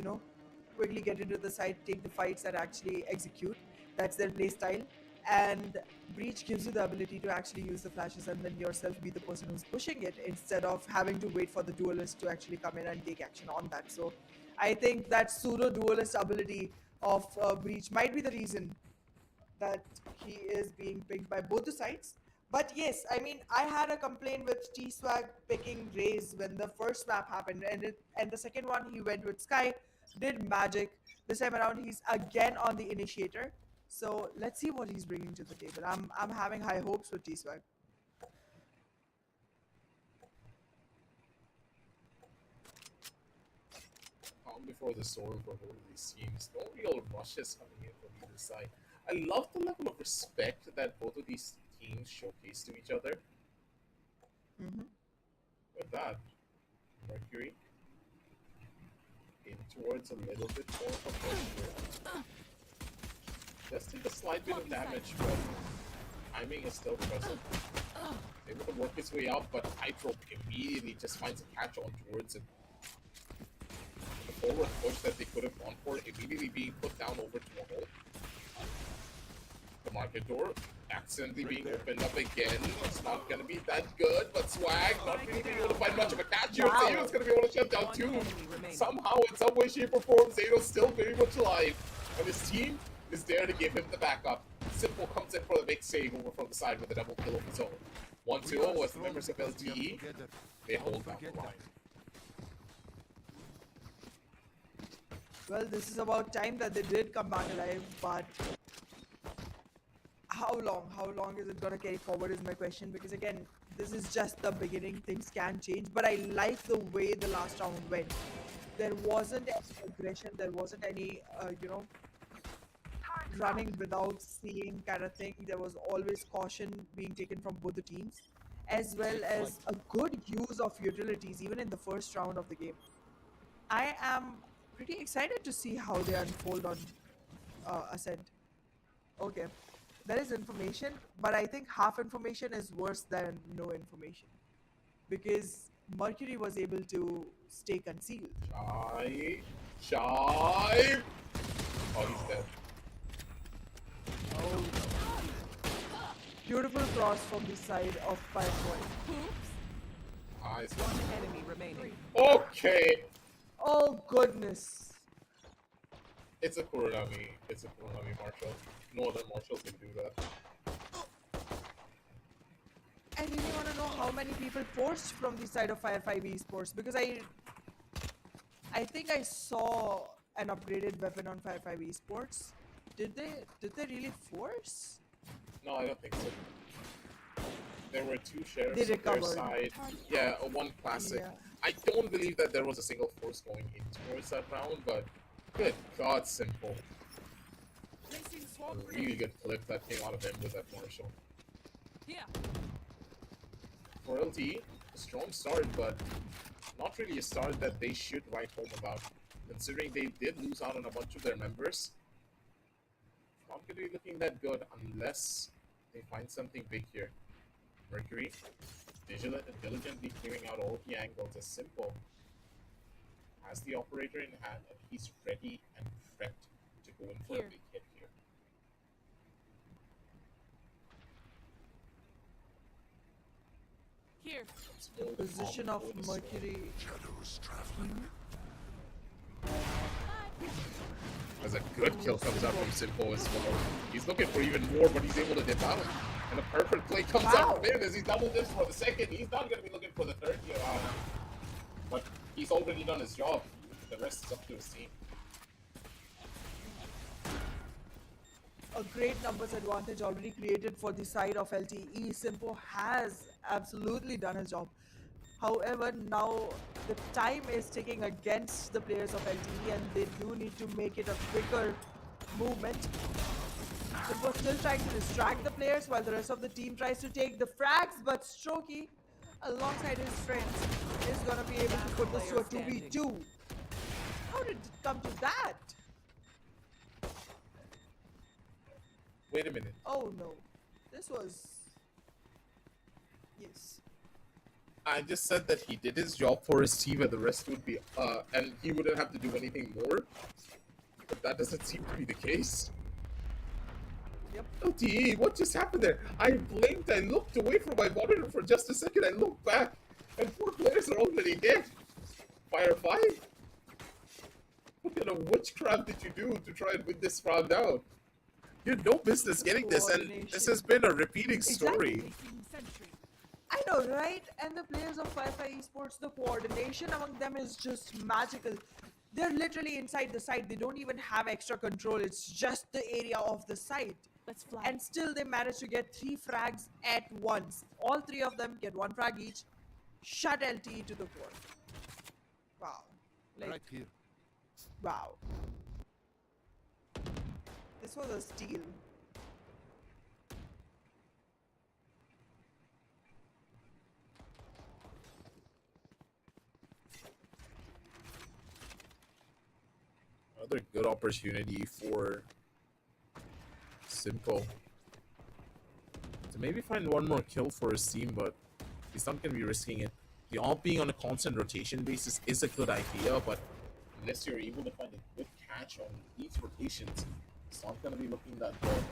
quickly get into the side, take the fights and actually execute. That's their play style. And breach gives you the ability to actually use the flashes and then yourself be the person who's pushing it instead of having to wait for the duelist to actually come in and take action on that. So I think that pseudo duelist ability of breach might be the reason that he is being picked by both the sides. But yes, I mean, I had a complaint with T-Swag picking Raze when the first map happened, and the second one he went with Sky, did magic. This time around, he's again on the initiator. So let's see what he's bringing to the table. I'm having high hopes with T-Swag. Before the sword for both of these teams, no real rushes coming in from either side. I love the level of respect that both of these teams showcase to each other. With that, Mercury in towards a little bit more of a push. Just take a slight bit of damage, but timing is still present. Able to work his way out, but Hydro immediately just finds a catch on towards him. The forward push that they could have gone for immediately being put down over to a hole. The market door accidentally being opened up again. It's not going to be that good, but Swag not really being able to find much of a catch here. Zato's going to be able to shut down too. Somehow, in some way, shape, or form, Zato's still very much alive. And his team is there to give him the backup. Simple comes in for the big save over from the side with a double kill of his own. 1-2-0 as the members of LTE, they hold down the line. Well, this is about time that they did come back alive, but how long is it gonna carry forward is my question, because again, this is just the beginning. Things can change, but I like the way the last round went. There wasn't any aggression, there wasn't any running without seeing kind of thing. There was always caution being taken from both the teams, as well as a good use of utilities even in the first round of the game. I am pretty excited to see how they unfold on Ascent. Okay. there is information, but I think half information is worse than no information. Because Mercury was able to stay concealed. Shy. Oh, he's dead. Beautiful cross from the side of Fire5. Nice. One enemy remaining. Okay. Oh goodness. It's a Kuronami. It's a Kuronami Marshall. No other Marshall can do that. I really want to know how many people forced from the side of Fire5 Esports, because I think I saw an upgraded weapon on Fire5 Esports. Did they really force? No, I don't think so. There were two shares They on their recovered. side. Yeah, one classic. Yeah. I don't believe that there was a single force going in towards that round, but good God, Simple. A really good clip that came out of him with that Marshall. Yeah. For LTE, a strong start, but not really a start that they should write home about, considering they did lose out on a bunch of their members. Not going to be looking that good unless they find something big here. Mercury, diligently clearing out all the angles as Simple has the operator in hand, and he's ready and prepped to go in for a big hit here. Here. The position of Mercury. Shadows traveling. As a good kill comes out from Simple as well. He's looking for even more, but he's able to dip out. And a perfect play comes out from him as he's double dips for the second. He's not going to be looking for the third here. But he's already done his job. The rest is up to his team. A great numbers advantage already created for the side of LTE. Simpo has absolutely done his job. However, now the time is ticking against the players of LTE, and they do need to make it a quicker movement. Simpo still trying to distract the players while the rest of the team tries to take the frags, but Strokey, alongside his friends, is gonna be able to put this to a 2v2. How did it come to that? Wait a minute. Oh no, this was... Yes. I just said that he did his job for his team and the rest would be, and he wouldn't have to do anything more. But that doesn't seem to be the case. Yep. LTE, what just happened there? I blinked, I looked away from my monitor for just a second, I looked back, and 4 players are already dead. Fire5? What kind of witchcraft did you do to try and win this round out? You had no business getting this, and this has been a repeating story. I know, right? And the players of Fire5 Esports, the coordination among them is just magical. They're literally inside the site. They don't even have extra control. It's just the area of the site. Let's fly. And still they manage to get 3 frags at once. All 3 of them get 1 frag each. Shut LTE to the core. Wow. Like, Right here. wow. This was a steal. Another good opportunity for Simple to maybe find one more kill for his team, but he's not going to be risking it. The all being on a constant rotation basis is a good idea, but unless you're able to find a good catch on these rotations, it's not going to be looking that good.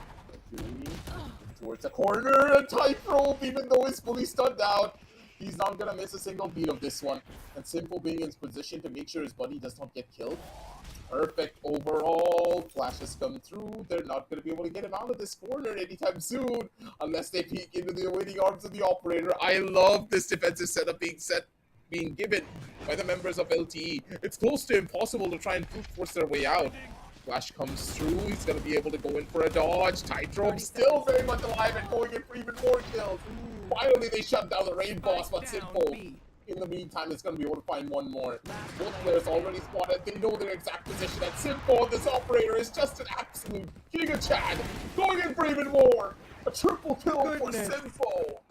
Towards the corner, a tightrope, even though he's fully stunned out. He's not going to miss a single beat of this one. And Simple being in position to make sure his buddy does not get killed. Perfect overall. Flashes come through. They're not going to be able to get him out of this corner anytime soon unless they peek into the awaiting arms of the operator. I love this defensive setup being given by the members of LTE. It's close to impossible to try and brute force their way out. Flash comes through. He's going to be able to go in for a dodge. Tightrope still very much alive and going in for even more kills. Finally, they shut down the raid boss, but Simple, in the meantime, is going to be able to find one more. Both players already spotted. They know their exact position. And Simple, this operator, is just an absolute king of Chad. Going in for even more. A triple kill for Simple.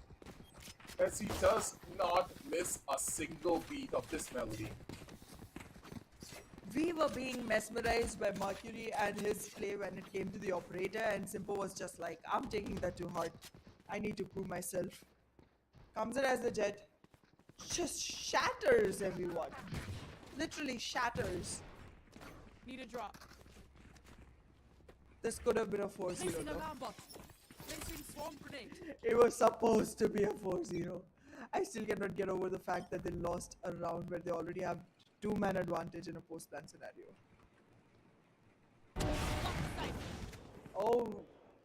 As he does not miss a single beat of this melody. We were being mesmerized by Mercury and his play when it came to the operator, and Simpo was just like, I'm taking that to heart. I need to prove myself. Comes in as the jet. Just shatters everyone. Literally shatters. Need a drop. This could have been a 4-0 Placing though. alarm bot. Placing swarm grenade. It was supposed to be a 4-0. I still cannot get over the fact that they lost a round where they already have 2-man advantage in a post-plan scenario. Oh,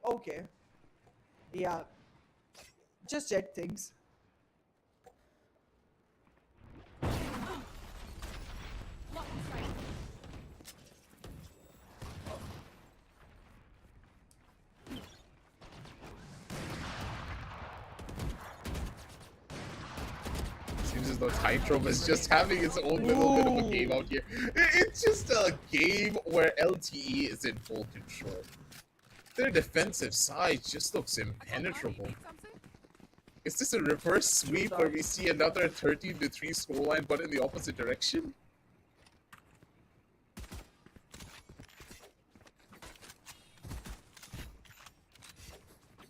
okay. Yeah. Just jet things. Lock in sight. Seems as though Titrom is just having its own little bit of a game out here. It's just a game where LTE is in full control. Their defensive side just looks impenetrable. Need something? Is this a reverse sweep where we see another 13-3 scoreline but in the opposite direction?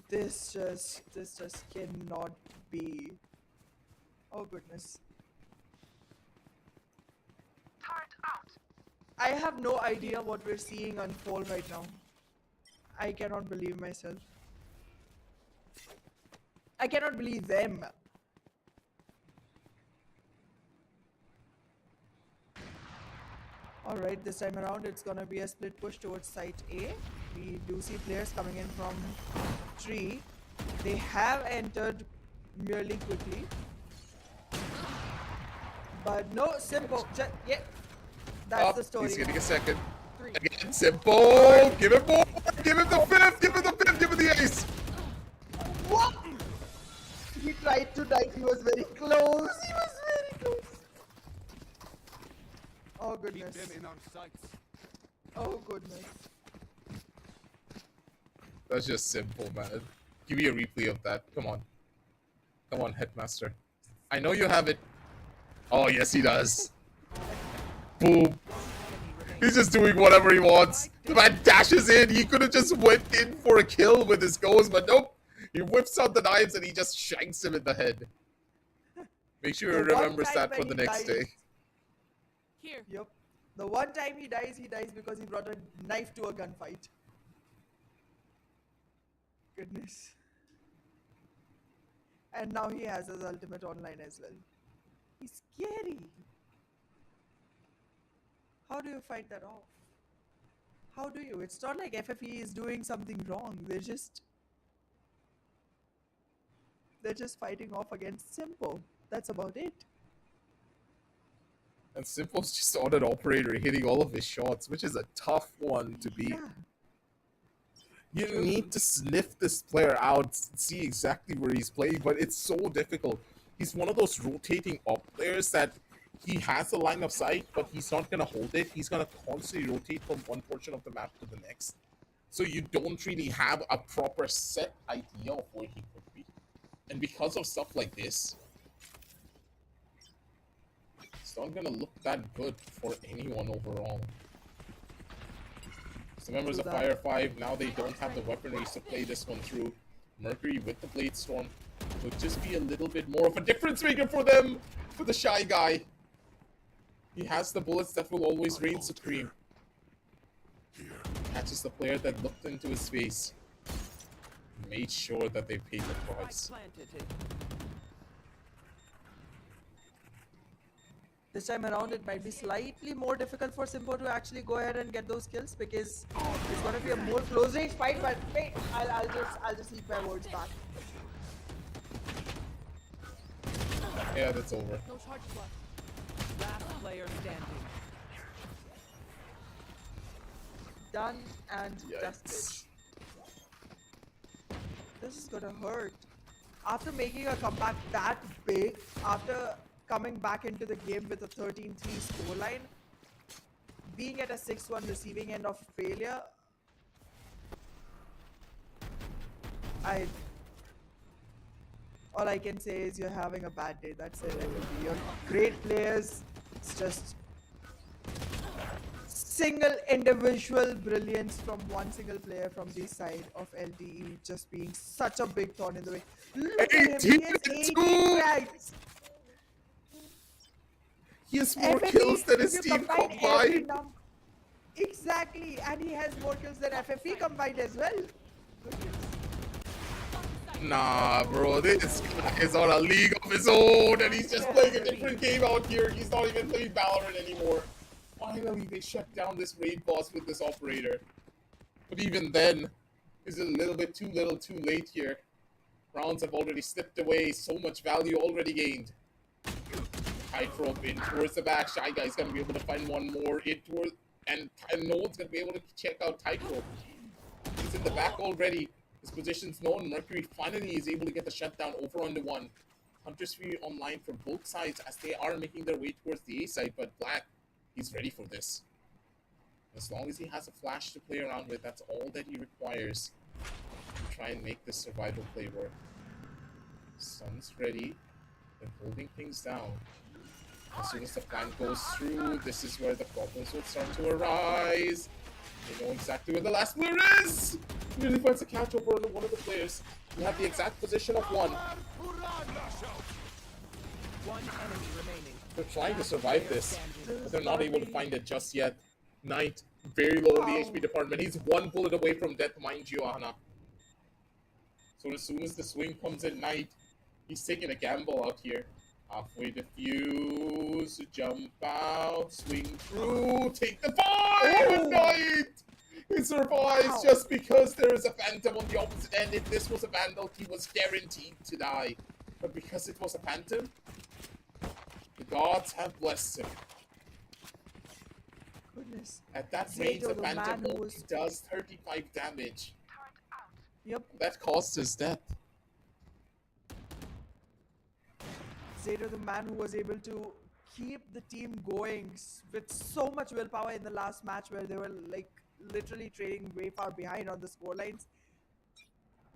This just cannot be. Oh goodness. I have no idea what we're seeing unfold right now. I cannot believe myself. I cannot believe them. Alright, this time around it's gonna be a split push towards site A. We do see players coming in from tree. They have entered merely quickly. But no, Simpo. Yeah, that's the story. He's getting a second. Again, Simple. Give him more. Give him the fifth. Give him the fifth. Give him the ace. What? He tried to dive. He was very close. He was very close. Oh Keep goodness. them in our sights. Oh goodness. That's just simple, man. Give me a replay of that. Come on. Come on, Headmaster. I know you have it. Oh, yes, he does. Boom. He's just doing whatever he wants. The man dashes in. He could have just went in for a kill with his goes, but nope. He whips out the knives and he just shanks him in the head. Make sure he The one remembers time that when for the he next dies- day. Here. Yep. The one time he dies because he brought a knife to a gunfight. Goodness. And now he has his ultimate online as well. He's scary. How do you fight that off? How do you? It's not like FFE is doing something wrong. They're just fighting off against Simpo. That's about it. And Simple's just on an operator hitting all of his shots, which is a tough one to beat. Yeah. You need to sniff this player out, see exactly where he's playing, but it's so difficult. He's one of those rotating op players that he has a line of sight, but he's not going to hold it. He's going to constantly rotate from one portion of the map to the next. So you don't really have a proper set idea of where he could be. And because of stuff like this, it's not going to look that good for anyone overall. So members of Fire5, now they don't have the weaponries to play this one through. Mercury with the Blade Storm would just be a little bit more of a difference maker for them, for the shy guy. He has the bullets that will always reign supreme. Catches the player that looked into his face. Made sure that they paid the price. This time around, it might be slightly more difficult for Simpo to actually go ahead and get those kills because it's going to be a more close range fight. But wait, I'll just eat my words back. Yeah, that's over. No charges left. Last player standing. Done and Yikes. dusted. This is gonna hurt. After making a comeback that big, after coming back into the game with a 13-3 scoreline, being at a 6-1 receiving end of failure, all I can say is you're having a bad day. That's it. You're great players. It's just single individual brilliance from one single player from the side of LTE just being such a big thorn in the way. Look at him, he has 18 frags. He has more FFE, kills than if his you team combine every combined. exactly, and he has more kills than FFE combined as well. Nah, bro, this guy is on a league of his own, and he's just playing a different game out here. He's not even playing Valorant anymore. Finally, they shut down this raid boss with this operator. But even then, it's a little bit too little too late here. Rounds have already slipped away, so much value already gained. Tightrope in towards the back. Shy Guy's gonna be able to find one more in towards, and no one's gonna be able to check out Tightrope. He's in the back already. His position's known. Mercury finally is able to get the shutdown over onto one. Hunter's Fury online for both sides as they are making their way towards the A side, but Black, he's ready for this. As long as he has a flash to play around with, that's all that he requires to try and make this survival play work. Sun's ready. They're holding things down. As soon as the plan goes through, this is where the problems will start to arise. They know exactly where the last player is! Nearly finds a catch over on one of the players. You have the exact position of one. One enemy remaining. They're trying to survive this, but they're not able to find it just yet. Knight, very low in the HP department. He's one bullet away from death, mind you, Ahana. So as soon as the swing comes at Knight, he's taking a gamble out here. Halfway defuse, jump out, swing through, take the fight! Knight! He survives just because there is a Phantom on the opposite end. If this was a Vandal, he was guaranteed to die. But because it was a Phantom, the gods have blessed him. Goodness. At that Zato, range, the the Phantom man who only was- does 35 damage. Yep. That cost his death. Zato, the man who was able to keep the team going with so much willpower in the last match where they were like literally trading way far behind on the score lines,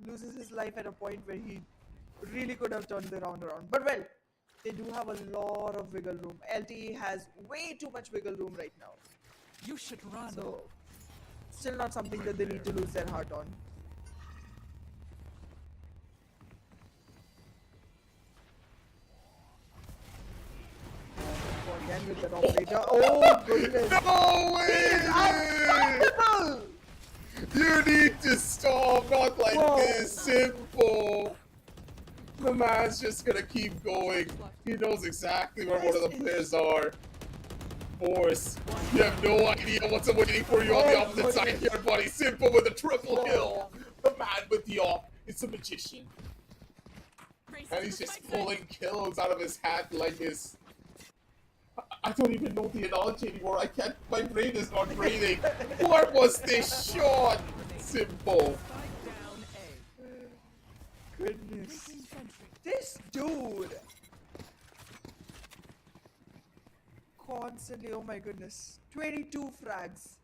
loses his life at a point where he really could have turned the round around. But well, they do have a lot of wiggle room. LTE has way too much wiggle room right now. You should run. So, still not something that they need to lose their heart on. Again with that operator. Oh goodness! No way! Unstoppable! You need to stop, not like Whoa. this, simple. The man's just gonna keep going. He knows exactly where one of the players are. Force, you have no idea what's waiting for you on the opposite side here, buddy. Simple with a triple kill. The man with the op is a magician. And he's just pulling kills out of his hat like his... I don't even know the analogy anymore. I can't. My brain is not breathing. What was this shot? Simple. Down A. Goodness. This dude. Constantly, oh my goodness. 22 frags.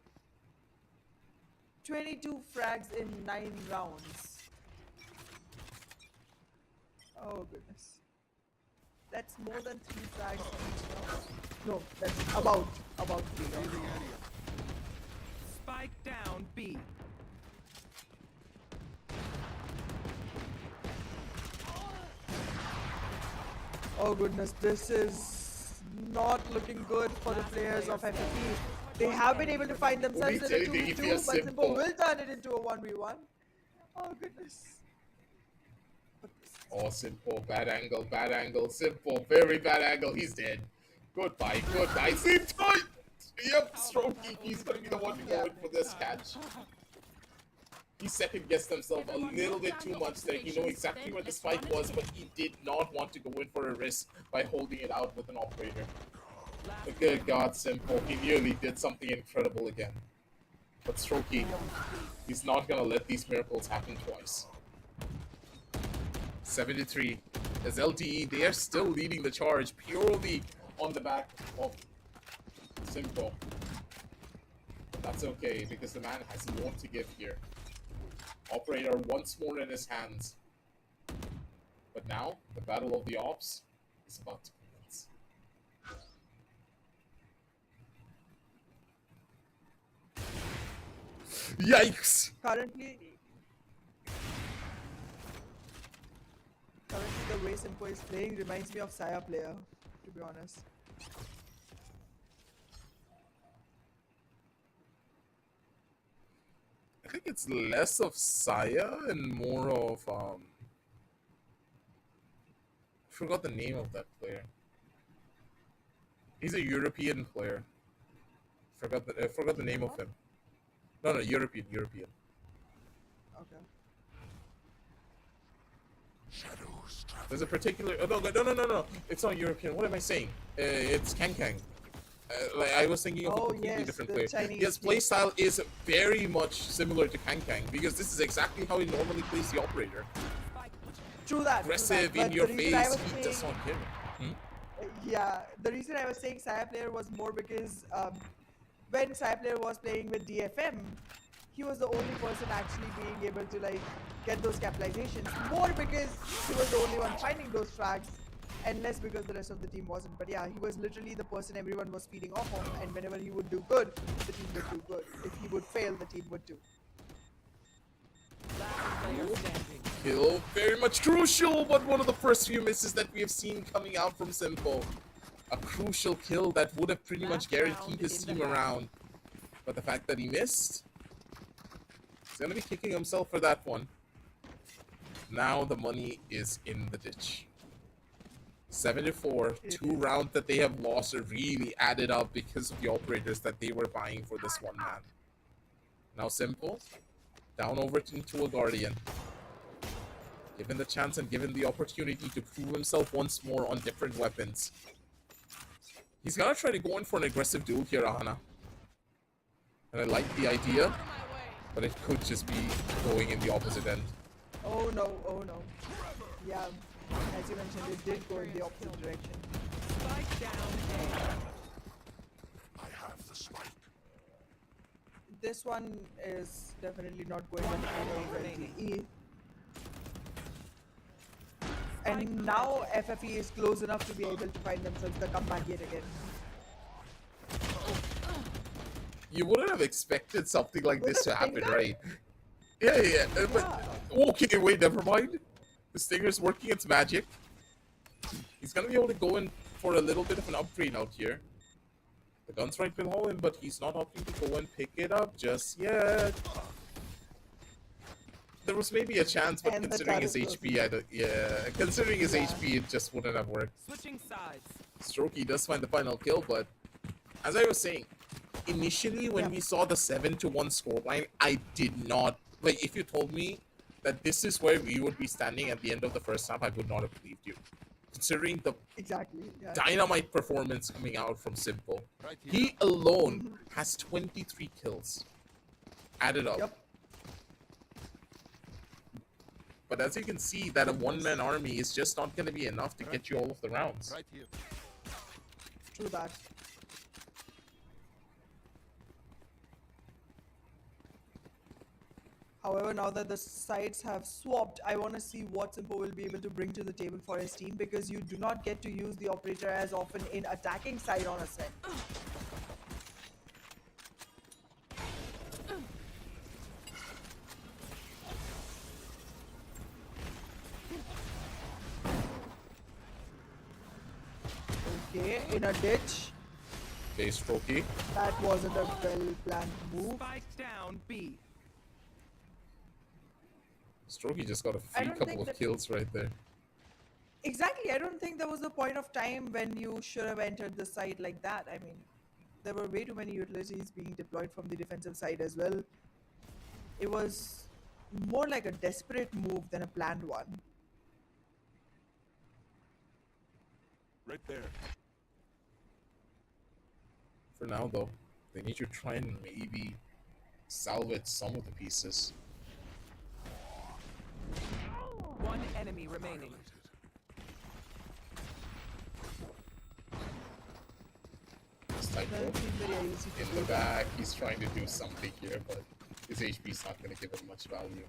22 frags in 9 rounds. Oh goodness. That's more than 3 frags each round. No, that's about 3 rounds. Spike down B. Oh goodness, this is not looking good for the players of FFE. They have been able to find themselves in a Anything if 2v2, you're but Simple simple. will turn it into a 1v1. Oh goodness. Oh, simple. Bad angle. Simple. Very bad angle. He's dead. Goodbye. Sleep tight! Yep, Strokey. He's gonna be the one to go in for this catch. He second-guessed himself a little bit too much there. He knew exactly where the spike was, but he did not want to go in for a risk by holding it out with an operator. But good God, Simple. He nearly did something incredible again. But Strokey, he's not gonna let these miracles happen twice. 73. As LTE, they are still leading the charge purely on the back of Simple. But that's okay, because the man has more to give here. Operator once more in his hands. But now, the battle of the ops is about to commence. Yikes! Currently, the way Simpo is playing reminds me of Saya player, to be honest. I think it's less of Saya and more of I forgot the name of that player. He's a European player. I forgot the name of him. No, European. Okay. Shadows traveling. There's a particular. Oh, no. It's not European. What am I saying? It's Kang. Like I was thinking of a completely different the player. Chinese His playstyle is very much similar to Kang because this is exactly how he normally plays the operator. True that. Aggressive, But in your the reason I face, was he saying- does not care. Yeah, the reason I was saying Saya player was more because when Saya player was playing with DFM, he was the only person actually being able to like get those capitalizations. More because he was the only one finding those frags, and less because the rest of the team wasn't. But yeah, he was literally the person everyone was feeding off of, and whenever he would do good, the team would do good. If he would fail, the team would too. Last player standing. Kill very much crucial, but one of the first few misses that we have seen coming out from Simpo. A crucial kill that would have pretty much guaranteed his team around. But the fact that he missed, he's gonna be kicking himself for that one. Now the money is in the ditch. 7-4, 2 rounds that they have lost are really added up because of the operators that they were buying for this one man. Now Simple, down over into a Guardian. Given the chance and given the opportunity to prove himself once more on different weapons. He's gonna try to go in for an aggressive duel here, Ahana. And I like the idea, but it could just be going in the opposite end. Oh no, oh no. Yeah, as you mentioned, it did go in the opposite direction. Spike down I have the spike. This one is definitely not going in the favor of LTE. And now FFE is close enough to be able to find themselves the comeback yet again. You wouldn't have expected something like this to happen, Stinger? right? Yeah. But okay, wait, never mind. The Stinger's working its magic. He's gonna be able to go in for a little bit of an upgrade out here. The gun's right below him, but he's not opting to go and pick it up just yet. There was maybe a chance, but And the considering his turret HP, considering his HP, it just wouldn't have worked. switching sides. Strokey does find the final kill, but as I was saying, initially when we saw the 7-1 scoreline, I did not like. If you told me that this is where we would be standing at the end of the first half, I would not have believed you. Considering the Exactly. Yeah. dynamite performance coming out from Simple, Right here. he alone has 23 kills added up. Yep. But as you can see, that a one-man army is just not going to be enough to get you all of the rounds. Right here. True that. However, now that the sides have swapped, I want to see what Simpo will be able to bring to the table for his team, because you do not get to use the operator as often in attacking side on a set. Okay, in a ditch. Okay, Strokey. That wasn't a well-planned move. Spike down B. Strokey just got a I free don't couple think of that- kills right there. Exactly, I don't think there was a point of time when you should have entered the side like that. I mean, there were way too many utilities being deployed from the defensive side as well. It was more like a desperate move than a planned one. Right there. For now, though, they need to try and maybe salvage some of the pieces. One enemy remaining. This type Doesn't seem very easy to in do the that. back, he's trying to do something here, but his HP's not going to give him much value.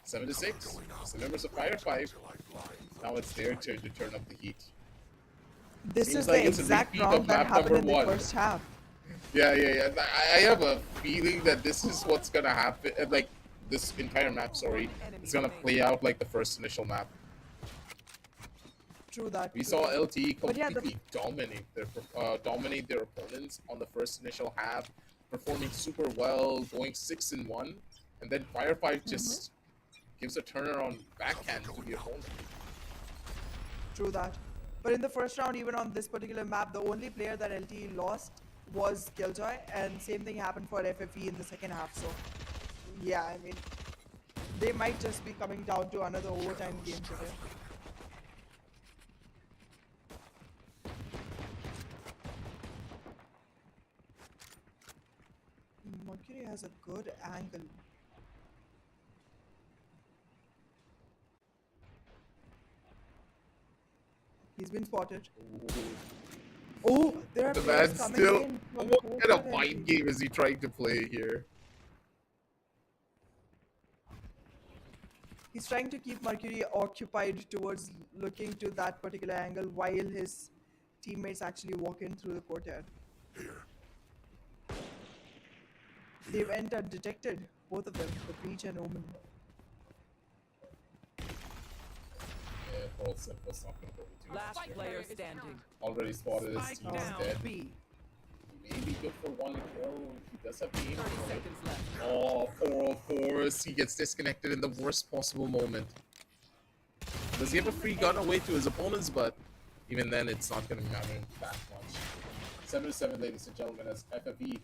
7-6. It's the members of Fire5. Now it's their turn to turn up the heat. This Seems is like the it's a exact repeat of round that map happened number in the one. first half. Yeah. I have a feeling that this is what's gonna happen. Like this entire map, sorry, is gonna play out like the first initial map. True that. We true saw that. LTE But yeah, completely dominate their opponents on the first initial half, performing super well, going 6-1, and then Fire5 just gives a turnaround backhand to the opponent. True that. But in the first round, even on this particular map, the only player that LTE lost was Killjoy, and same thing happened for FFE in the second half. So, yeah, I mean, they might just be coming down to another overtime game today. Mercury has a good angle. He's been spotted. Oh, there are The players man's coming still. in. From What both kind of sides. mind game is he trying to play here? He's trying to keep Mercury occupied towards looking to that particular angle while his teammates actually walk in through the courtyard. They went undetected, both of them, the Breach and Omen. Yeah, Pearl Simple's not gonna go with Last too much player here. standing. Already spotted his Spike team is down dead. B. He may be good for one kill. He does have the aim 30 for it. seconds left. Oh, 404. He gets disconnected in the worst possible moment. Does he have a free gun away to his opponents? But even then, it's not going to matter that much. 7-7, ladies and gentlemen, as FFE.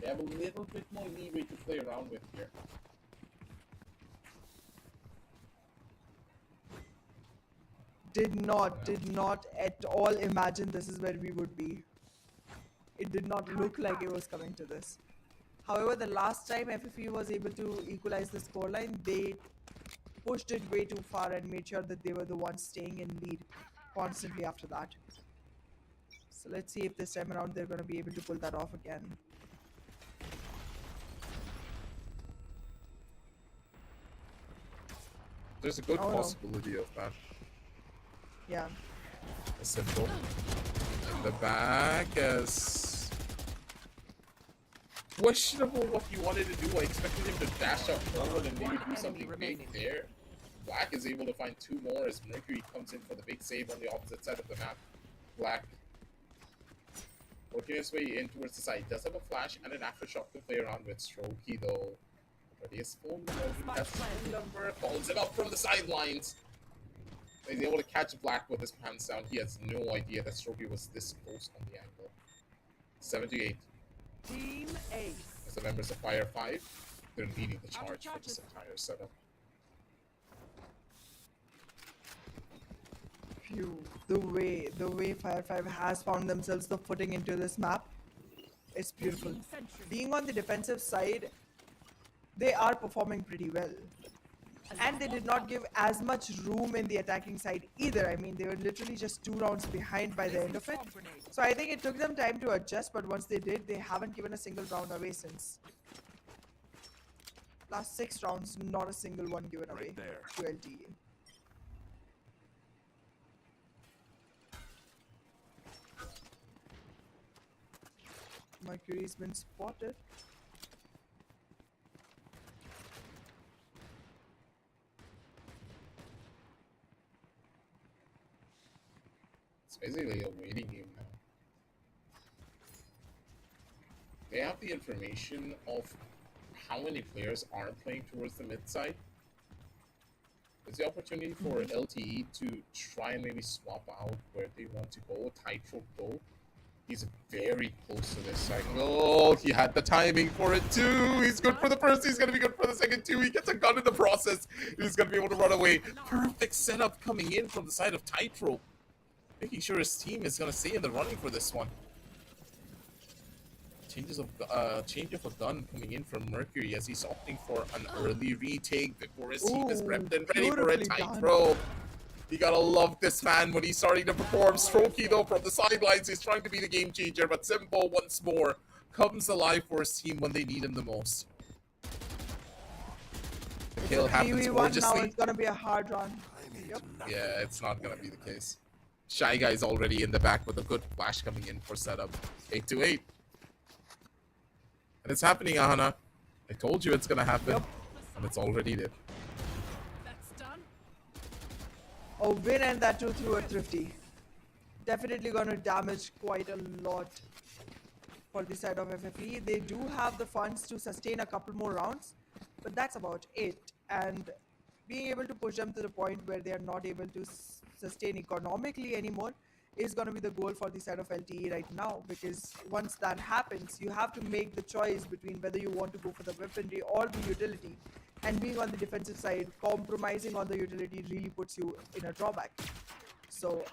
They have a little bit more leeway to play around with here. Did not at all imagine this is where we would be. It did not look like it was coming to this. However, the last time FFE was able to equalize the scoreline, they pushed it way too far and made sure that they were the ones staying in lead constantly after that. So let's see if this time around they're going to be able to pull that off again. There's a good Oh, no. possibility of that. Yeah. A simple. In the back as questionable what he wanted to do. I expected him to dash up forward and maybe do something big there. Black is able to find two more as Mercury comes in for the big save on the opposite side of the map. Black working his way in towards the side. Does have a flash and an aftershock to play around with. Strokey though. But his phone number calls it up from the sidelines. He's able to catch Black with his pants down. He has no idea that Strokey was this close on the angle. 78. Team Ace. As the members of Fire5, they're leading the charge for this entire setup. Phew. The way Fire5 has found themselves the footing into this map, it's beautiful. Being on the defensive side, they are performing pretty well. And they did not give as much room in the attacking side either. I mean, they were literally just 2 rounds behind by the end of it. So I think it took them time to adjust, but once they did, they haven't given a single round away since. Last 6 rounds, not a single one given away to LTE. Mercury's been spotted. It's basically a waiting game now. They have the information of how many players are playing towards the mid side. There's the opportunity for LTE to try and maybe swap out where they want to go, tightrope go. He's very close to this side. Oh, he had the timing for it too. He's good for the first, he's going to be good for the second too. He gets a gun in the process. He's going to be able to run away. Perfect setup coming in from the side of tightrope. Making sure his team is going to stay in the running for this one. Change of a gun coming in from Mercury as he's opting for an early retake before his team is prepped and ready for a beautifully tight done. throw. You gotta love this man when he's starting to perform. Strokey though from the sidelines is trying to be the game changer, but Simple once more comes alive for his team when they need him the most. The kill happens 3v1 now, gorgeously. it's gonna be a hard run. Yep. Yeah, it's not gonna be the case. Shy Guy is already in the back with a good flash coming in for setup. 8-8. And it's happening, Ahana. I told you it's gonna happen. Yep. And it's already there. That's done. A win and that too through a thrifty. Definitely gonna damage quite a lot for the side of FFE. They do have the funds to sustain a couple more rounds, but that's about it. And being able to push them to the point where they are not able to sustain economically anymore is going to be the goal for the side of LTE right now, because once that happens, you have to make the choice between whether you want to go for the weaponry or the utility. And being on the defensive side, compromising on the utility really puts you in a drawback. So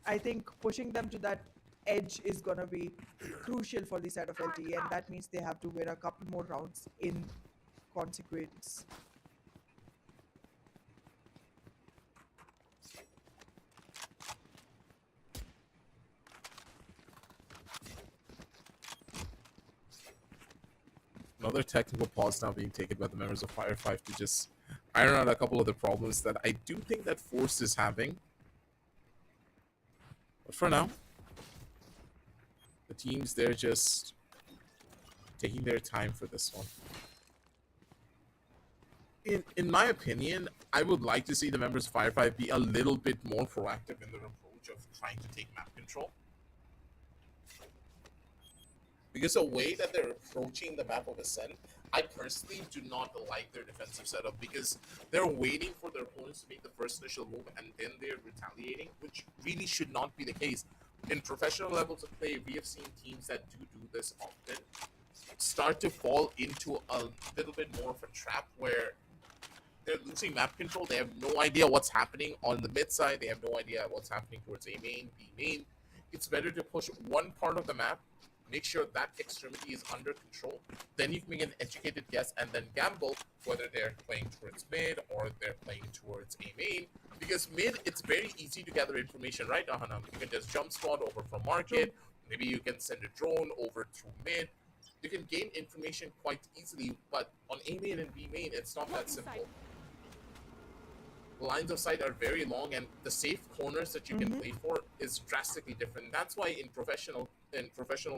I think pushing them to that edge is going to be crucial for the side of LTE, and that means they have to win a couple more rounds in consequence. Another technical pause now being taken by the members of Fire5 to just iron out a couple of the problems that I do think that Force is having. But for now, the teams, they're just taking their time for this one. In my opinion, I would like to see the members of Fire5 be a little bit more proactive in their approach of trying to take map control. Because the way that they're approaching the map of Ascent, I personally do not like their defensive setup, because they're waiting for their opponents to make the first initial move and then they're retaliating, which really should not be the case. In professional levels of play, we have seen teams that do this often start to fall into a little bit more of a trap where they're losing map control. They have no idea what's happening on the mid side. They have no idea what's happening towards A main, B main. It's better to push one part of the map, make sure that extremity is under control. Then you can make an educated guess and then gamble whether they're playing towards mid or they're playing towards A main. Because mid, it's very easy to gather information, right, Ahana? You can just jump squad over from market. Maybe you can send a drone over to mid. You can gain information quite easily, but on A main and B main, it's not that simple. The lines of sight are very long, and the safe corners that you can play for is drastically different. That's why in professional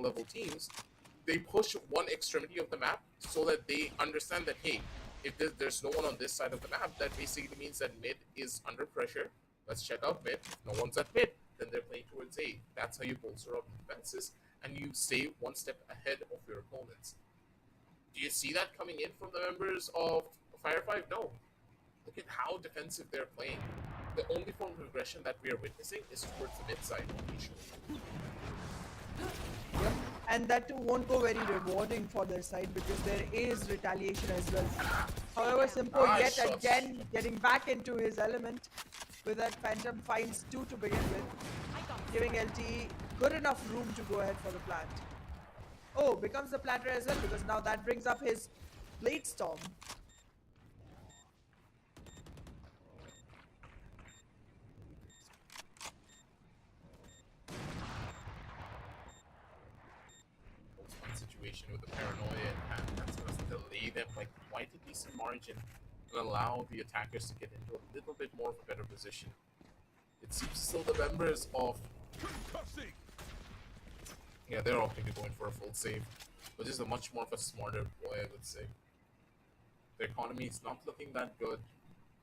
level teams, they push one extremity of the map so that they understand that, hey, if there's no one on this side of the map, that basically means that mid is under pressure. Let's check out mid. If no one's at mid, then they're playing towards A. That's how you bolster up defenses, and you stay one step ahead of your opponents. Do you see that coming in from the members of Fire5? No. Look at how defensive they're playing. The only form of aggression that we are witnessing is towards the mid side. Yep. And that too won't go very rewarding for their side, because there is retaliation as well. However, Simpo yet shots. again getting back into his element with that Phantom finds 2 to begin with, giving LT good enough room to go ahead for the plant. Oh, becomes the planter as well, because now that brings up his Blade Storm. Situation with the paranoia, and that's going to delay them by quite a decent margin and allow the attackers to get into a little bit more of a better position. It seems still the members of they're opting to go in for a full save, which is a much more of a smarter play, I would say. The economy is not looking that good.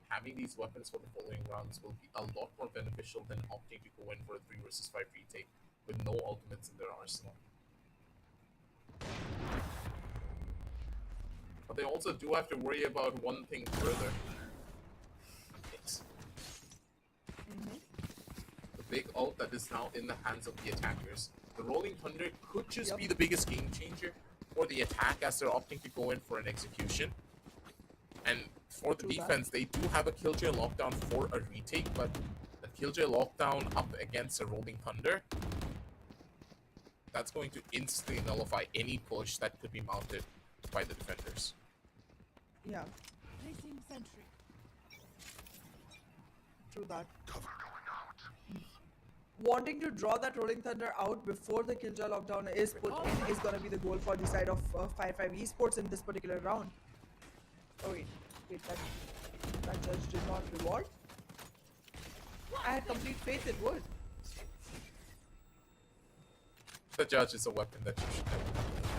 Having these weapons for the following rounds will be a lot more beneficial than opting to go in for a 3 versus 5 retake with no ultimates in their arsenal. But they also do have to worry about one thing further. The big ult that is now in the hands of the attackers. The Rolling Thunder could just be the biggest game changer for the attack, as they're opting to go in for an execution. And for the defense, they do have a Killjoy lockdown for a retake, but the Killjoy lockdown up against a Rolling Thunder, that's going to instantly nullify any push that could be mounted by the defenders. Yeah. Placing sentry. True that. Wanting to draw that Rolling Thunder out before the Killjoy lockdown is put in is going to be the goal for the side of Fire5 Esports in this particular round. Oh wait, that just did not reward. I had complete faith it would. The judge is a weapon that you should never do.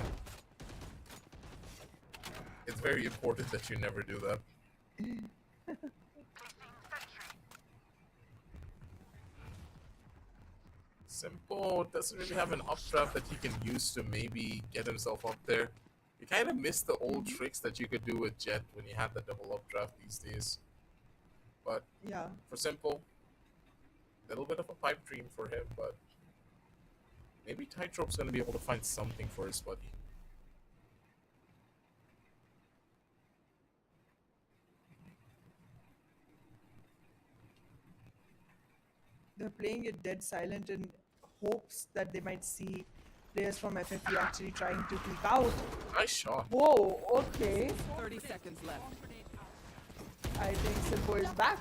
It's very important that you never do that. Simple doesn't really have an updraft that he can use to maybe get himself up there. You kind of miss the old tricks that you could do with Jet when you had the double updraft these days. But Yeah. for Simple, a little bit of a pipe dream for him, but maybe Tightrope's gonna be able to find something for his buddy. They're playing it dead silent in hopes that they might see players from FFE actually trying to peek out. Nice shot. Whoa, okay. 30 seconds left. I think Simpo is back.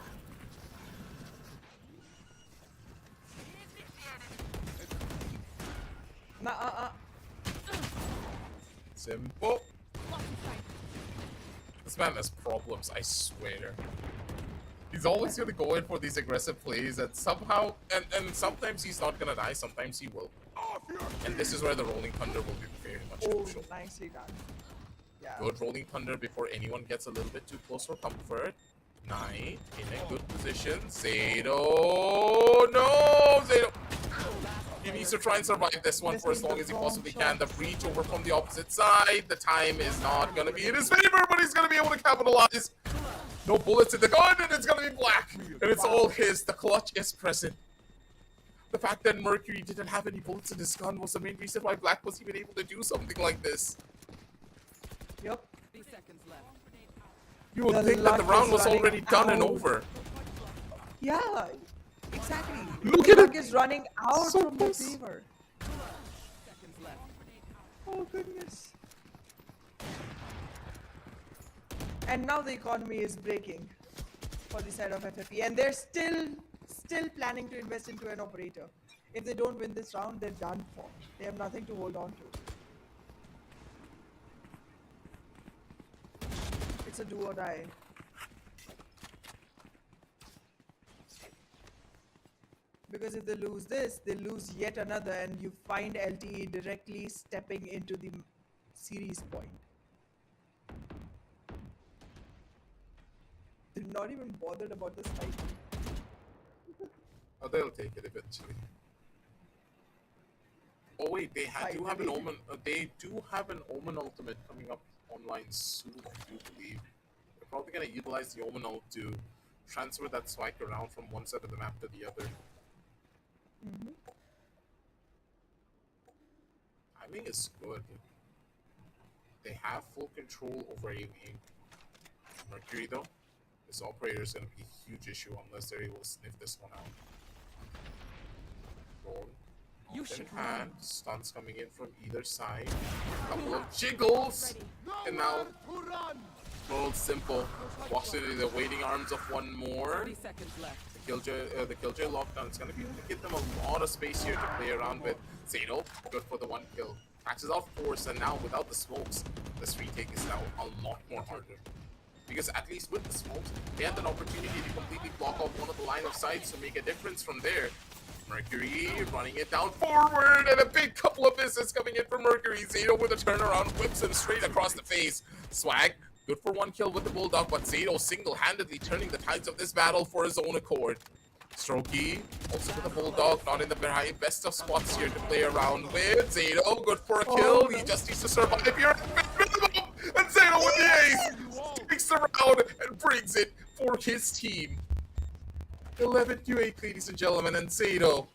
Simple. This man has problems, I swear. He's always gonna go in for these aggressive plays and somehow, and sometimes he's not gonna die, sometimes he will. And this is where the Rolling Thunder will be very much Oh, crucial. nicely done. Yeah. Good Rolling Thunder before anyone gets a little bit too close for comfort. Knight in a good position. Zato! No! Zato! He needs to try and survive this one for as long as he possibly can. The breach over from the opposite side. The time is not gonna be in his favor, but he's gonna be able to capitalize. No bullets in the gun, and it's gonna be black. And it's all his. The clutch is present. The fact that Mercury didn't have any bullets in his gun was the main reason why Black was even able to do something like this. Yep. 30 seconds left. You would The think that the luck round is was running already done and out. over. Yeah, exactly. Look The at luck it. is running out So from their close. favor. Seconds left. Oh goodness. And now the economy is breaking for the side of FFE, and they're still planning to invest into an operator. If they don't win this round, they're done for. They have nothing to hold on to. It's a do or die. Because if they lose this, they lose yet another, and you find LTE directly stepping into the series point. They're not even bothered about this fight. Oh, they'll take it eventually. Oh wait, they do have an Omen. They do have an Omen ultimate coming up online soon. I do believe they're probably gonna utilize the Omen ult to transfer that spike around from one side of the map to the other. Timing is good. They have full control over A lane. Mercury though, this operator is gonna be a huge issue unless they're able to sniff this one out. Roll. You In should hand, stuns coming in from either side. Couple of jiggles, and now World Simple walks into the waiting arms of one more. 30 seconds left. The Killjoy lockdown is going to be able to give them a lot of space here to play around with. Zato, good for the one kill. Catches off force, and now without the smokes, this retake is now a lot more harder. Because at least with the smokes, they had an opportunity to completely block off one of the line of sights to make a difference from there. Mercury running it down forward, and a big couple of misses coming in from Mercury. Zato with a turnaround whips him straight across the face. Swag, good for one kill with the Bulldog, but Zato single-handedly turning the tides of this battle for his own accord. Strokey, also with the Bulldog, not in the very best of spots here to play around with. Zato, good for a kill. He just needs to survive here. And Zato with the ace! Sticks around and brings it for his team. 11-8, ladies and gentlemen, and Zato,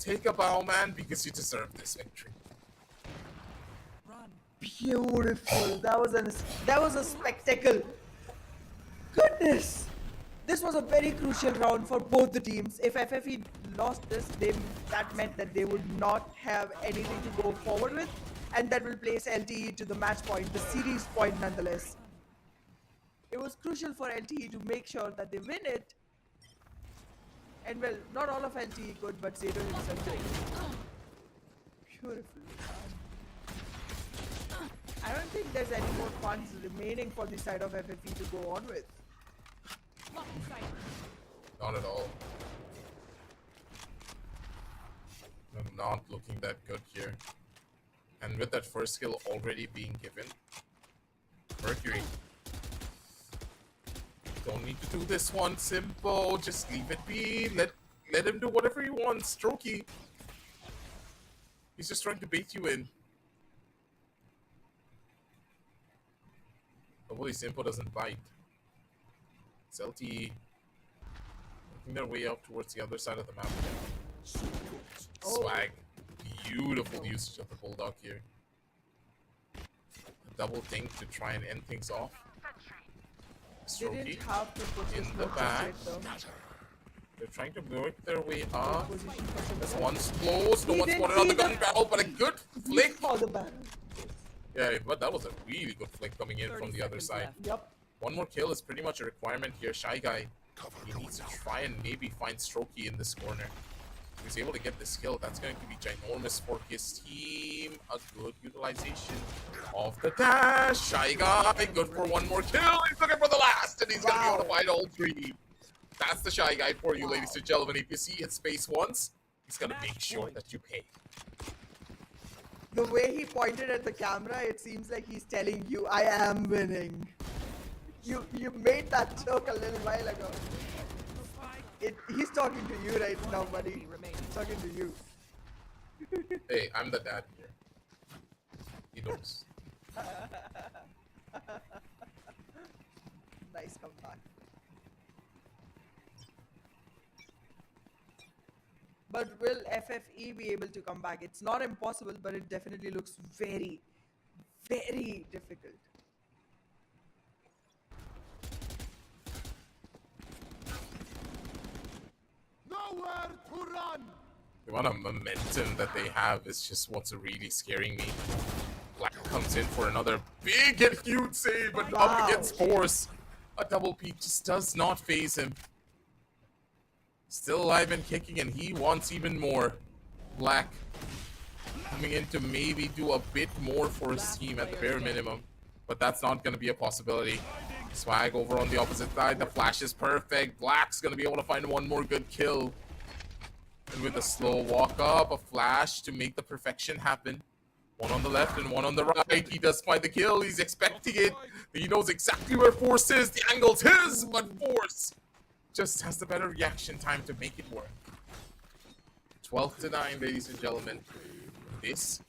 take a bow, man, because you deserve this victory. Beautiful. That was a spectacle. Goodness. This was a very crucial round for both the teams. If FFE lost this, that meant that they would not have anything to go forward with, and that will place LTE to the match point, the series point nonetheless. It was crucial for LTE to make sure that they win it. And well, not all of LTE could, but Zato himself did. Beautiful. I don't think there's any more funds remaining for the side of FFE to go on with. Not at all. not looking that good here. And with that first kill already being given, Mercury don't need to do this one. Simple, just leave it be. Let him do whatever he wants. Strokey, he's just trying to bait you in. Hopefully Simple doesn't bite. It's LTE making their way up towards the other side of the map. Swag. Beautiful usage of the Bulldog here. A double think to try and end things off. They Strokey didn't have to put in this the much back. of it, though. They're trying to work their way up. Position for This Simple. one's close. No He one's didn't spotted on see the gun the- barrel, but a good flick. For the banner. Yeah, but that was a really good flick coming in 30 from the other seconds side. left. Yep. One more kill is pretty much a requirement here. Shy Guy, he needs to try and maybe find Strokey in this corner. If he's able to get this kill, that's going to be ginormous for his team. A good utilization of the dash. Shy Guy, good for one more kill. He's looking for the last, and he's going to be able to find all three. That's the Shy Guy for you, ladies and gentlemen. If you see his face once, he's going to make sure that you pay. The way he pointed at the camera, it seems like he's telling you, I am winning. You made that joke a little while ago. He's talking to you right now, buddy. He's talking to you. Hey, I'm the dad here. He knows. Nice comeback. But will FFE be able to come back? It's not impossible, but it definitely looks very, very difficult. Nowhere to run! The amount of momentum that they have is just what's really scaring me. Black comes in for another big and huge save, but up Wow. against Force. A double peek just does not phase him. Still alive and kicking, and he wants even more. Black coming in to maybe do a bit more for his team at the bare minimum, but that's not going to be a possibility. Swag over on the opposite side. The flash is perfect. Black's going to be able to find one more good kill. And with a slow walk up, a flash to make the perfection happen. One on the left and one on the right. He does find the kill. He's expecting it. He knows exactly where Force is. The angle's his, but Force just has the better reaction time to make it work. 12-9, ladies and gentlemen. This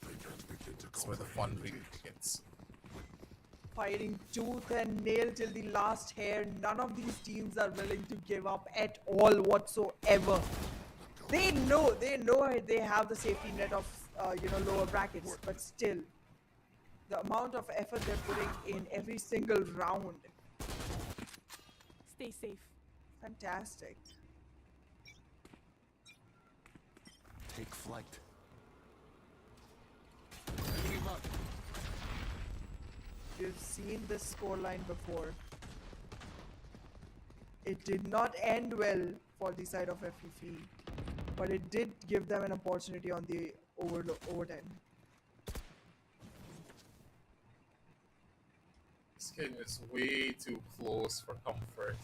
is where the fun really begins. Fighting tooth and nail till the last hair. None of these teams are willing to give up at all whatsoever. They know they have the safety net of lower brackets, but still, the amount of effort they're putting in every single round, Stay safe. fantastic. Take flight. You've seen this scoreline before. It did not end well for the side of FFE, but it did give them an opportunity on the overtime. This game is way too close for comfort.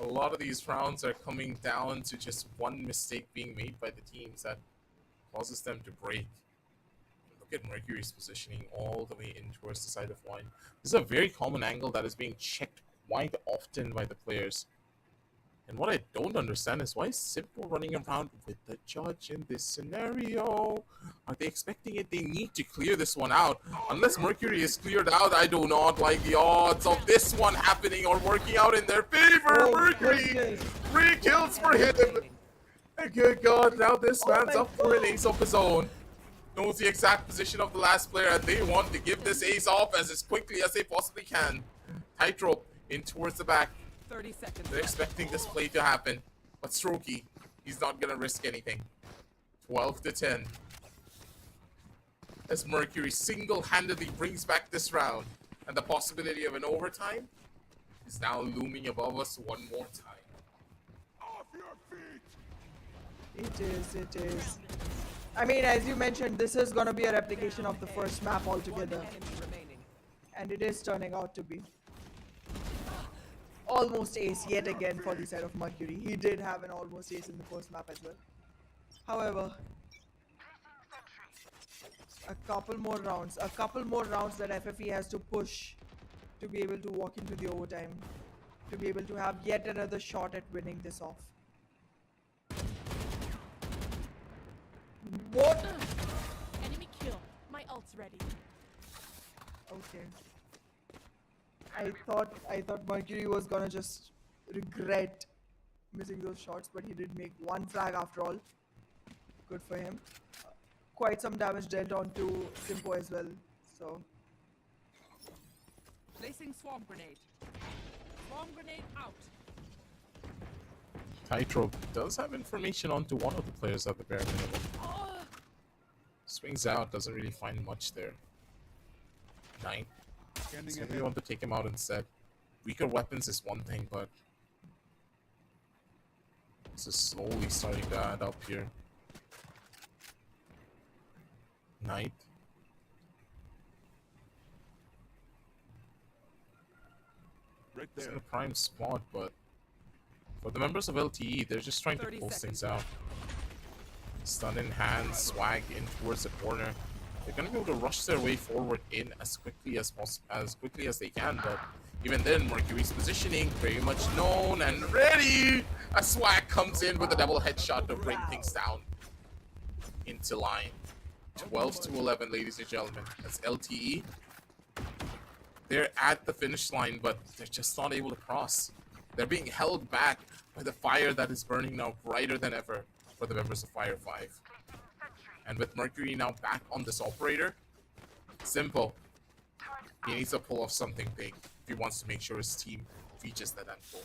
A lot of these rounds are coming down to just one mistake being made by the teams that causes them to break. Look at Mercury's positioning all the way in towards the side of wine. This is a very common angle that is being checked quite often by the players. And what I don't understand is why is Simple running around with the judge in this scenario? Are they expecting it? They need to clear this one out. Unless Mercury is cleared out, I do not like the odds of this one happening or working out in their favor. Oh, Mercury, goodness. 3 kills for him. And good God, now this man's my up for an God. ace of his own. Knows the exact position of the last player, and they want to give this ace off as quickly as they possibly can. Tightrope in towards the back. 30 seconds They're left. expecting this play to happen, but Strokey, he's not gonna risk anything. 12-10. As Mercury single-handedly brings back this round, and the possibility of an overtime is now looming above us one more time. Off your feet! It is. I mean, as you mentioned, this is gonna be a replication of the first map altogether, Enemy remaining. and it is turning out to be. Almost ace yet again for the side of Mercury. He did have an almost ace in the first map as well. However, A couple more rounds that FFE has to push to be able to walk into the overtime, to be able to have yet another shot at winning this off. What? Enemy kill. My ult's ready. Okay. I thought Mercury was gonna just regret missing those shots, but he did make one frag after all. Good for him. Quite some damage dealt onto Simpo as well. So Placing swarm grenade. Swarm grenade out. Tightrope does have information onto one of the players at the bare minimum. Swings out, doesn't really find much there. 9. Scanning So ahead. we want to take him out instead. Weaker weapons is one thing, but this is slowly starting to add up here. Knight. Right It's there. in a prime spot, but for the members of LTE, they're just trying to 30 close things seconds out. Stun in hand, swag in towards the corner. They're gonna be able to rush their way forward in as quickly as quickly as they can, but even then, Mercury's positioning very much known and ready. A swag comes in with a double headshot to bring things down into line. 12 to 11, ladies and gentlemen. That's LTE. They're at the finish line, but they're just not able to cross. They're being held back by the fire that is burning now brighter than ever for the members of Fire5. And with Mercury now back on this operator, simple. He needs to pull off something big if he wants to make sure his team reaches that end goal.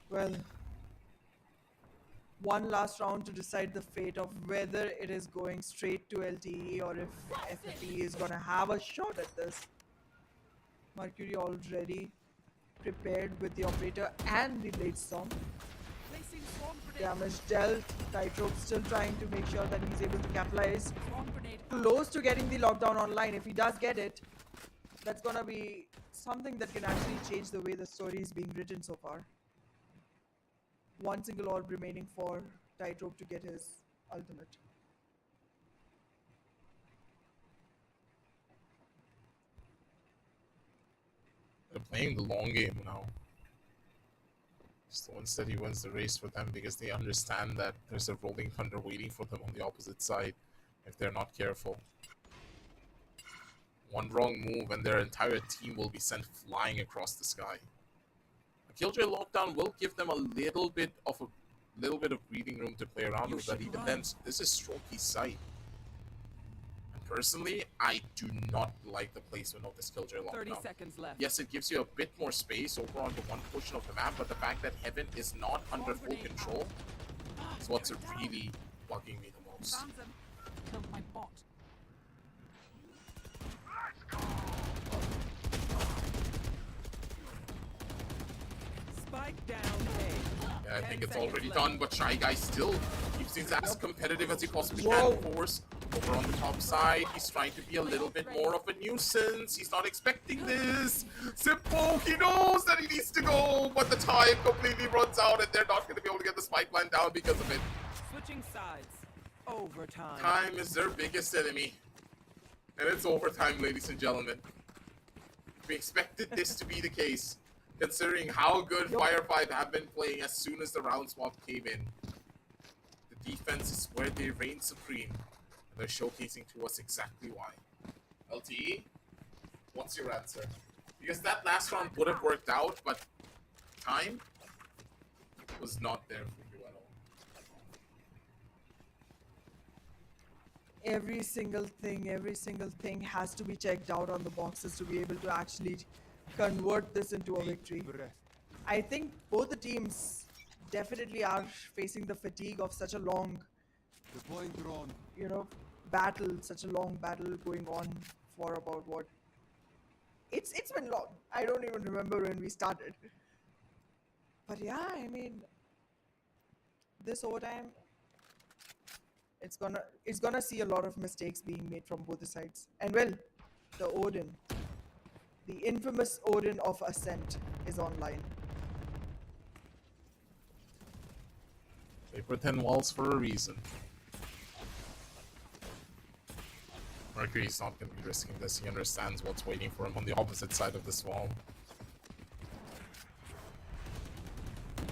well, one last round to decide the fate of whether it is going straight to LTE or if FFE is gonna have a shot at this. Mercury already prepared with the operator and the blade storm. Placing swarm grenade. Damage dealt. Tightrope still trying to make sure that he's able to capitalize. Swarm grenade. Close to getting the lockdown online. If he does get it, that's gonna be something that can actually change the way the story is being written so far. One single orb remaining for Tightrope to get his ultimate. They're playing the long game now. So instead he wins the race for them because they understand that there's a rolling thunder waiting for them on the opposite side if they're not careful. One wrong move and their entire team will be sent flying across the sky. A Killjoy lockdown will give them a little bit of breathing room to play around with, but even then, this is Strokey's site. And personally, I do not like the placement of this Killjoy 30 lockdown. seconds left. Yes, it gives you a bit more space over onto one portion of the map, but the fact that Heaven is not under full control is what's really bugging me the most. Found them. Killed my bot. Spike down A. Yeah, I 10 think it's seconds already left. done, but Shy Guy still keeps things as competitive as he possibly Whoa. can. Of course, over on the top side, he's trying to be a little bit more of a nuisance. He's not expecting this. Simple, he knows that he needs to go, but the time completely runs out, and they're not going to be able to get the spike line down because of it. Switching sides. Overtime. Time is their biggest enemy. And it's overtime, ladies and gentlemen. We expected this to be the case, considering how good Fire5 have been playing as soon as the round swap came in. The defense is where they reign supreme, and they're showcasing to us exactly why. LTE, what's your answer? Because that last round would have worked out, but time was not there for you at all. Every single thing has to be checked out on the boxes to be able to actually convert this into a victory. Breath. I think both the teams definitely are facing the fatigue of such a long, Deploying drone. battle, such a long battle going on for about what? It's been long. I don't even remember when we started. But yeah, I mean, this overtime, it's gonna see a lot of mistakes being made from both the sides. And well, the Odin, the infamous Odin of Ascent is online. Paper thin walls for a reason. Mercury's not going to be risking this. He understands what's waiting for him on the opposite side of this wall.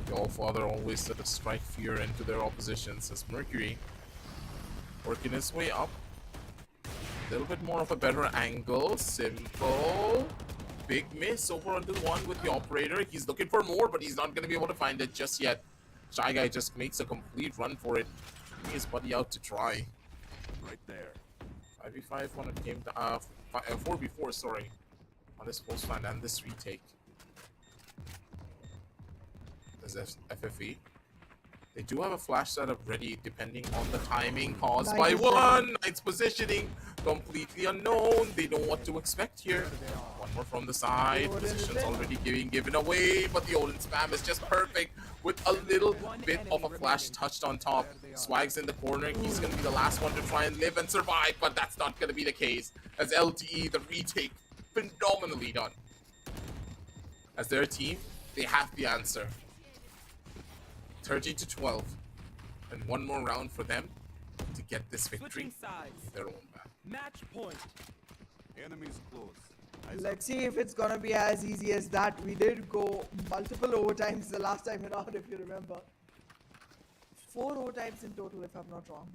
The Allfather always sort of strike fear into their oppositions as Mercury working his way up. A little bit more of a better angle. Simple. Big miss over onto the one with the operator. He's looking for more, but he's not going to be able to find it just yet. Shy Guy just makes a complete run for it. His buddy out to try. Right there. 5v5 when it came to 4v4, sorry, on this post line and this retake. There's FFE. They do have a flash setup ready depending on the timing caused by one. Knight's positioning completely unknown. They know what to expect here. One more from the side. Position's already given away, but the Odin spam is just perfect with a little bit of a flash touched on top. Swag's in the corner. He's going to be the last one to try and live and survive, but that's not going to be the case as LTE, the retake, phenomenally done. As their team, they have the answer. 30-12, and one more round for them to get this victory. Switching sides. Their own back. Match point. Enemies close. Let's see if it's gonna be as easy as that. We did go multiple overtimes the last time around, if you remember. 4 overtimes in total, if I'm not wrong.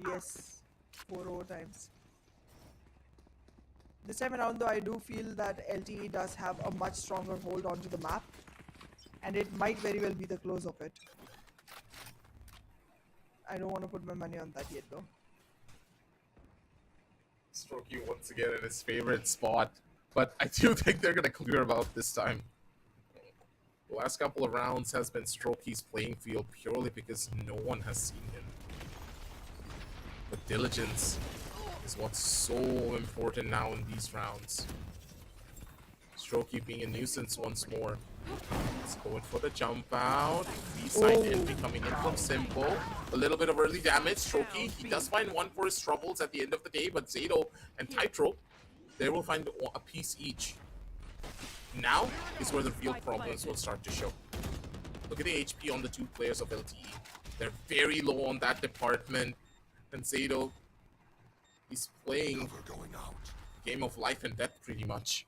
Yes, 4 overtimes. This time around though, I do feel that LTE does have a much stronger hold onto the map, and it might very well be the close of it. I don't want to put my money on that yet though. Strokey once again in his favorite spot, but I do think they're going to clear him out this time. The last couple of rounds has been Strokey's playing field purely because no one has seen him. But diligence is what's so important now in these rounds. Strokey being a nuisance once more. Let's go in for the jump out. Free-side entry coming in from Simple. A little bit of early damage. Strokey, he does find one for his troubles at the end of the day, but Zato and Tightrope, they will find a piece each. Now is where the real problems will start to show. Look at the HP on the 2 players of LTE. They're very low on that department. And Zato, he's playing a game of life and death pretty much.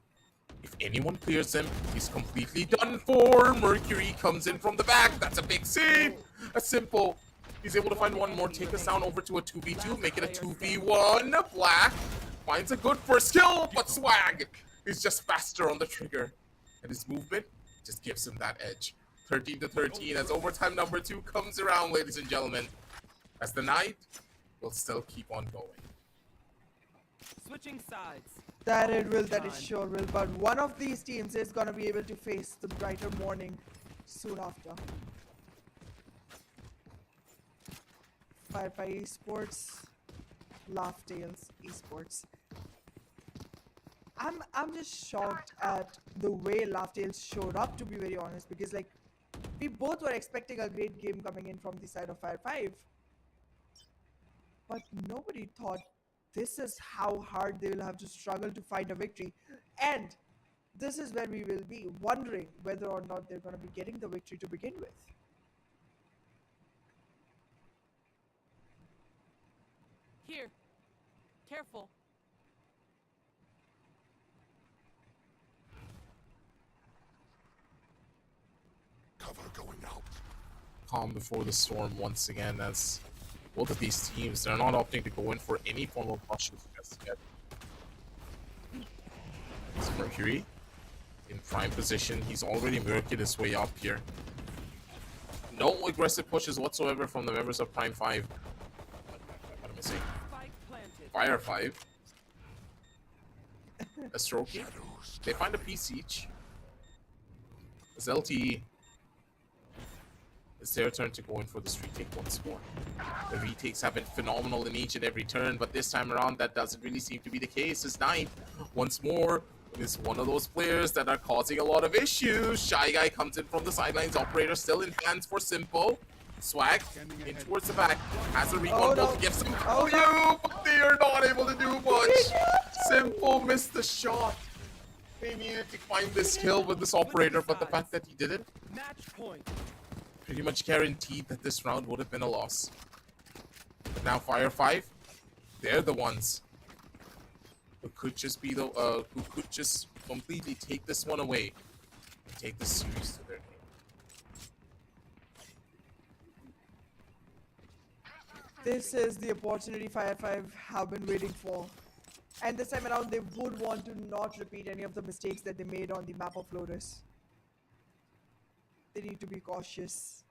If anyone clears him, he's completely done for. Mercury comes in from the back. That's a big save. A Simple. He's able to find one more, take us down over to a 2v2, make it a 2v1. Black finds a good first kill, but Swag is just faster on the trigger. And his movement just gives him that edge. 13-13 as overtime number 2 comes around, ladies and gentlemen. As the night will still keep on going. Switching sides. That it will, that it sure will. But one of these teams is gonna be able to face the brighter morning soon after. Fire5 Esports, Laugh Tales Esports. I'm just shocked at the way Laugh Tales showed up, to be very honest, because like we both were expecting a great game coming in from the side of Fire5, but nobody thought this is how hard they will have to struggle to find a victory. And this is where we will be wondering whether or not they're going to be getting the victory to begin with. Here. Careful. Cover going out. Calm before the storm once again as both of these teams, they're not opting to go in for any form of rushes just yet. It's Mercury in prime position. He's already working his way up here. No aggressive pushes whatsoever from the members of Prime 5. What am I saying? Fire5. A Strokey. They find a piece each. It's LTE. It's their turn to go in for this retake once more. The retakes have been phenomenal in each and every turn, but this time around that doesn't really seem to be the case. As Knight, once more, is one of those players that are causing a lot of issues. Shy Guy comes in from the sidelines. Operator still in hands for Simple. Swag in towards the back. Has a recon bolt to give some value, but they are not able to do much. Simple missed the shot. They needed to find this kill with this operator, but the fact that he didn't Match point. pretty much guaranteed that this round would have been a loss. But now Fire5, they're the ones who could just be the who could just completely take this one away and take this series to their name. This is the opportunity Fire5 have been waiting for. And this time around, they would want to not repeat any of the mistakes that they made on the map of Lotus. They need to be cautious.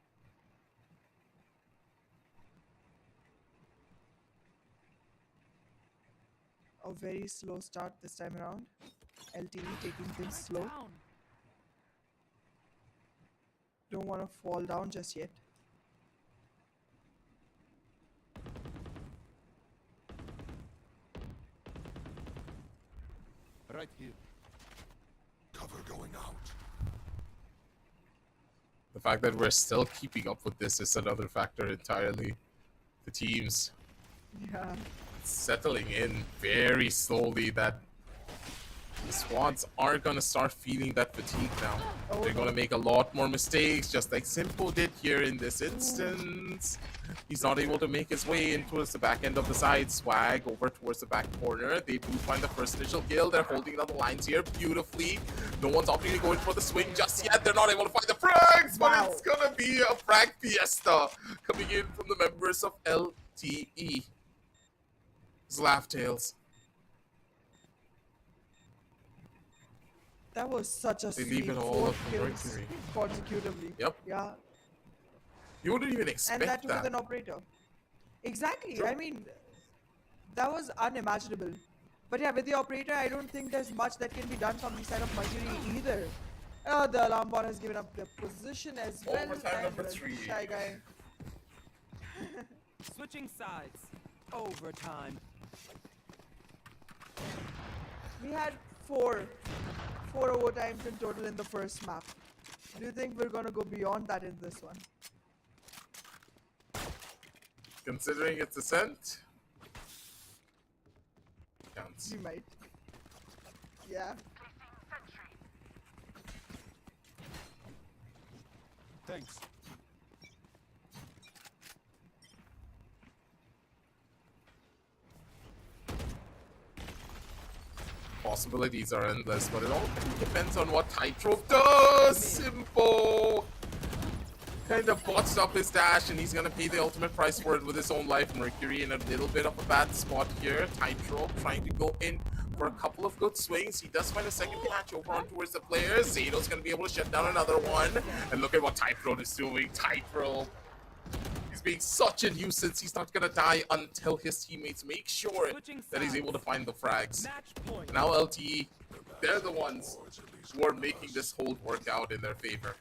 A very slow start this time around. LTE taking things slow. Down. Don't want to fall down just yet. Right here. Cover going out. The fact that we're still keeping up with this is another factor entirely. The teams Yeah. settling in very slowly, that the squads are gonna start feeling that fatigue now. Oh, They're gonna make a lot more mistakes, just like Simpo did here in this instance. He's not able to make his way in towards the back end of the side. Swag over towards the back corner. They do find the first initial kill. They're holding down the lines here beautifully. No one's opting to go in for the swing just yet. They're not able to find the frags, but Wow. it's gonna be a frag fiesta coming in from the members of LTE. Laugh Tails. That was such a They sweet leave it all 4 up to kills Mercury. consecutively. Yep. Yeah. You wouldn't even And expect that too with that. an operator. Exactly. True. I mean, that was unimaginable. But yeah, with the operator, I don't think there's much that can be done from the side of Mercury either. The alarm bot has given up their position as well. Overtime and number the 3. Shy guy. Switching sides. Overtime. We had four overtimes in total in the first map. Do you think we're gonna go beyond that in this one? Considering its ascent, counts. We might. Yeah. Thanks. Possibilities are endless, but it all depends on what Tightrope does. Simple. Kind of botched up his dash, and he's gonna pay the ultimate price for it with his own life. Mercury in a little bit of a bad spot here. Tightrope trying to go in for a couple of good swings. He does find a second catch over on towards the players. Zato's gonna be able to shut down another one. And look at what Tightrope is doing. Tightrope. He's being such a nuisance. He's not gonna die until his teammates make sure that he's able to find the frags. Match point. Now LTE, they're the ones who are making this hold work out in their favor.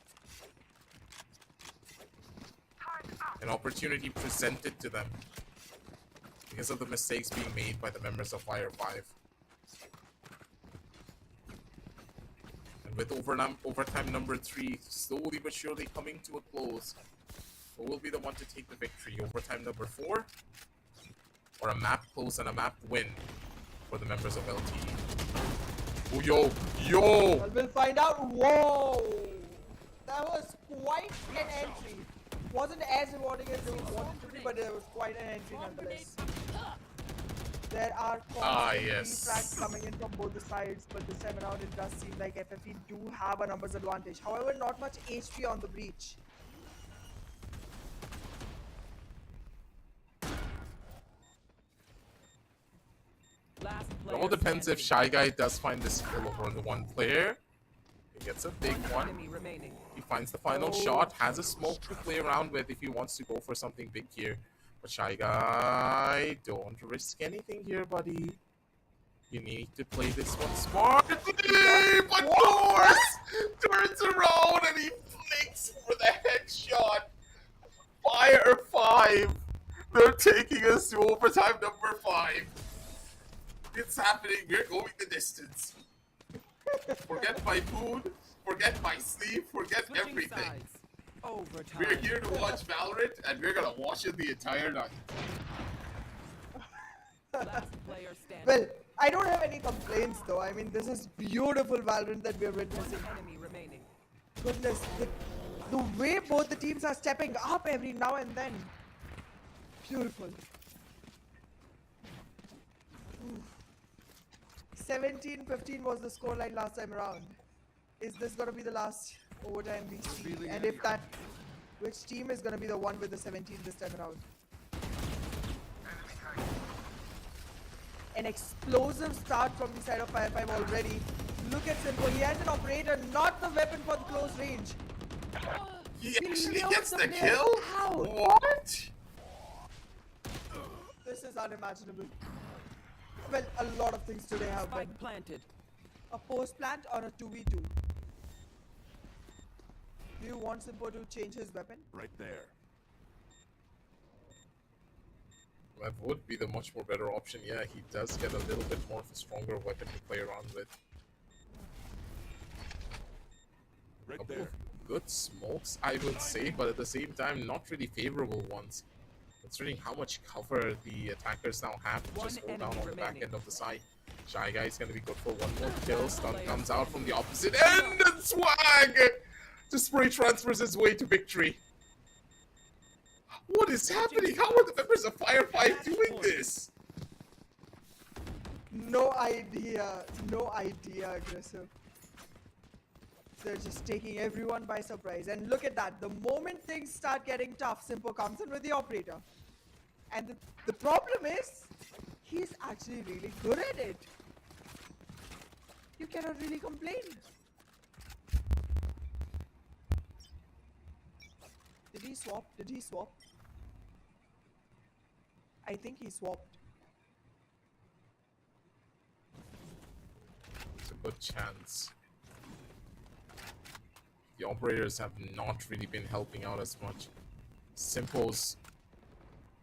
An opportunity presented to them because of the mistakes being made by the members of Fire5. And with overtime number 3 slowly but surely coming to a close, who will be the one to take the victory? Overtime number 4? Or a map close and a map win for the members of LTE? Oh, yo! Well, we'll find out. Whoa! That was quite an entry. Wasn't as rewarding as it wanted to be, but it was quite an entry nonetheless. There are constantly yes. frags coming in from both the sides, but this time around it does seem like FFE do have a numbers advantage. However, not much HP on the breach. Last It player all depends if standing. Shy Guy does find this kill over on the one player. He gets a big one. Enemy remaining. He finds the final shot, has a smoke to play around with if he wants to go for something big here. But Shy Guy, don't risk anything here, buddy. You need to play this one smartly. But Norse turns around and he flicks for the headshot. Fire5. They're taking us to overtime number 5. It's happening. We're going the distance. Forget my food. Forget my sleep. Forget Switching everything. sides. Overtime. We're here to watch Valorant, and we're gonna watch it the entire night. Last player standing. Well, I don't have any complaints though. I mean, this is beautiful Valorant that we're witnessing. Enemy remaining. Goodness, the way both the teams are stepping up every now and then. Beautiful. 17-15 was the scoreline last time around. Is this gonna be the last overtime we see? And if that, which team is gonna be the one with the 17 this time around? An explosive start from the side of Fire5 already. Look at Simple. He has an operator, not the weapon for the close range. He actually knows gets the the player kill? out. What? This is unimaginable. Well, a lot of things today have been. Spike planted. A post plant on a 2v2. Do you want Simpo to change his weapon? Right there. That would be the much more better option. Yeah, he does get a little bit more of a stronger weapon to play around with. Right Couple there. of good smokes, I would say, but at the same time, not really favorable ones. Considering how much cover the attackers now have to just One hold down enemy on the back remaining. end of the side. Shy Guy is going to be good for one more kill. Stun comes out from the opposite end, and Swag just spray transfers his way to victory. What is happening? How are the members of Fire5 doing this? No idea. No idea, aggressive. They're just taking everyone by surprise. And look at that. The moment things start getting tough, Simpo comes in with the operator. And the problem is, he's actually really good at it. You cannot really complain. Did he swap? Did he swap? I think he swapped. It's a good chance. The operators have not really been helping out as much. Simpo's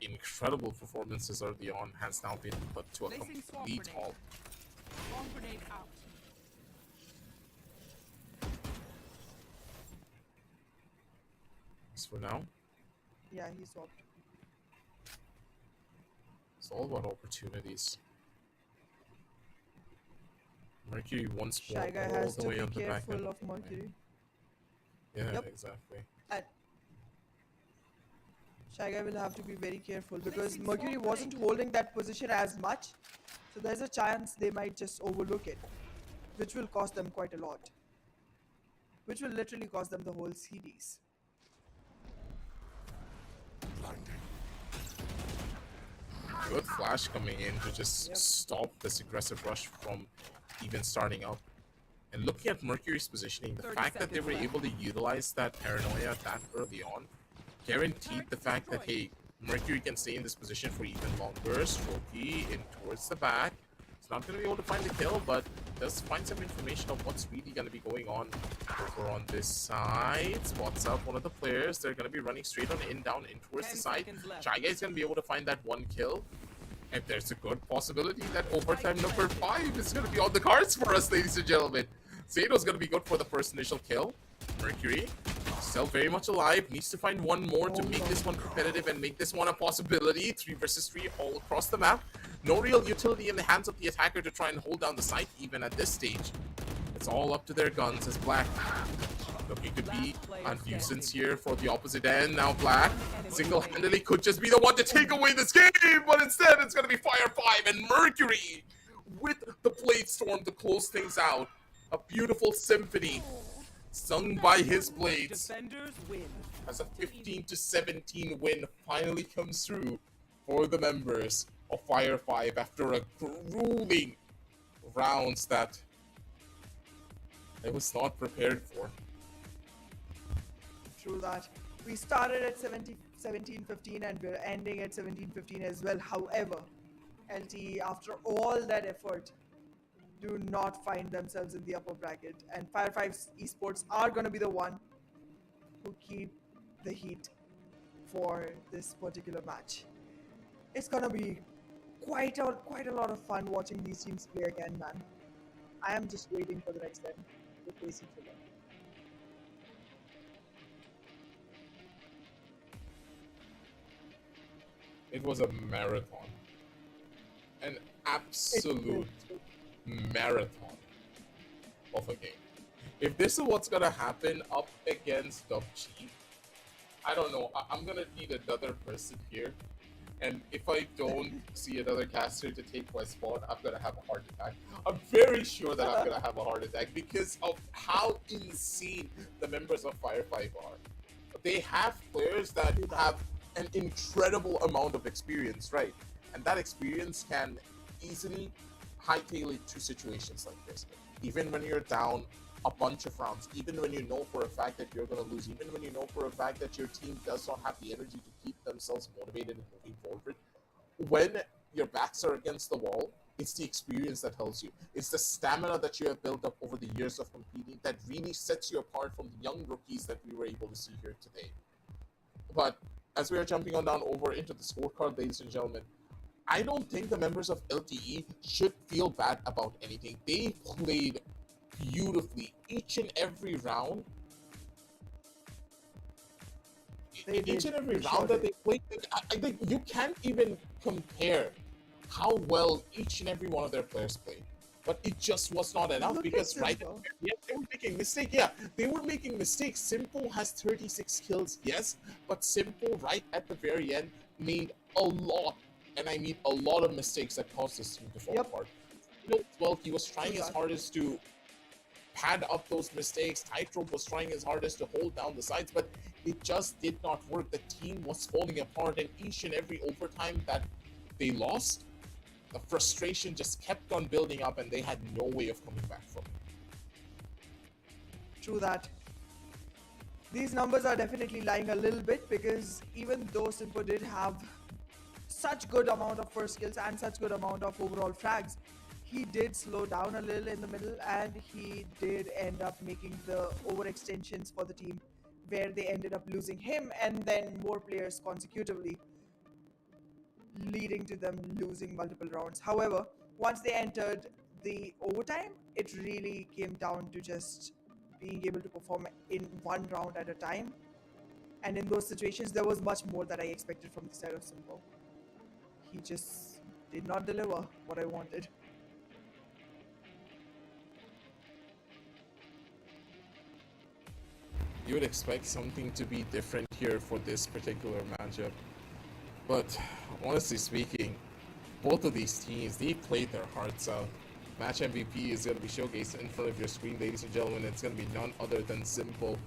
incredible performances early on has now been put to a Placing swamp complete grenade. halt. Bomb grenade out. As for now, Yeah, he swapped. it's all about opportunities. Mercury once more Shy Guy all has the to way be on the back end careful of of the Mercury. line. Yeah, Yep. exactly. And Shy Guy will have to be very careful because Mercury wasn't holding that position as much. So there's a chance they might just overlook it, which will cost them quite a lot. Which will literally cost them the whole series. Blinding. Good flash coming in to just stop this aggressive rush from even starting up. And looking at Mercury's positioning, the 30 fact that they seconds were left. able to utilize that paranoia that early on guaranteed the fact that, hey, Mercury can stay in this position for even longer. Strokey in towards the back. It's not going to be able to find the kill, but does find some information of what's really going to be going on over on this side. Spots out one of the players. They're going to be running straight on in, down, in towards 10 the side. seconds left. Shy Guy is going to be able to find that one kill. And there's a good possibility that overtime number 5 is going to be on the cards for us, ladies and gentlemen. Zato's going to be good for the first initial kill. Mercury, still very much alive. Needs to find one more to make this one competitive and make this one a possibility. 3 versus 3 all across the map. No real utility in the hands of the attacker to try and hold down the site even at this stage. It's all up to their guns as Black looking to be a nuisance here for the opposite end. Now Black single-handedly could just be the one to take away this game, but instead it's going to be Fire5 and Mercury with the Blade Storm to close things out. A beautiful symphony sung by his blades Defenders win. as a 15-17 win finally comes through for the members of Fire5 after a grueling rounds that it was not prepared for. True that. We started at 17-15 and we're ending at 17-15 as well. However, LTE, after all that effort, do not find themselves in the upper bracket. And Fire5's Esports are going to be the one who keep the heat for this particular match. It's going to be quite a lot of fun watching these teams play again, man. I am just waiting for the next time to face each other. It was a marathon. And absolute marathon of a game. If this is what's gonna happen up against PUBG, I don't know. I'm gonna need another person here, and if I don't see another caster to take my spot, I'm gonna have a heart attack. I'm very sure that I'm gonna have a heart attack because of how insane the members of Fire5 are. They have players that have an incredible amount of experience, right? And that experience can easily hightail it to situations like this. Even when you're down a bunch of rounds, even when you know for a fact that you're going to lose, even when you know for a fact that your team does not have the energy to keep themselves motivated and moving forward, when your backs are against the wall, it's the experience that helps you. It's the stamina that you have built up over the years of competing that really sets you apart from the young rookies that we were able to see here today. But as we are jumping on down over into the scorecard, ladies and gentlemen, I don't think the members of LTE should feel bad about anything. They played beautifully each and every round. Each and every round that they played, I think you can't even compare how well each and every one of their players played. But it just was not enough because right, yeah, they were making mistakes. Yeah, they were making mistakes. Simple has 36 kills, yes, but Simple right at the very end made a lot, and I mean a lot of mistakes that caused this team to fall apart. Well, he was trying his hardest to pad up those mistakes. Tightrope was trying his hardest to hold down the sides, but it just did not work. The team was falling apart, and each and every overtime that they lost, the frustration just kept on building up, and they had no way of coming back from it. True that. These numbers are definitely lying a little bit because even though Simpo did have such good amount of first kills and such good amount of overall frags, he did slow down a little in the middle, and he did end up making the overextensions for the team where they ended up losing him and then more players consecutively, leading to them losing multiple rounds. However, once they entered the overtime, it really came down to just being able to perform in one round at a time. And in those situations, there was much more that I expected from the side of Simpo. He just did not deliver what I wanted. You would expect something to be different here for this particular matchup. But honestly speaking, both of these teams, they played their hearts out. Match MVP is going to be showcased in front of your screen, ladies and gentlemen. It's going to be none other than Simple.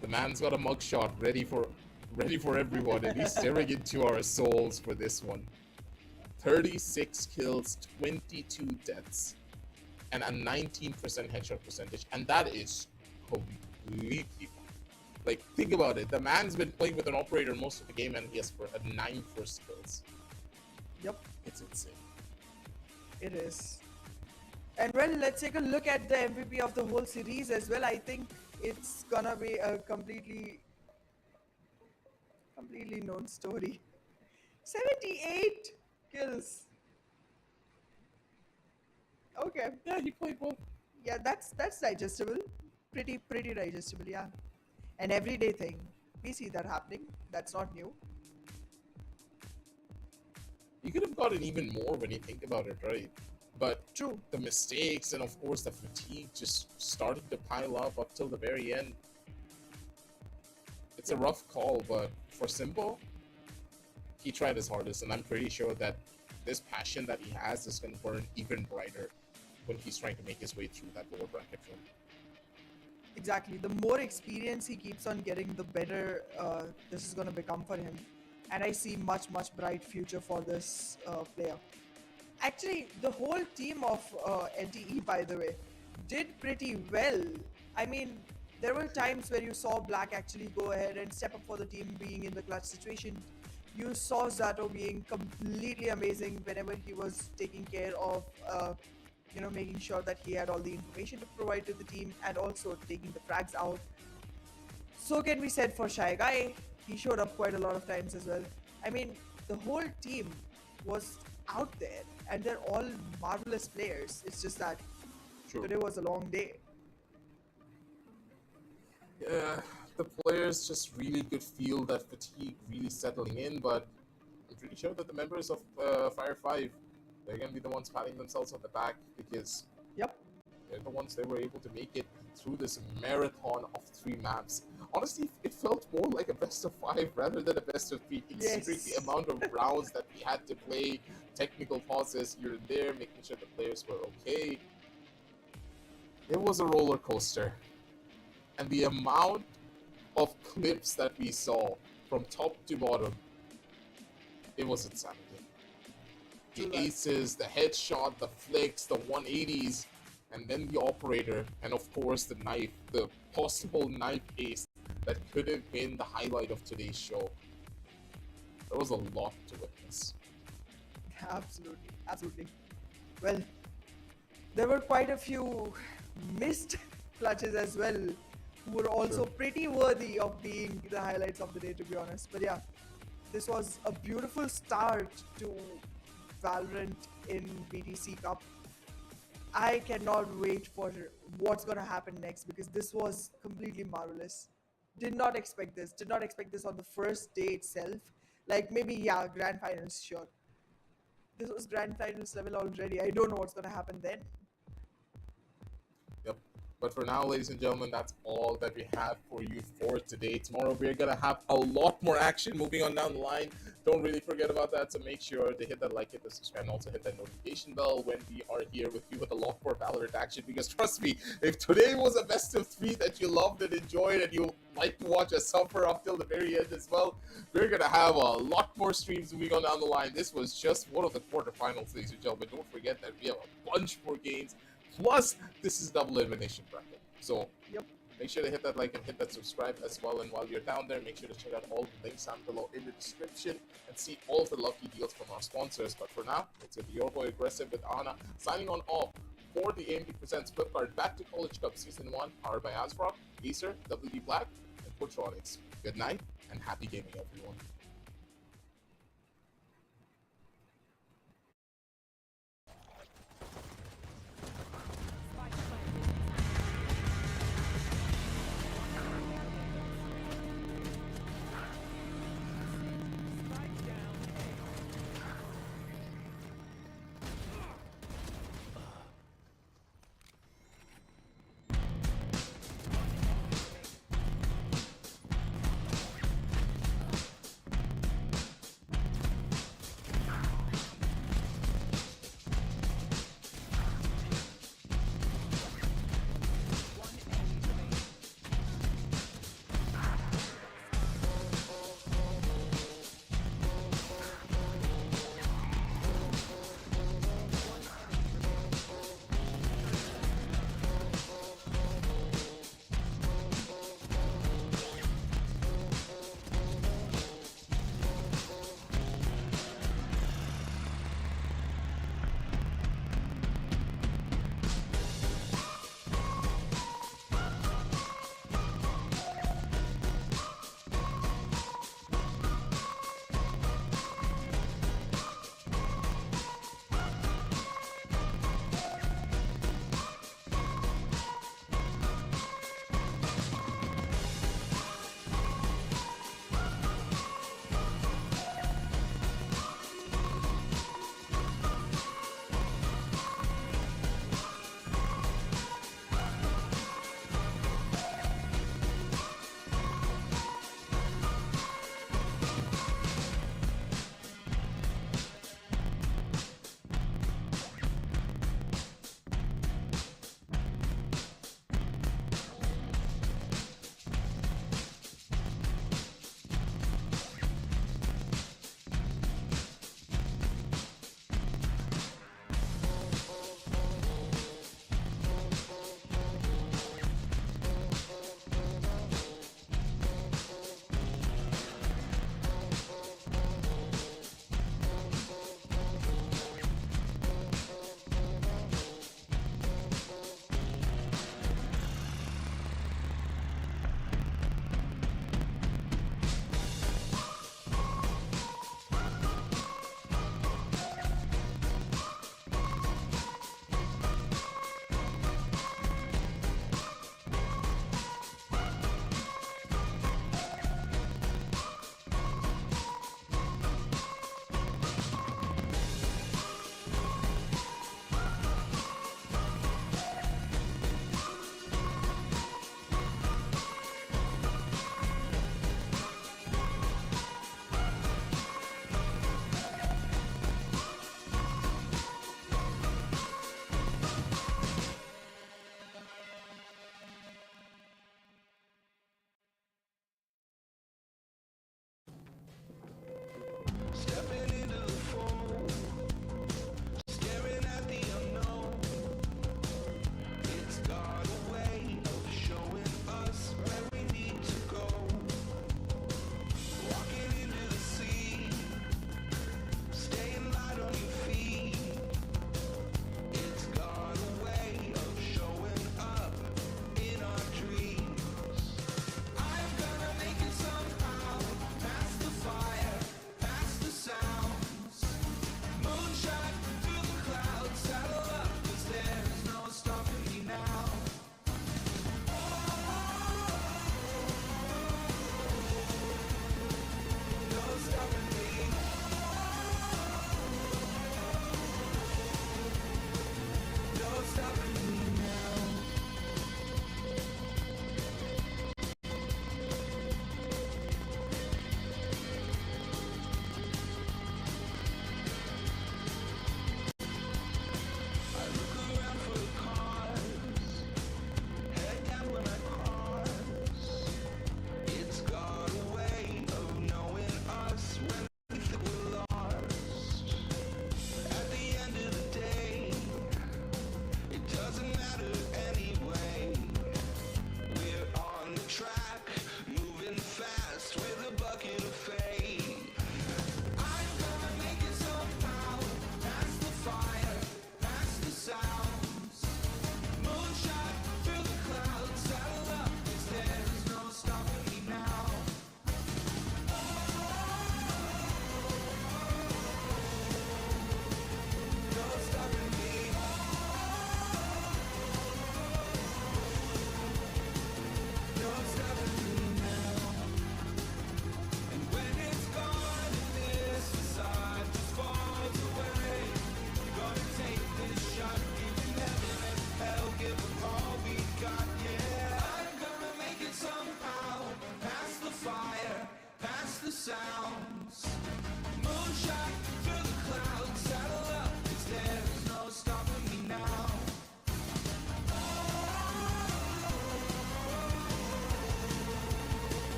The man's got a mugshot ready for everyone, and he's staring into our souls for this one. 36 kills, 22 deaths, and a 19% headshot percentage, and that is completely like, think about it. The man's been playing with an operator most of the game, and he has 9 first kills. Yep. It's insane. It is. And well, let's take a look at the MVP of the whole series as well. I think it's gonna be a completely known story. 78 kills. Okay. Yeah, he played well. Yeah, that's digestible. Pretty digestible, yeah. An everyday thing. We see that happening. That's not new. You could have gotten even more when you think about it, right? But True. the mistakes and of course the fatigue just started to pile up till the very end. It's a rough call, but for Simple, he tried his hardest, and I'm pretty sure that this passion that he has is going to burn even brighter when he's trying to make his way through that lower bracket room. Exactly. The more experience he keeps on getting, the better this is going to become for him. And I see much bright future for this player. Actually, the whole team of LTE, by the way, did pretty well. I mean, there were times where you saw Black actually go ahead and step up for the team, being in the clutch situation. You saw Zato being completely amazing whenever he was taking care of making sure that he had all the information to provide to the team and also taking the frags out. So can be said for Shy Guy. He showed up quite a lot of times as well. I mean, the whole team was out there and they're all marvelous players. It's just that today was a long day. Yeah, the players just really could feel that fatigue really settling in, but I'm pretty sure that the members of Fire5 They're gonna be the ones patting themselves on the back because Yep. they're the ones that were able to make it through this marathon of 3 maps. Honestly, it felt more like a best of 5 rather than a best of 3, considering the Yes. amount of rounds that we had to play, technical pauses here and there, making sure the players were okay. It was a roller coaster. And the amount of clips that we saw from top to bottom, it was insanity. The aces, the headshot, the flicks, the 180s, and then the operator, and of course the knife, the possible knife ace that could have been the highlight of today's show. There was a lot to witness. Absolutely, absolutely. Well, there were quite a few missed clutches as well, who were also pretty worthy of being the highlights of the day, to be honest. But yeah, this was a beautiful start to Valorant in BTC Cup. I cannot wait for what's gonna happen next because this was completely marvelous. Did not expect this. Did not expect this on the first day itself. Like maybe yeah, grand finals, sure. This was grand finals level already. I don't know what's gonna happen then. Yep. But for now, ladies and gentlemen, that's all that we have for you for today. Tomorrow, we're going to have a lot more action moving on down the line. Don't really forget about that, so make sure to hit that like, hit the subscribe, and also hit that notification bell when we are here with you with a lot more Valorant action. Because trust me, if today was a best of 3 that you loved and enjoyed and you like to watch us suffer up till the very end as well, we're going to have a lot more streams moving on down the line. This was just one of the quarterfinals, ladies and gentlemen. Don't forget that we have a bunch more games. Plus, this is double elimination bracket. So, Yep. make sure to hit that like and hit that subscribe as well. And while you're down there, make sure to check out all the links down below in the description and see all the lucky deals from our sponsors. But for now, it's going to be your boy Aggressive with Anna signing on off for the AMD Presents Flipkart Back to College Cup Season 1, powered by ASRock, Acer, WD Black, and Putronics. Good night and happy gaming, everyone.